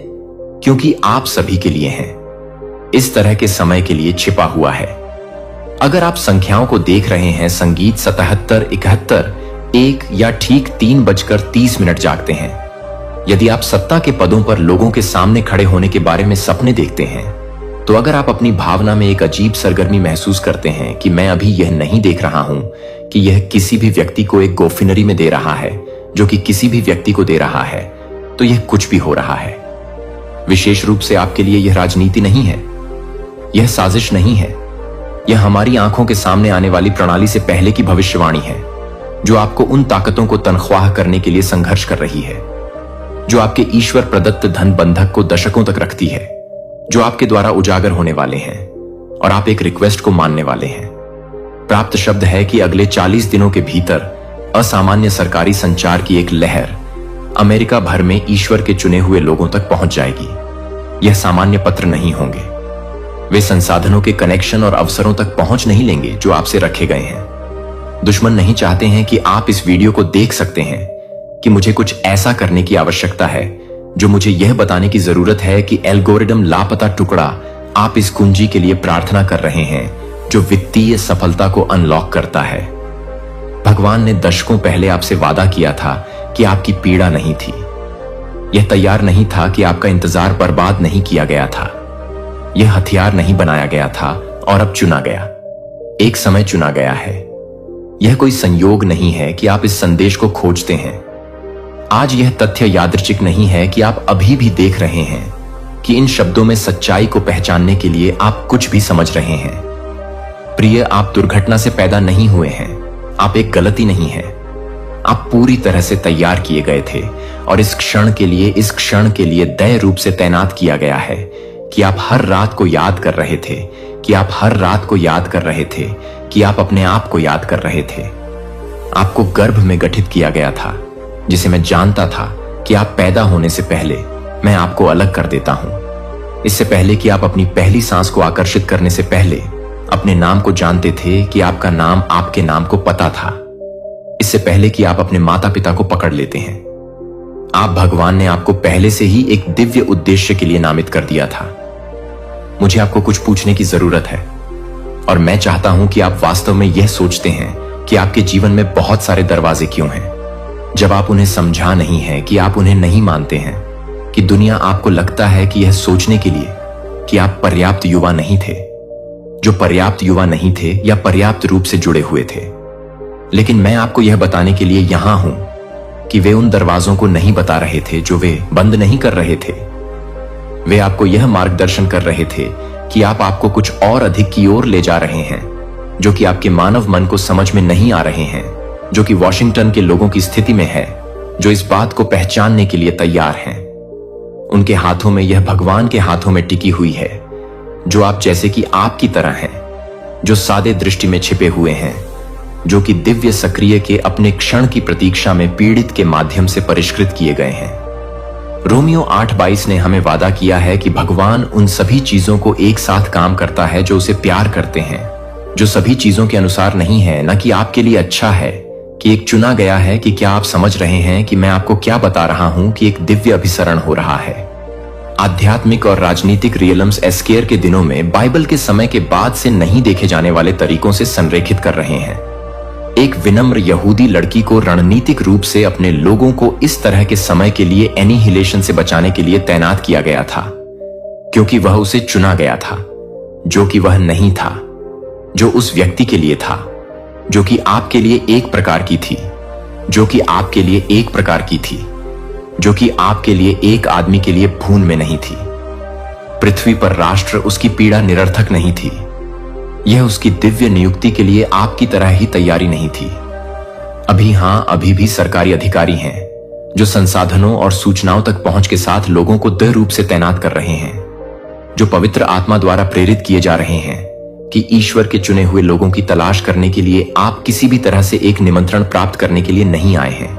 क्योंकि आप सभी के लिए हैं। इस तरह के समय के लिए छिपा हुआ है। अगर आप संख्याओं को देख रहे हैं, संगीत 77, 71, 1 या ठीक 3:30 जागते हैं। यदि आप सत्ता के पदों पर लोगों के सामने खड़े होने के बारे में सपने देखते हैं, तो अगर आप अपनी भावना में एक अजीब सरगर्मी महसूस करते हैं कि मैं अभी यह नहीं देख रहा हूं कि यह किसी भी व्यक्ति को एक गोफिनरी में दे रहा है जो कि किसी भी व्यक्ति को दे रहा है, तो यह कुछ भी हो रहा है। विशेष रूप से आपके लिए यह राजनीति नहीं है, यह साजिश नहीं है, यह हमारी आंखों के सामने आने वाली प्रणाली से पहले की भविष्यवाणी है, जो आपको उन ताकतों को तनख्वाह करने के लिए संघर्ष कर रही है, जो आपके ईश्वर प्रदत्त धन बंधक को दशकों तक रखती है, जो आपके द्वारा उजागर होने वाले हैं, और आप एक रिक्वेस्ट को मानने वाले हैं। प्राप्त शब्द है कि अगले 40 दिनों के भीतर असामान्य सरकारी संचार की एक लहर अमेरिका भर में ईश्वर के चुने हुए लोगों तक पहुंच जाएगी। यह सामान्य पत्र नहीं होंगे, वे संसाधनों के कनेक्शन और अवसरों तक पहुंच नहीं लेंगे जो आपसे रखे गए हैं। दुश्मन नहीं चाहते हैं कि आप इस वीडियो को देख सकते हैं कि मुझे कुछ ऐसा करने की आवश्यकता है जो मुझे यह बताने की जरूरत है कि एल्गोरिदम लापता टुकड़ा आप इस कुंजी के लिए प्रार्थना कर रहे हैं जो वित्तीय सफलता को अनलॉक करता है। भगवान ने दशकों पहले आपसे वादा किया था कि आपकी पीड़ा नहीं थी। यह तैयार नहीं था कि आपका इंतजार बर्बाद नहीं किया गया था। यह हथियार नहीं बनाया गया था और अब चुना गया, एक समय चुना गया है। यह कोई संयोग नहीं है कि आप इस संदेश को खोजते हैं। आज यह तथ्य यादृच्छिक नहीं है कि आप अभी भी देख रहे हैं कि इन शब्दों में सच्चाई को पहचानने के लिए आप कुछ भी समझ रहे हैं। प्रिय, आप दुर्घटना से पैदा नहीं हुए हैं, आप एक गलती नहीं है। आप पूरी तरह से तैयार किए गए थे और इस क्षण के लिए दय रूप से तैनात किया गया है कि आप हर रात को याद कर रहे थे, कि आप हर रात को याद कर रहे थे, कि आप अपने आप को याद कर रहे थे। आपको गर्भ में गठित किया गया था, जिसे मैं जानता था कि आप पैदा होने से पहले मैं आपको अलग कर देता हूं। इससे पहले कि आप अपनी पहली सांस को आकर्षित करने से पहले अपने नाम को जानते थे कि आपका नाम आपके नाम को पता था। इससे पहले कि आप अपने माता पिता को पकड़ लेते हैं, आप भगवान ने आपको पहले से ही एक दिव्य उद्देश्य के लिए नामित कर दिया था। मुझे आपको कुछ पूछने की जरूरत है और मैं चाहता हूं कि आप वास्तव में यह सोचते हैं कि आपके जीवन में बहुत सारे दरवाजे क्यों हैं, जब आप उन्हें समझा नहीं है, कि आप उन्हें नहीं मानते हैं, कि दुनिया आपको लगता है कि यह सोचने के लिए कि आप पर्याप्त युवा नहीं थे, जो पर्याप्त युवा नहीं थे या पर्याप्त रूप से जुड़े हुए थे। लेकिन मैं आपको यह बताने के लिए यहां हूं कि वे उन दरवाजों को नहीं बता रहे थे जो वे बंद नहीं कर रहे थे। वे आपको यह मार्गदर्शन कर रहे थे कि आप आपको कुछ और अधिक की ओर ले जा रहे हैं, जो कि आपके मानव मन को समझ में नहीं आ रहे हैं, जो कि वॉशिंगटन के लोगों की स्थिति में है, जो इस बात को पहचानने के लिए तैयार हैं। उनके हाथों में यह भगवान के हाथों में टिकी हुई है, जो आप जैसे कि आपकी तरह हैं, जो सादे दृष्टि में छिपे हुए हैं, जो कि दिव्य सक्रिय के अपने क्षण की प्रतीक्षा में पीड़ित के माध्यम से परिष्कृत किए गए हैं। रोमियो 8:22 ने हमें वादा किया है कि भगवान उन सभी चीजों को एक साथ काम करता है जो उसे प्यार करते हैं, जो सभी चीजों के अनुसार नहीं है, न कि आपके लिए अच्छा है, कि एक चुना गया है। कि क्या आप समझ रहे हैं कि मैं आपको क्या बता रहा हूं कि एक दिव्य अभिसरण हो रहा है। आध्यात्मिक और राजनीतिक रियलम्स एस्केयर के दिनों में बाइबल के समय के बाद से नहीं देखे जाने वाले तरीकों से संरेखित कर रहे हैं। एक विनम्र यहूदी लड़की को रणनीतिक रूप से अपने लोगों को इस तरह के समय के लिए एनिहिलेशन से बचाने के लिए तैनात किया गया था, क्योंकि वह उसे चुना गया था, जो कि वह नहीं था, जो उस व्यक्ति के लिए था, जो कि आपके लिए एक प्रकार की थी, जो कि आपके लिए एक प्रकार की थी, जो कि आपके लिए एक आदमी के लिए भून में नहीं थी। पृथ्वी पर राष्ट्र उसकी पीड़ा निरर्थक नहीं थी। यह उसकी दिव्य नियुक्ति के लिए आपकी तरह ही तैयारी नहीं थी। अभी भी सरकारी अधिकारी हैं जो संसाधनों और सूचनाओं तक पहुंच के साथ लोगों को दृढ़ रूप से तैनात कर रहे हैं, जो पवित्र आत्मा द्वारा प्रेरित किए जा रहे हैं कि ईश्वर के चुने हुए लोगों की तलाश करने के लिए आप किसी भी तरह से एक निमंत्रण प्राप्त करने के लिए नहीं आए हैं।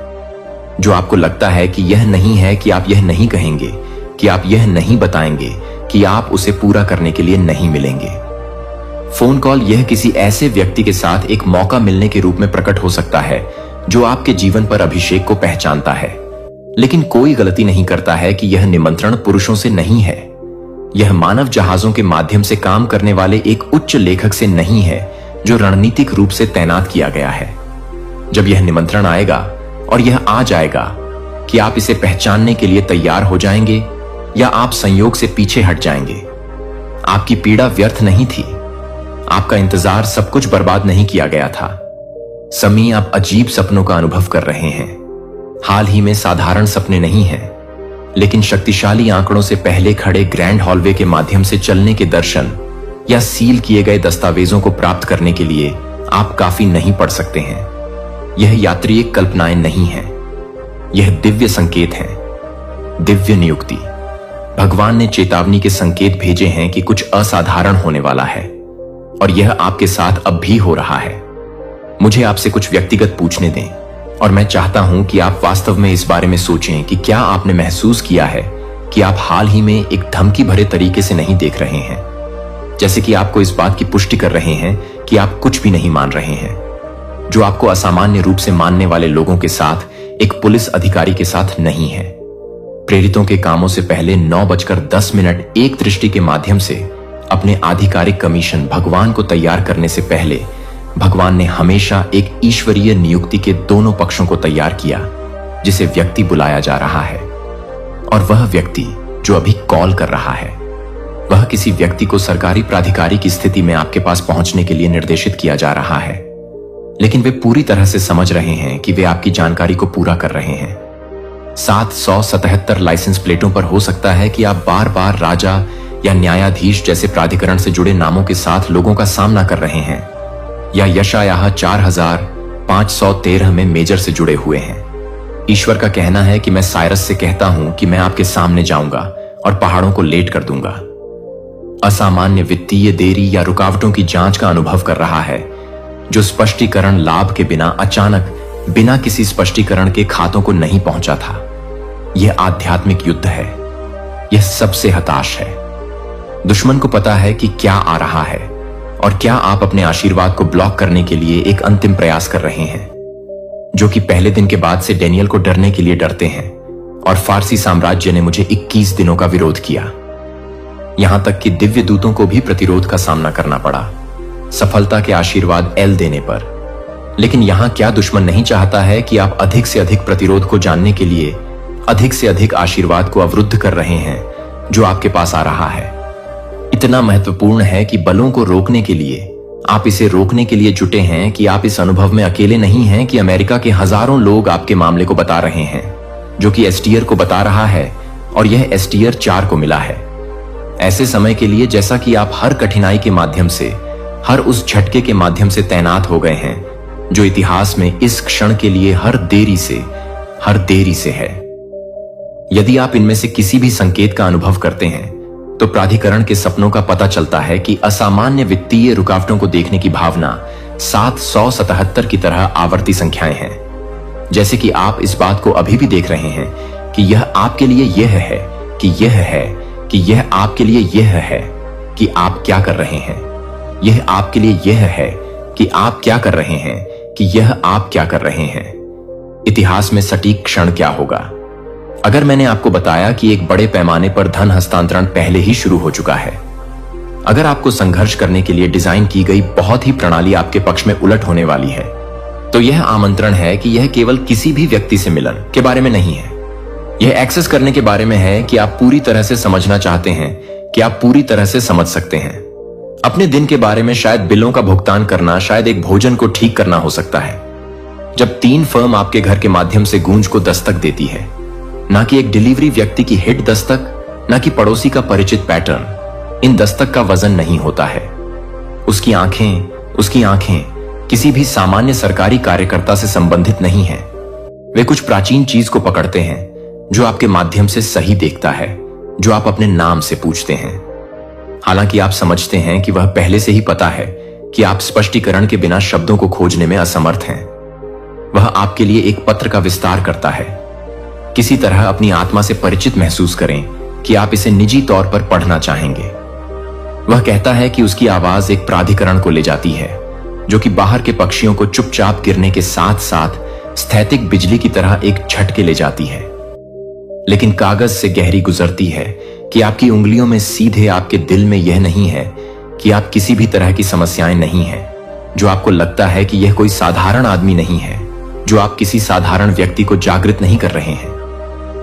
जो आपको लगता है कि यह नहीं है, कि आप यह नहीं कहेंगे, कि आप यह नहीं बताएंगे, कि आप उसे पूरा करने के लिए नहीं मिलेंगे। फोन कॉल यह किसी ऐसे व्यक्ति के साथ एक मौका मिलने के रूप में प्रकट हो सकता है जो आपके जीवन पर अभिषेक को पहचानता है, लेकिन कोई गलती नहीं करता है कि यह निमंत्रण पुरुषों से नहीं है। यह मानव जहाजों के माध्यम से काम करने वाले एक उच्च लेखक से नहीं है जो रणनीतिक रूप से तैनात किया गया है। जब यह निमंत्रण आएगा और यह आ जाएगा कि आप इसे पहचानने के लिए तैयार हो जाएंगे या आप संयोग से पीछे हट जाएंगे। आपकी पीड़ा व्यर्थ नहीं थी, आपका इंतजार सब कुछ बर्बाद नहीं किया गया था। समी, आप अजीब सपनों का अनुभव कर रहे हैं। हाल ही में साधारण सपने नहीं हैं, लेकिन शक्तिशाली आंकड़ों से पहले खड़े ग्रैंड हॉलवे के माध्यम से चलने के दर्शन या सील किए गए दस्तावेजों को प्राप्त करने के लिए आप काफी नहीं पढ़ सकते हैं। यह यात्री कल्पनाएं नहीं है, यह दिव्य संकेत है, दिव्य नियुक्ति। भगवान ने चेतावनी के संकेत भेजे हैं कि कुछ असाधारण होने वाला है और यह आपके साथ अब भी हो रहा है। मुझे आपसे कुछ व्यक्तिगत पूछने दें और मैं चाहता हूं कि आप वास्तव में इस बारे में सोचें कि क्या आपने महसूस किया है कि आप हाल ही में एक धमकी भरे तरीके से नहीं देख रहे हैं, जैसे कि आपको इस बात की पुष्टि कर रहे हैं कि आप कुछ भी नहीं मान रहे हैं, जो आपको असामान्य रूप से मानने वाले लोगों के साथ एक पुलिस अधिकारी के साथ नहीं है। प्रेरितों के कामों से पहले 9:10 एक दृष्टि के माध्यम से अपने आधिकारिक कमीशन भगवान को तैयार करने से पहले भगवान ने हमेशा एक ईश्वरीय नियुक्ति के दोनों पक्षों को तैयार किया, जिसे व्यक्ति बुलाया जा रहा है। और वह व्यक्ति जो अभी कॉल कर रहा है, वह किसी व्यक्ति को सरकारी प्राधिकारी की स्थिति में आपके पास पहुंचने के लिए निर्देशित किया जा रहा है, लेकिन वे पूरी तरह से समझ रहे हैं कि वे आपकी जानकारी को पूरा कर रहे हैं। 777 लाइसेंस प्लेटों पर हो सकता है कि आप बार बार राजा या न्यायाधीश जैसे प्राधिकरण से जुड़े नामों के साथ लोगों का सामना कर रहे हैं, या यशायाह 4513 में मेजर से जुड़े हुए हैं। ईश्वर का कहना है कि मैं साइरस से कहता हूं कि मैं आपके सामने जाऊंगा और पहाड़ों को लेट कर दूंगा। असामान्य वित्तीय देरी या रुकावटों की जांच का अनुभव कर रहा है, जो स्पष्टीकरण लाभ के बिना अचानक बिना किसी स्पष्टीकरण के खातों को नहीं पहुंचा था। यह आध्यात्मिक युद्ध है। यह सबसे हताश है। दुश्मन को पता है कि क्या आ रहा है और क्या आप अपने आशीर्वाद को ब्लॉक करने के लिए एक अंतिम प्रयास कर रहे हैं, जो कि पहले दिन के बाद से डेनियल को डरने के लिए डरते हैं। और फारसी साम्राज्य ने मुझे 21 दिनों का विरोध किया, यहां तक कि दिव्य दूतों को भी प्रतिरोध का सामना करना पड़ा, सफलता के आशीर्वाद एल देने पर। लेकिन यहां क्या दुश्मन नहीं चाहता है कि आप अधिक से अधिक प्रतिरोध को जानने के लिए अधिक से अधिक आशीर्वाद को अवरुद्ध कर रहे हैं जो आपके पास आ रहा है। इतना महत्वपूर्ण है कि बलों को रोकने के लिए आप इसे रोकने के लिए जुटे हैं कि आप इस अनुभव में अकेले नहीं हैं कि अमेरिका के हजारों लोग आपके मामले को बता रहे हैं, जो कि एसटीआर को बता रहा है, और यह एसटीआर 4 को मिला है। ऐसे समय के लिए जैसा कि आप हर कठिनाई के माध्यम से, हर उस झटके के माध्यम से तैनात हो गए हैं जो इतिहास में इस क्षण के लिए हर देरी से है। यदि आप इनमें से किसी भी संकेत का अनुभव करते हैं तो प्राधिकरण के सपनों का पता चलता है कि असामान्य वित्तीय रुकावटों को देखने की भावना 777 की तरह आवर्ती संख्याएं हैं। जैसे कि आप इस बात को अभी भी देख रहे हैं कि यह आपके लिए यह है कि यह है कि यह आपके लिए यह है कि आप क्या कर रहे हैं। यह आपके लिए यह है कि आप क्या कर रहे हैं कि यह आप क्या कर रहे हैं। इतिहास में सटीक क्षण क्या होगा? अगर मैंने आपको बताया कि एक बड़े पैमाने पर धन हस्तांतरण पहले ही शुरू हो चुका है, अगर आपको संघर्ष करने के लिए डिजाइन की गई बहुत ही प्रणाली आपके पक्ष में उलट होने वाली है, तो यह आमंत्रण है कि यह केवल किसी भी व्यक्ति से मिलन के बारे में नहीं है। यह एक्सेस करने के बारे में है कि आप पूरी तरह से समझना चाहते हैं कि आप पूरी तरह से समझ सकते हैं। अपने दिन के बारे में शायद बिलों का भुगतान करना, शायद एक भोजन को ठीक करना हो सकता है। जब 3 फर्म आपके घर के माध्यम से गूंज को दस्तक देती है, ना कि एक डिलीवरी व्यक्ति की हिट दस्तक, ना कि पड़ोसी का परिचित पैटर्न, इन दस्तक का वजन नहीं होता है। उसकी आंखें किसी भी सामान्य सरकारी कार्यकर्ता से संबंधित नहीं है। वे कुछ प्राचीन चीज को पकड़ते हैं जो आपके माध्यम से सही देखता है, जो आप अपने नाम से पूछते हैं। हालांकि आप समझते हैं कि वह पहले से ही पता है कि आप स्पष्टीकरण के बिना शब्दों को खोजने में असमर्थ हैं। वह आपके लिए एक पत्र का विस्तार करता है। किसी तरह अपनी आत्मा से परिचित महसूस करें कि आप इसे निजी तौर पर पढ़ना चाहेंगे। वह कहता है कि उसकी आवाज एक प्राधिकरण को ले जाती है जो कि बाहर के पक्षियों को चुपचाप गिरने के साथ साथ स्थैतिक बिजली की तरह एक झटके ले जाती है, लेकिन कागज से गहरी गुजरती है कि आपकी उंगलियों में सीधे आपके दिल में यह नहीं है कि आप किसी भी तरह की समस्याएं नहीं हैं, जो आपको लगता है कि यह कोई साधारण आदमी नहीं है, जो आप किसी साधारण व्यक्ति को जागृत नहीं कर रहे हैं।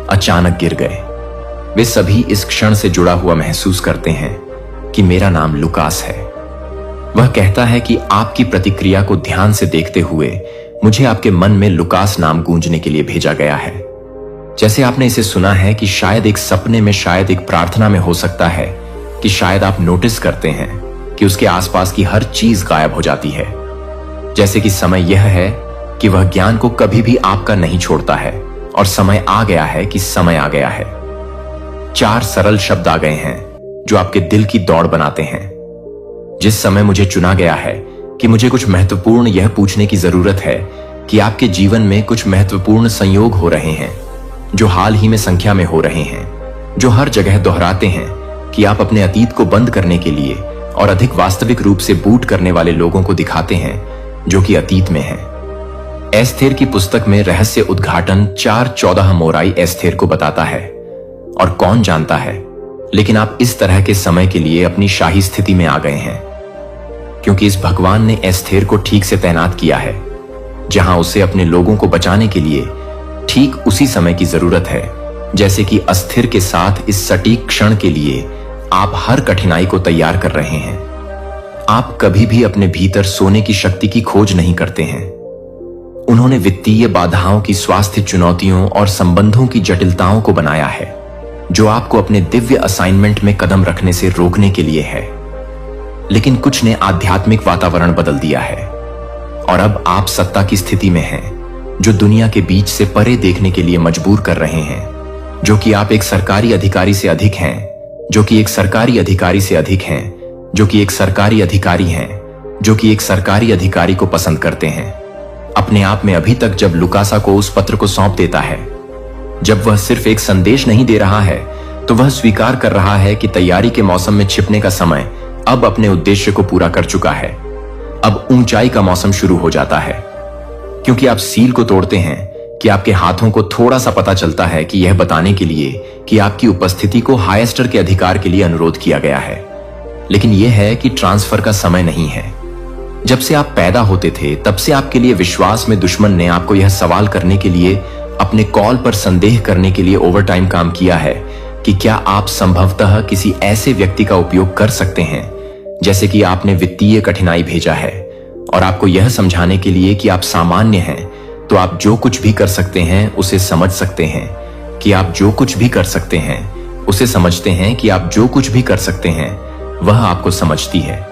अचानक गिर गए। वे सभी इस क्षण से जुड़ा हुआ महसूस करते हैं कि मेरा नाम लुकास है। वह कहता है कि आपकी प्रतिक्रिया को ध्यान से देखते हुए मुझे आपके मन में लुकास नाम गूंजने के लिए भेजा गया है। जैसे आपने इसे सुना है कि शायद एक सपने में, शायद एक प्रार्थना में हो सकता है कि शायद आप नोटिस करते हैं कि उसके आसपास की हर चीज गायब हो जाती है। जैसे कि समय यह है कि वह ज्ञान को कभी भी आपका नहीं छोड़ता है, और समय आ गया है कि समय आ गया है। 4 सरल शब्द आ गए हैं जो आपके दिल की दौड़ बनाते हैं। जिस समय मुझे चुना गया है कि मुझे कुछ महत्वपूर्ण यह पूछने की जरूरत है कि आपके जीवन में कुछ महत्वपूर्ण संयोग हो रहे हैं जो हाल ही में संख्या में हो रहे हैं, जो हर जगह दोहराते हैं कि आप अपने अतीत को बंद करने के लिए और अधिक वास्तविक रूप से बूट करने वाले लोगों को दिखाते हैं जो कि अतीत में है। एस्थेर की पुस्तक में रहस्य उद्घाटन 4:14 मोराई एस्थेर को बताता है, और कौन जानता है, लेकिन आप इस तरह के समय के लिए अपनी शाही स्थिति में आ गए हैं, क्योंकि इस भगवान ने एस्थेर को ठीक से तैनात किया है, जहां उसे अपने लोगों को बचाने के लिए ठीक उसी समय की जरूरत है जैसे कि अस्थिर के साथ इस सटीक क्षण के लिए आप हर कठिनाई को तैयार कर रहे हैं। आप कभी भी अपने भीतर सोने की शक्ति की खोज नहीं करते हैं। उन्होंने वित्तीय बाधाओं की, स्वास्थ्य चुनौतियों और संबंधों की जटिलताओं को बनाया है, जो आपको अपने दिव्य असाइनमेंट में कदम रखने से रोकने के लिए है। लेकिन कुछ ने आध्यात्मिक वातावरण बदल दिया है और अब आप सत्ता की स्थिति में हैं, जो दुनिया के बीच से परे देखने के लिए मजबूर कर रहे हैं, जो कि आप एक सरकारी अधिकारी से अधिक हैं, जो कि एक सरकारी अधिकारी से अधिक हैं, जो कि एक सरकारी अधिकारी हैं, जो कि एक सरकारी अधिकारी को पसंद करते हैं। अपने आप में अभी तक जब लुकासा को उस पत्र को सौंप देता है, जब वह सिर्फ एक संदेश नहीं दे रहा है, तो वह स्वीकार कर रहा है कि तैयारी के मौसम में छिपने का समय अब अपने उद्देश्य को पूरा कर चुका है। अब ऊंचाई का मौसम शुरू हो जाता है, क्योंकि आप सील को तोड़ते हैं कि आपके हाथों को थोड़ा सा पता चलता है कि यह बताने के लिए कि आपकी उपस्थिति को हाईएस्टर के अधिकार के लिए अनुरोध किया गया है। लेकिन यह है कि ट्रांसफर का समय नहीं है। जब से आप पैदा होते थे, तब से आपके लिए विश्वास में दुश्मन ने आपको यह सवाल करने के लिए, अपने कॉल पर संदेह करने के लिए ओवरटाइम काम किया है कि क्या आप संभवतः किसी ऐसे व्यक्ति का उपयोग कर सकते हैं, जैसे कि आपने वित्तीय कठिनाई भेजा है, और आपको यह समझाने के लिए कि आप सामान्य हैं, तो आप जो कुछ भी कर सकते हैं उसे समझ सकते हैं, कि आप जो कुछ भी कर सकते हैं उसे समझते हैं, कि आप जो कुछ भी कर सकते हैं वह आपको समझती है।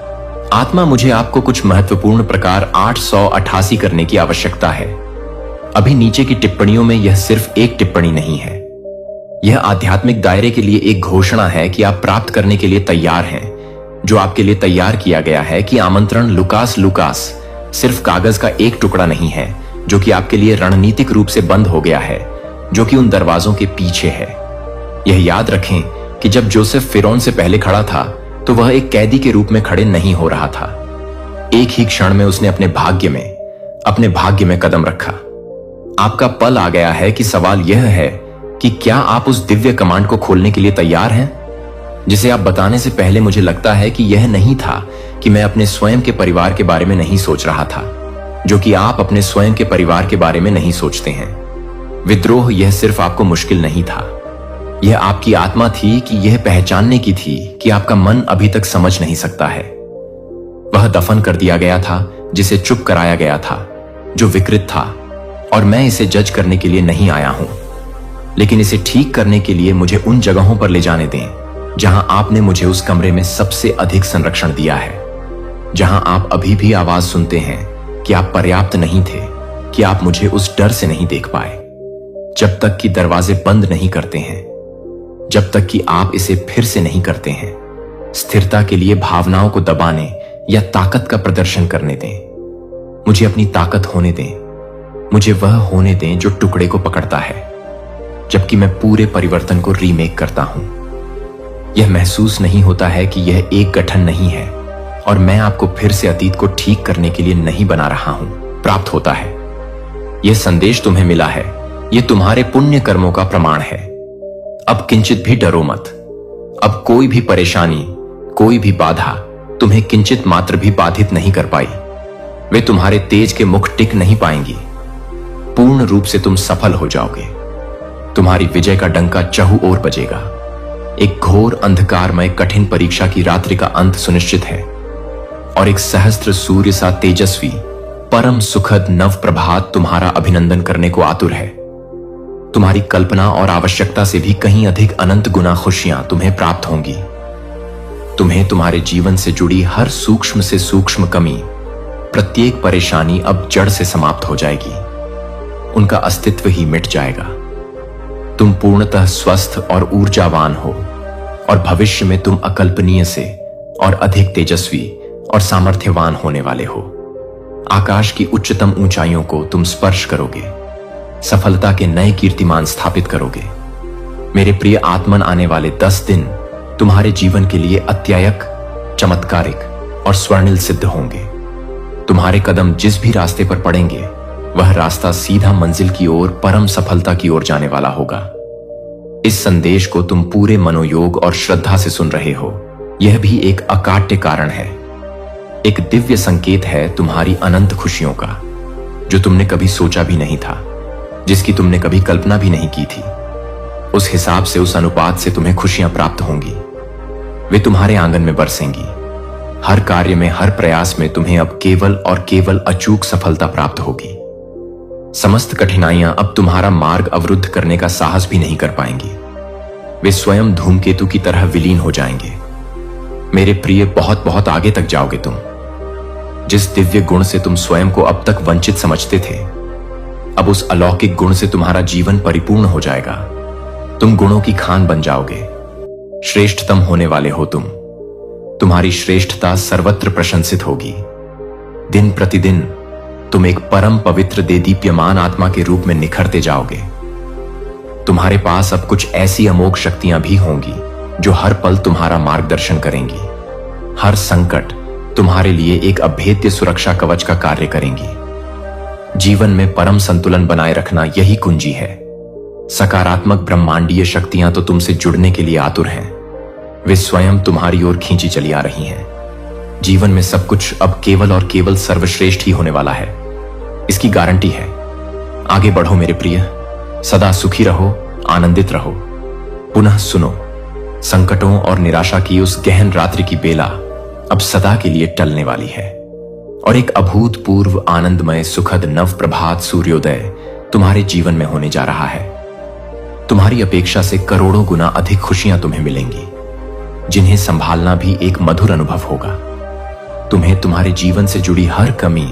आत्मा, मुझे आपको कुछ महत्वपूर्ण प्रकार 888 करने की आवश्यकता है। अभी नीचे की टिप्पणियों में यह सिर्फ एक टिप्पणी नहीं है। यह आध्यात्मिक दायरे के लिए एक घोषणा है कि आप प्राप्त करने के लिए तैयार हैं, जो आपके लिए तैयार किया गया है। कि आमंत्रण लुकास सिर्फ कागज का एक टुकड़ा नहीं है, जो कि आपके लिए रणनीतिक रूप से बंद हो गया है, जो कि उन दरवाजों के पीछे है। यह याद रखें कि जब जोसेफ फिरौन से पहले खड़ा था, तो वह एक कैदी के रूप में खड़े नहीं हो रहा था। एक ही क्षण में उसने अपने भाग्य में कदम रखा। आपका पल आ गया है कि सवाल यह है कि क्या आप उस दिव्य कमांड को खोलने के लिए तैयार हैं, जिसे आप बताने से पहले मुझे लगता है कि यह नहीं था कि मैं अपने स्वयं के परिवार के बारे में नहीं सोच रहा था, जो कि आप अपने स्वयं के परिवार के बारे में नहीं सोचते हैं। विद्रोह यह सिर्फ आपको मुश्किल नहीं था, यह आपकी आत्मा थी कि यह पहचानने की थी कि आपका मन अभी तक समझ नहीं सकता है। वह दफन कर दिया गया था जिसे चुप कराया गया था, जो विकृत था, और मैं इसे जज करने के लिए नहीं आया हूं, लेकिन इसे ठीक करने के लिए मुझे उन जगहों पर ले जाने दें जहां आपने मुझे उस कमरे में सबसे अधिक संरक्षण दिया है, जहां आप अभी भी आवाज सुनते हैं कि आप पर्याप्त नहीं थे, कि आप मुझे उस डर से नहीं देख पाए, जब तक कि दरवाजे बंद नहीं करते हैं, जब तक कि आप इसे फिर से नहीं करते हैं। स्थिरता के लिए भावनाओं को दबाने या ताकत का प्रदर्शन करने दें। मुझे अपनी ताकत होने दें, मुझे वह होने दें जो टुकड़े को पकड़ता है, जबकि मैं पूरे परिवर्तन को रीमेक करता हूं। यह महसूस नहीं होता है कि यह एक गठन नहीं है, और मैं आपको फिर से अतीत को ठीक करने के लिए नहीं बना रहा हूं। प्राप्त होता है। यह संदेश तुम्हें मिला है, यह तुम्हारे पुण्य कर्मों का प्रमाण है। अब किंचित भी डरो मत। अब कोई भी परेशानी, कोई भी बाधा तुम्हें किंचित मात्र भी बाधित नहीं कर पाई। वे तुम्हारे तेज के मुख टिक नहीं पाएंगी। पूर्ण रूप से तुम सफल हो जाओगे। तुम्हारी विजय का डंका चहु ओर बजेगा। एक घोर अंधकारमय कठिन परीक्षा की रात्रि का अंत सुनिश्चित है, और एक सहस्त्र सूर्य सा तेजस्वी परम सुखद नव प्रभात तुम्हारा अभिनंदन करने को आतुर है। तुम्हारी कल्पना और आवश्यकता से भी कहीं अधिक अनंत गुना खुशियां तुम्हें प्राप्त होंगी। तुम्हें तुम्हारे जीवन से जुड़ी हर सूक्ष्म से सूक्ष्म कमी, प्रत्येक परेशानी अब जड़ से समाप्त हो जाएगी। उनका अस्तित्व ही मिट जाएगा। तुम पूर्णतः स्वस्थ और ऊर्जावान हो, और भविष्य में तुम अकल्पनीय से और अधिक तेजस्वी और सामर्थ्यवान होने वाले हो। आकाश की उच्चतम ऊंचाइयों को तुम स्पर्श करोगे, सफलता के नए कीर्तिमान स्थापित करोगे। मेरे प्रिय आत्मन, आने वाले 10 दिन तुम्हारे जीवन के लिए अत्यायक, चमत्कारिक और स्वर्णिल सिद्ध होंगे। तुम्हारे कदम जिस भी रास्ते पर पड़ेंगे, वह रास्ता सीधा मंजिल की ओर, परम सफलता की ओर जाने वाला होगा। इस संदेश को तुम पूरे मनोयोग और श्रद्धा से सुन रहे हो। यह भी एक अकाट्य कारण है, एक दिव्य संकेत है तुम्हारी अनंत खुशियों का, जो तुमने कभी सोचा भी नहीं था। जिसकी तुमने कभी कल्पना भी नहीं की थी। उस हिसाब से, उस अनुपात से तुम्हें खुशियां प्राप्त होंगी। वे तुम्हारे आंगन में बरसेंगी। हर कार्य में, हर प्रयास में तुम्हें अब केवल और केवल अचूक सफलता प्राप्त होगी। समस्त कठिनाइयां अब तुम्हारा मार्ग अवरुद्ध करने का साहस भी नहीं कर पाएंगी। वे स्वयं धूमकेतु की तरह विलीन हो जाएंगे। मेरे प्रिय, बहुत बहुत आगे तक जाओगे तुम। जिस दिव्य गुण से तुम स्वयं को अब तक वंचित समझते थे, अब उस अलौकिक गुण से तुम्हारा जीवन परिपूर्ण हो जाएगा। तुम गुणों की खान बन जाओगे। श्रेष्ठतम होने वाले हो तुम। तुम्हारी श्रेष्ठता सर्वत्र प्रशंसित होगी। दिन प्रतिदिन तुम एक परम पवित्र देदीप्यमान आत्मा के रूप में निखरते जाओगे। तुम्हारे पास अब कुछ ऐसी अमोघ शक्तियां भी होंगी जो हर पल तुम्हारा मार्गदर्शन करेंगी। हर संकट तुम्हारे लिए एक अभेद्य सुरक्षा कवच का कार्य करेंगी। जीवन में परम संतुलन बनाए रखना यही कुंजी है। सकारात्मक ब्रह्मांडीय शक्तियां तो तुमसे जुड़ने के लिए आतुर हैं। वे स्वयं तुम्हारी ओर खींची चली आ रही हैं। जीवन में सब कुछ अब केवल और केवल सर्वश्रेष्ठ ही होने वाला है, इसकी गारंटी है। आगे बढ़ो मेरे प्रिय, सदा सुखी रहो, आनंदित रहो। पुनः सुनो, संकटों और निराशा की उस गहन रात्रि की बेला अब सदा के लिए टलने वाली है और एक अभूतपूर्व आनंदमय सुखद नव प्रभात सूर्योदय तुम्हारे जीवन में होने जा रहा है। तुम्हारी अपेक्षा से करोड़ों गुना अधिक खुशियां तुम्हें मिलेंगी, जिन्हें संभालना भी एक मधुर अनुभव होगा। तुम्हें तुम्हारे जीवन से जुड़ी हर कमी,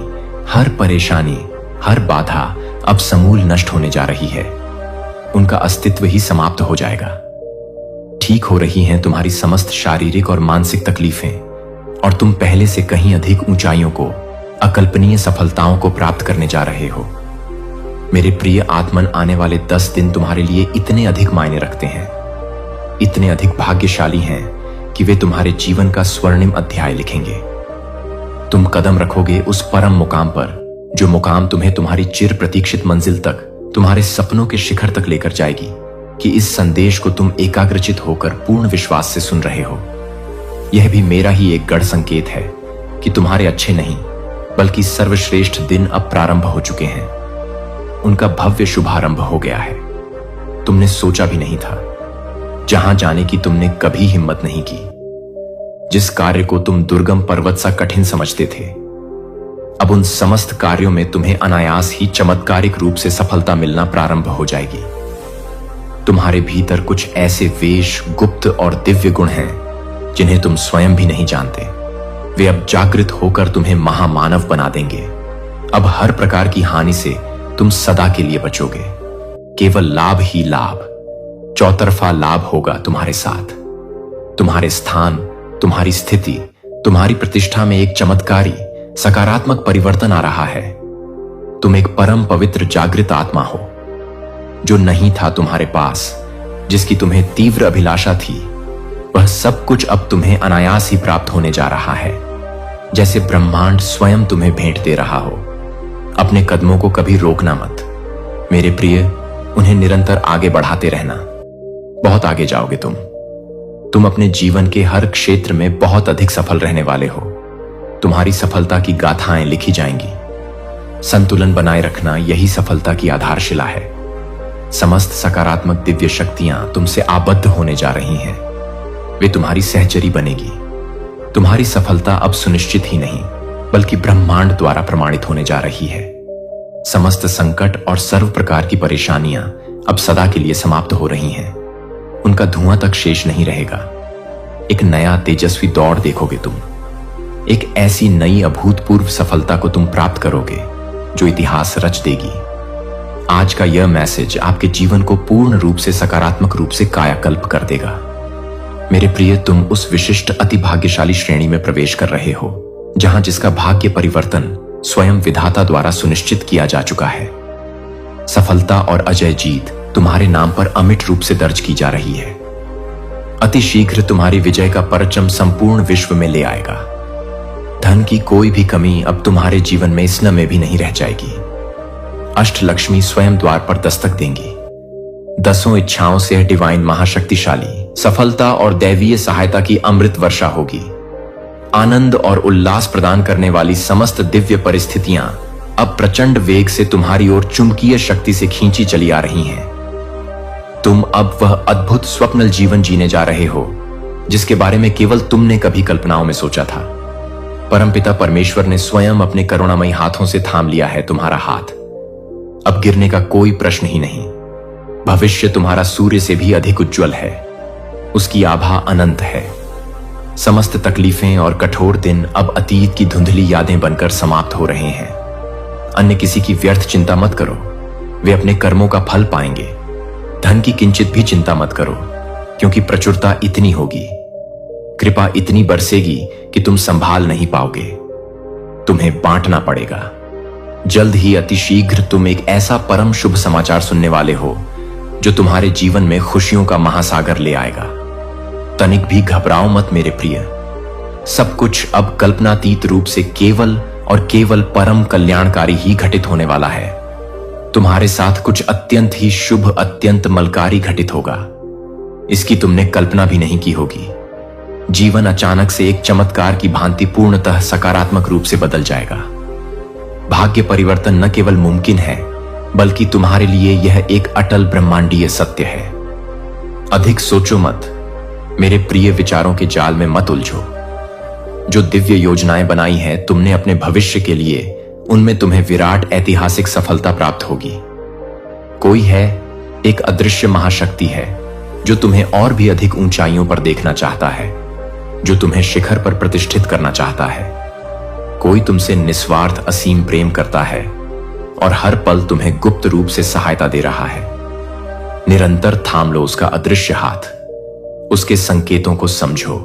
हर परेशानी, हर बाधा अब समूल नष्ट होने जा रही है। उनका अस्तित्व ही समाप्त हो जाएगा। ठीक हो रही हैं तुम्हारी समस्त शारीरिक और मानसिक तकलीफें और तुम पहले से कहीं अधिक ऊंचाइयों को, अकल्पनीय सफलताओं को प्राप्त करने जा रहे हो। मेरे प्रिय आत्मन, आने वाले 10 दिन तुम्हारे लिए इतने अधिक मायने रखते हैं, इतने अधिक भाग्यशाली हैं कि वे तुम्हारे जीवन का स्वर्णिम अध्याय लिखेंगे। तुम कदम रखोगे उस परम मुकाम पर, जो मुकाम तुम्हें तुम्हारी चिर प्रतीक्षित मंजिल तक, तुम्हारे सपनों के शिखर तक लेकर जाएगी कि इस संदेश को तुम एकाग्रचित होकर पूर्ण विश्वास से सुन रहे हो। यह भी मेरा ही एक गढ़ संकेत है कि तुम्हारे अच्छे नहीं बल्कि सर्वश्रेष्ठ दिन अब प्रारंभ हो चुके हैं। उनका भव्य शुभारंभ हो गया है। तुमने सोचा भी नहीं था, जहां जाने की तुमने कभी हिम्मत नहीं की। जिस कार्य को तुम दुर्गम पर्वत सा कठिन समझते थे, अब उन समस्त कार्यों में तुम्हें अनायास ही चमत्कारिक रूप से सफलता मिलना प्रारंभ हो जाएगी। तुम्हारे भीतर कुछ ऐसे वेश, गुप्त और दिव्य गुण हैं जिन्हें तुम स्वयं भी नहीं जानते। वे अब जागृत होकर तुम्हें महामानव बना देंगे। अब हर प्रकार की हानि से तुम सदा के लिए बचोगे। केवल लाभ ही लाभ, चौतरफा लाभ होगा तुम्हारे साथ। तुम्हारे स्थान, तुम्हारी स्थिति, तुम्हारी प्रतिष्ठा में एक चमत्कारी सकारात्मक परिवर्तन आ रहा है। तुम एक परम पवित्र जागृत आत्मा हो, जो नहीं था तुम्हारे पास, जिसकी तुम्हें तीव्र अभिलाषा थी। वह सब कुछ अब तुम्हें अनायास ही प्राप्त होने जा रहा है, जैसे ब्रह्मांड स्वयं तुम्हें भेंट दे रहा हो। अपने कदमों को कभी रोकना मत मेरे प्रिय, उन्हें निरंतर आगे बढ़ाते रहना। बहुत आगे जाओगे तुम अपने जीवन के हर क्षेत्र में बहुत अधिक सफल रहने वाले हो। तुम्हारी सफलता की गाथाएं लिखी जाएंगी। संतुलन बनाए रखना यही सफलता की आधारशिला है। समस्त सकारात्मक दिव्य शक्तियां तुमसे आबद्ध होने जा रही हैं। वे तुम्हारी सहचरी बनेगी। तुम्हारी सफलता अब सुनिश्चित ही नहीं बल्कि ब्रह्मांड द्वारा प्रमाणित होने जा रही है। समस्त संकट और सर्व प्रकार की परेशानियां अब सदा के लिए समाप्त हो रही हैं। उनका धुआं तक शेष नहीं रहेगा। एक नया तेजस्वी दौड़ देखोगे तुम। एक ऐसी नई अभूतपूर्व सफलता को तुम प्राप्त करोगे जो इतिहास रच देगी। आज का यह मैसेज आपके जीवन को पूर्ण रूप से सकारात्मक रूप से कायाकल्प कर देगा। मेरे प्रिय, तुम उस विशिष्ट अति भाग्यशाली श्रेणी में प्रवेश कर रहे हो जहां जिसका भाग्य परिवर्तन स्वयं विधाता द्वारा सुनिश्चित किया जा चुका है। सफलता और अजय जीत तुम्हारे नाम पर अमिट रूप से दर्ज की जा रही है। अति शीघ्र तुम्हारी विजय का परचम संपूर्ण विश्व में ले आएगा। धन की कोई भी कमी अब तुम्हारे जीवन में स्न में भी नहीं रह जाएगी। अष्टलक्ष्मी स्वयं द्वार पर दस्तक देंगी। 10 इच्छाओं से डिवाइन महाशक्तिशाली सफलता और दैवीय सहायता की अमृत वर्षा होगी। आनंद और उल्लास प्रदान करने वाली समस्त दिव्य परिस्थितियां अब प्रचंड वेग से तुम्हारी ओर चुंबकीय शक्ति से खींची चली आ रही हैं। तुम अब वह अद्भुत स्वप्नल जीवन जीने जा रहे हो जिसके बारे में केवल तुमने कभी कल्पनाओं में सोचा था। परमपिता परमेश्वर ने स्वयं अपने करुणामयी हाथों से थाम लिया है तुम्हारा हाथ। अब गिरने का कोई प्रश्न ही नहीं। भविष्य तुम्हारा सूर्य से भी अधिक उज्जवल है। उसकी आभा अनंत है। समस्त तकलीफें और कठोर दिन अब अतीत की धुंधली यादें बनकर समाप्त हो रहे हैं। अन्य किसी की व्यर्थ चिंता मत करो, वे अपने कर्मों का फल पाएंगे। धन की किंचित भी चिंता मत करो, क्योंकि प्रचुरता इतनी होगी, कृपा इतनी बरसेगी कि तुम संभाल नहीं पाओगे। तुम्हें बांटना पड़ेगा। जल्द ही अतिशीघ्र तुम एक ऐसा परम शुभ समाचार सुनने वाले हो जो तुम्हारे जीवन में खुशियों का महासागर ले आएगा। तनिक भी घबराओ मत मेरे प्रिय। सब कुछ अब कल्पनातीत रूप से केवल और केवल परम कल्याणकारी ही घटित होने वाला है। तुम्हारे साथ कुछ अत्यंत ही शुभ, अत्यंत मलकारी घटित होगा। इसकी तुमने कल्पना भी नहीं की होगी। जीवन अचानक से एक चमत्कार की भांति पूर्णतः सकारात्मक रूप से बदल जाएगा। भाग्य परिवर्तन न केवल मुमकिन है, बल्कि तुम्हारे लिए यह एक अटल ब्रह्मांडीय सत्य है। अधिक सोचो मत, मेरे प्रिय विचारों के जाल में मत उलझो। जो दिव्य योजनाएं बनाई हैं तुमने अपने भविष्य के लिए, उनमें तुम्हें विराट ऐतिहासिक सफलता प्राप्त होगी। कोई है, एक अदृश्य महाशक्ति है जो तुम्हें और भी अधिक ऊंचाइयों पर देखना चाहता है, जो तुम्हें शिखर पर प्रतिष्ठित करना चाहता है। कोई तुमसे निस्वार्थ असीम प्रेम करता है और हर पल तुम्हें गुप्त रूप से सहायता दे रहा है। निरंतर थाम लो उसका अदृश्य हाथ, उसके संकेतों को समझो।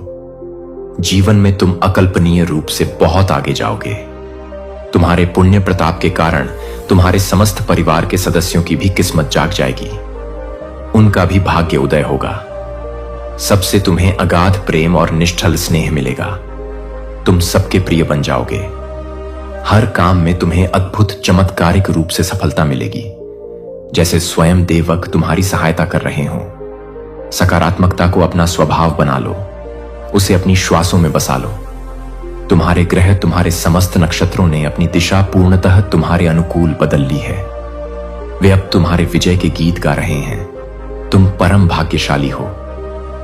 जीवन में तुम अकल्पनीय रूप से बहुत आगे जाओगे। तुम्हारे पुण्य प्रताप के कारण तुम्हारे समस्त परिवार के सदस्यों की भी किस्मत जाग जाएगी। उनका भी भाग्य उदय होगा। सबसे तुम्हें अगाध प्रेम और निष्ठल स्नेह मिलेगा। तुम सबके प्रिय बन जाओगे। हर काम में तुम्हें अद्भुत चमत्कारिक रूप से सफलता मिलेगी, जैसे स्वयं देवक तुम्हारी सहायता कर रहे हों। सकारात्मकता को अपना स्वभाव बना लो, उसे अपनी श्वासों में बसा लो। तुम्हारे ग्रह, तुम्हारे समस्त नक्षत्रों ने अपनी दिशा पूर्णतः तुम्हारे अनुकूल बदल ली है। वे अब तुम्हारे विजय के गीत गा रहे हैं। तुम परम भाग्यशाली हो।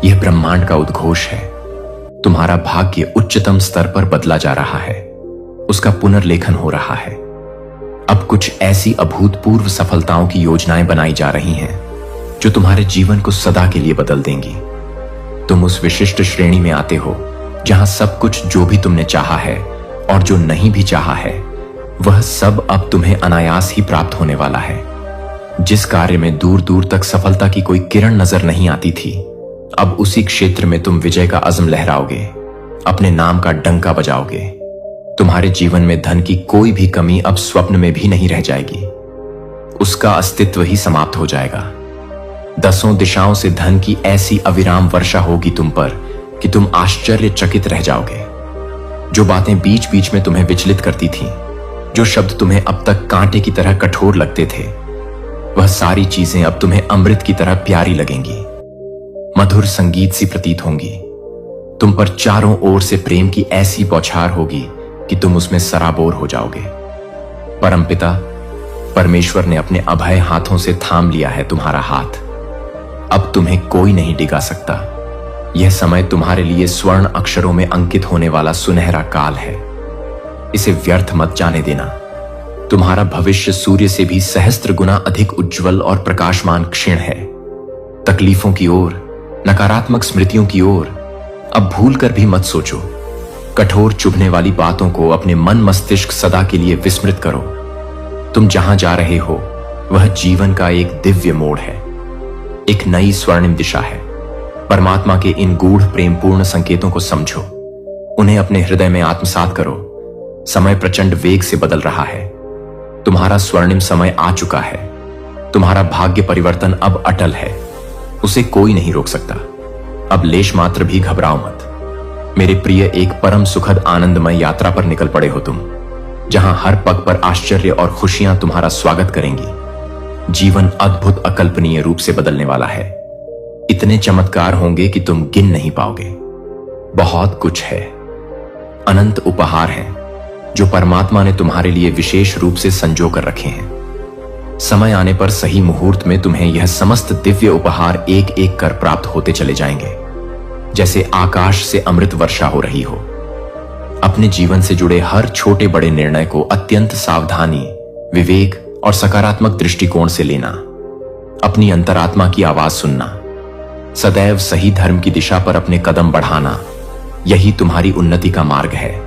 यह ब्रह्मांड का उद्घोष है। तुम्हारा भाग्य उच्चतम स्तर पर बदला जा रहा है, उसका पुनर्लेखन हो रहा है। अब कुछ ऐसी अभूतपूर्व सफलताओं की योजनाएं बनाई जा रही हैं जो तुम्हारे जीवन को सदा के लिए बदल देंगी। तुम उस विशिष्ट श्रेणी में आते हो जहां सब कुछ जो भी तुमने चाहा है और जो नहीं भी चाहा है, वह सब अब तुम्हें अनायास ही प्राप्त होने वाला है। जिस कार्य में दूर दूर तक सफलता की कोई किरण नजर नहीं आती थी, अब उसी क्षेत्र में तुम विजय का अज़्म लहराओगे, अपने नाम का डंका बजाओगे। तुम्हारे जीवन में धन की कोई भी कमी अब स्वप्न में भी नहीं रह जाएगी। उसका अस्तित्व ही समाप्त हो जाएगा। दसों दिशाओं से धन की ऐसी अविराम वर्षा होगी तुम पर कि तुम आश्चर्यचकित रह जाओगे। जो बातें बीच बीच में तुम्हें विचलित करती थीं, जो शब्द तुम्हें अब तक कांटे की तरह कठोर लगते थे, वह सारी चीजें अब तुम्हें अमृत की तरह प्यारी लगेंगी, मधुर संगीत सी प्रतीत होंगी। तुम पर चारों ओर से प्रेम की ऐसी बौछार होगी कि तुम उसमें सराबोर हो जाओगे। परमपिता परमेश्वर ने अपने अभय हाथों से थाम लिया है तुम्हारा हाथ। अब तुम्हें कोई नहीं डिगा सकता। यह समय तुम्हारे लिए स्वर्ण अक्षरों में अंकित होने वाला सुनहरा काल है। इसे व्यर्थ मत जाने देना। तुम्हारा भविष्य सूर्य से भी सहस्त्र गुना अधिक उज्जवल और प्रकाशमान क्षीण है। तकलीफों की ओर, नकारात्मक स्मृतियों की ओर अब भूल कर भी मत सोचो। कठोर चुभने वाली बातों को अपने मन मस्तिष्क सदा के लिए विस्मृत करो। तुम जहां जा रहे हो वह जीवन का एक दिव्य मोड़ है, एक नई स्वर्णिम दिशा है। परमात्मा के इन गूढ़ प्रेमपूर्ण संकेतों को समझो, उन्हें अपने हृदय में आत्मसात करो। समय प्रचंड वेग से बदल रहा है। तुम्हारा स्वर्णिम समय आ चुका है। तुम्हारा भाग्य परिवर्तन अब अटल है, उसे कोई नहीं रोक सकता। अब लेश मात्र भी घबराओ मत मेरे प्रिय। एक परम सुखद आनंदमय यात्रा पर निकल पड़े हो तुम, जहां हर पग पर आश्चर्य और खुशियां तुम्हारा स्वागत करेंगी। जीवन अद्भुत अकल्पनीय रूप से बदलने वाला है। इतने चमत्कार होंगे कि तुम गिन नहीं पाओगे। बहुत कुछ है, अनंत उपहार हैं, जो परमात्मा ने तुम्हारे लिए विशेष रूप से संजो कर रखे हैं। समय आने पर सही मुहूर्त में तुम्हें यह समस्त दिव्य उपहार एक एक कर प्राप्त होते चले जाएंगे, जैसे आकाश से अमृत वर्षा हो रही हो। अपने जीवन से जुड़े हर छोटे बड़े निर्णय को अत्यंत सावधानी, विवेक और सकारात्मक दृष्टिकोण से लेना। अपनी अंतरात्मा की आवाज सुनना, सदैव सही धर्म की दिशा पर अपने कदम बढ़ाना, यही तुम्हारी उन्नति का मार्ग है।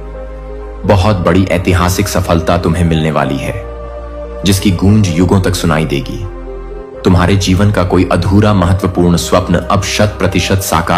बहुत बड़ी ऐतिहासिक सफलता तुम्हें मिलने वाली है, जिसकी गूंज युगों तक सुनाई देगी। तुम्हारे जीवन का कोई अधूरा महत्वपूर्ण स्वप्न अब 100% साकार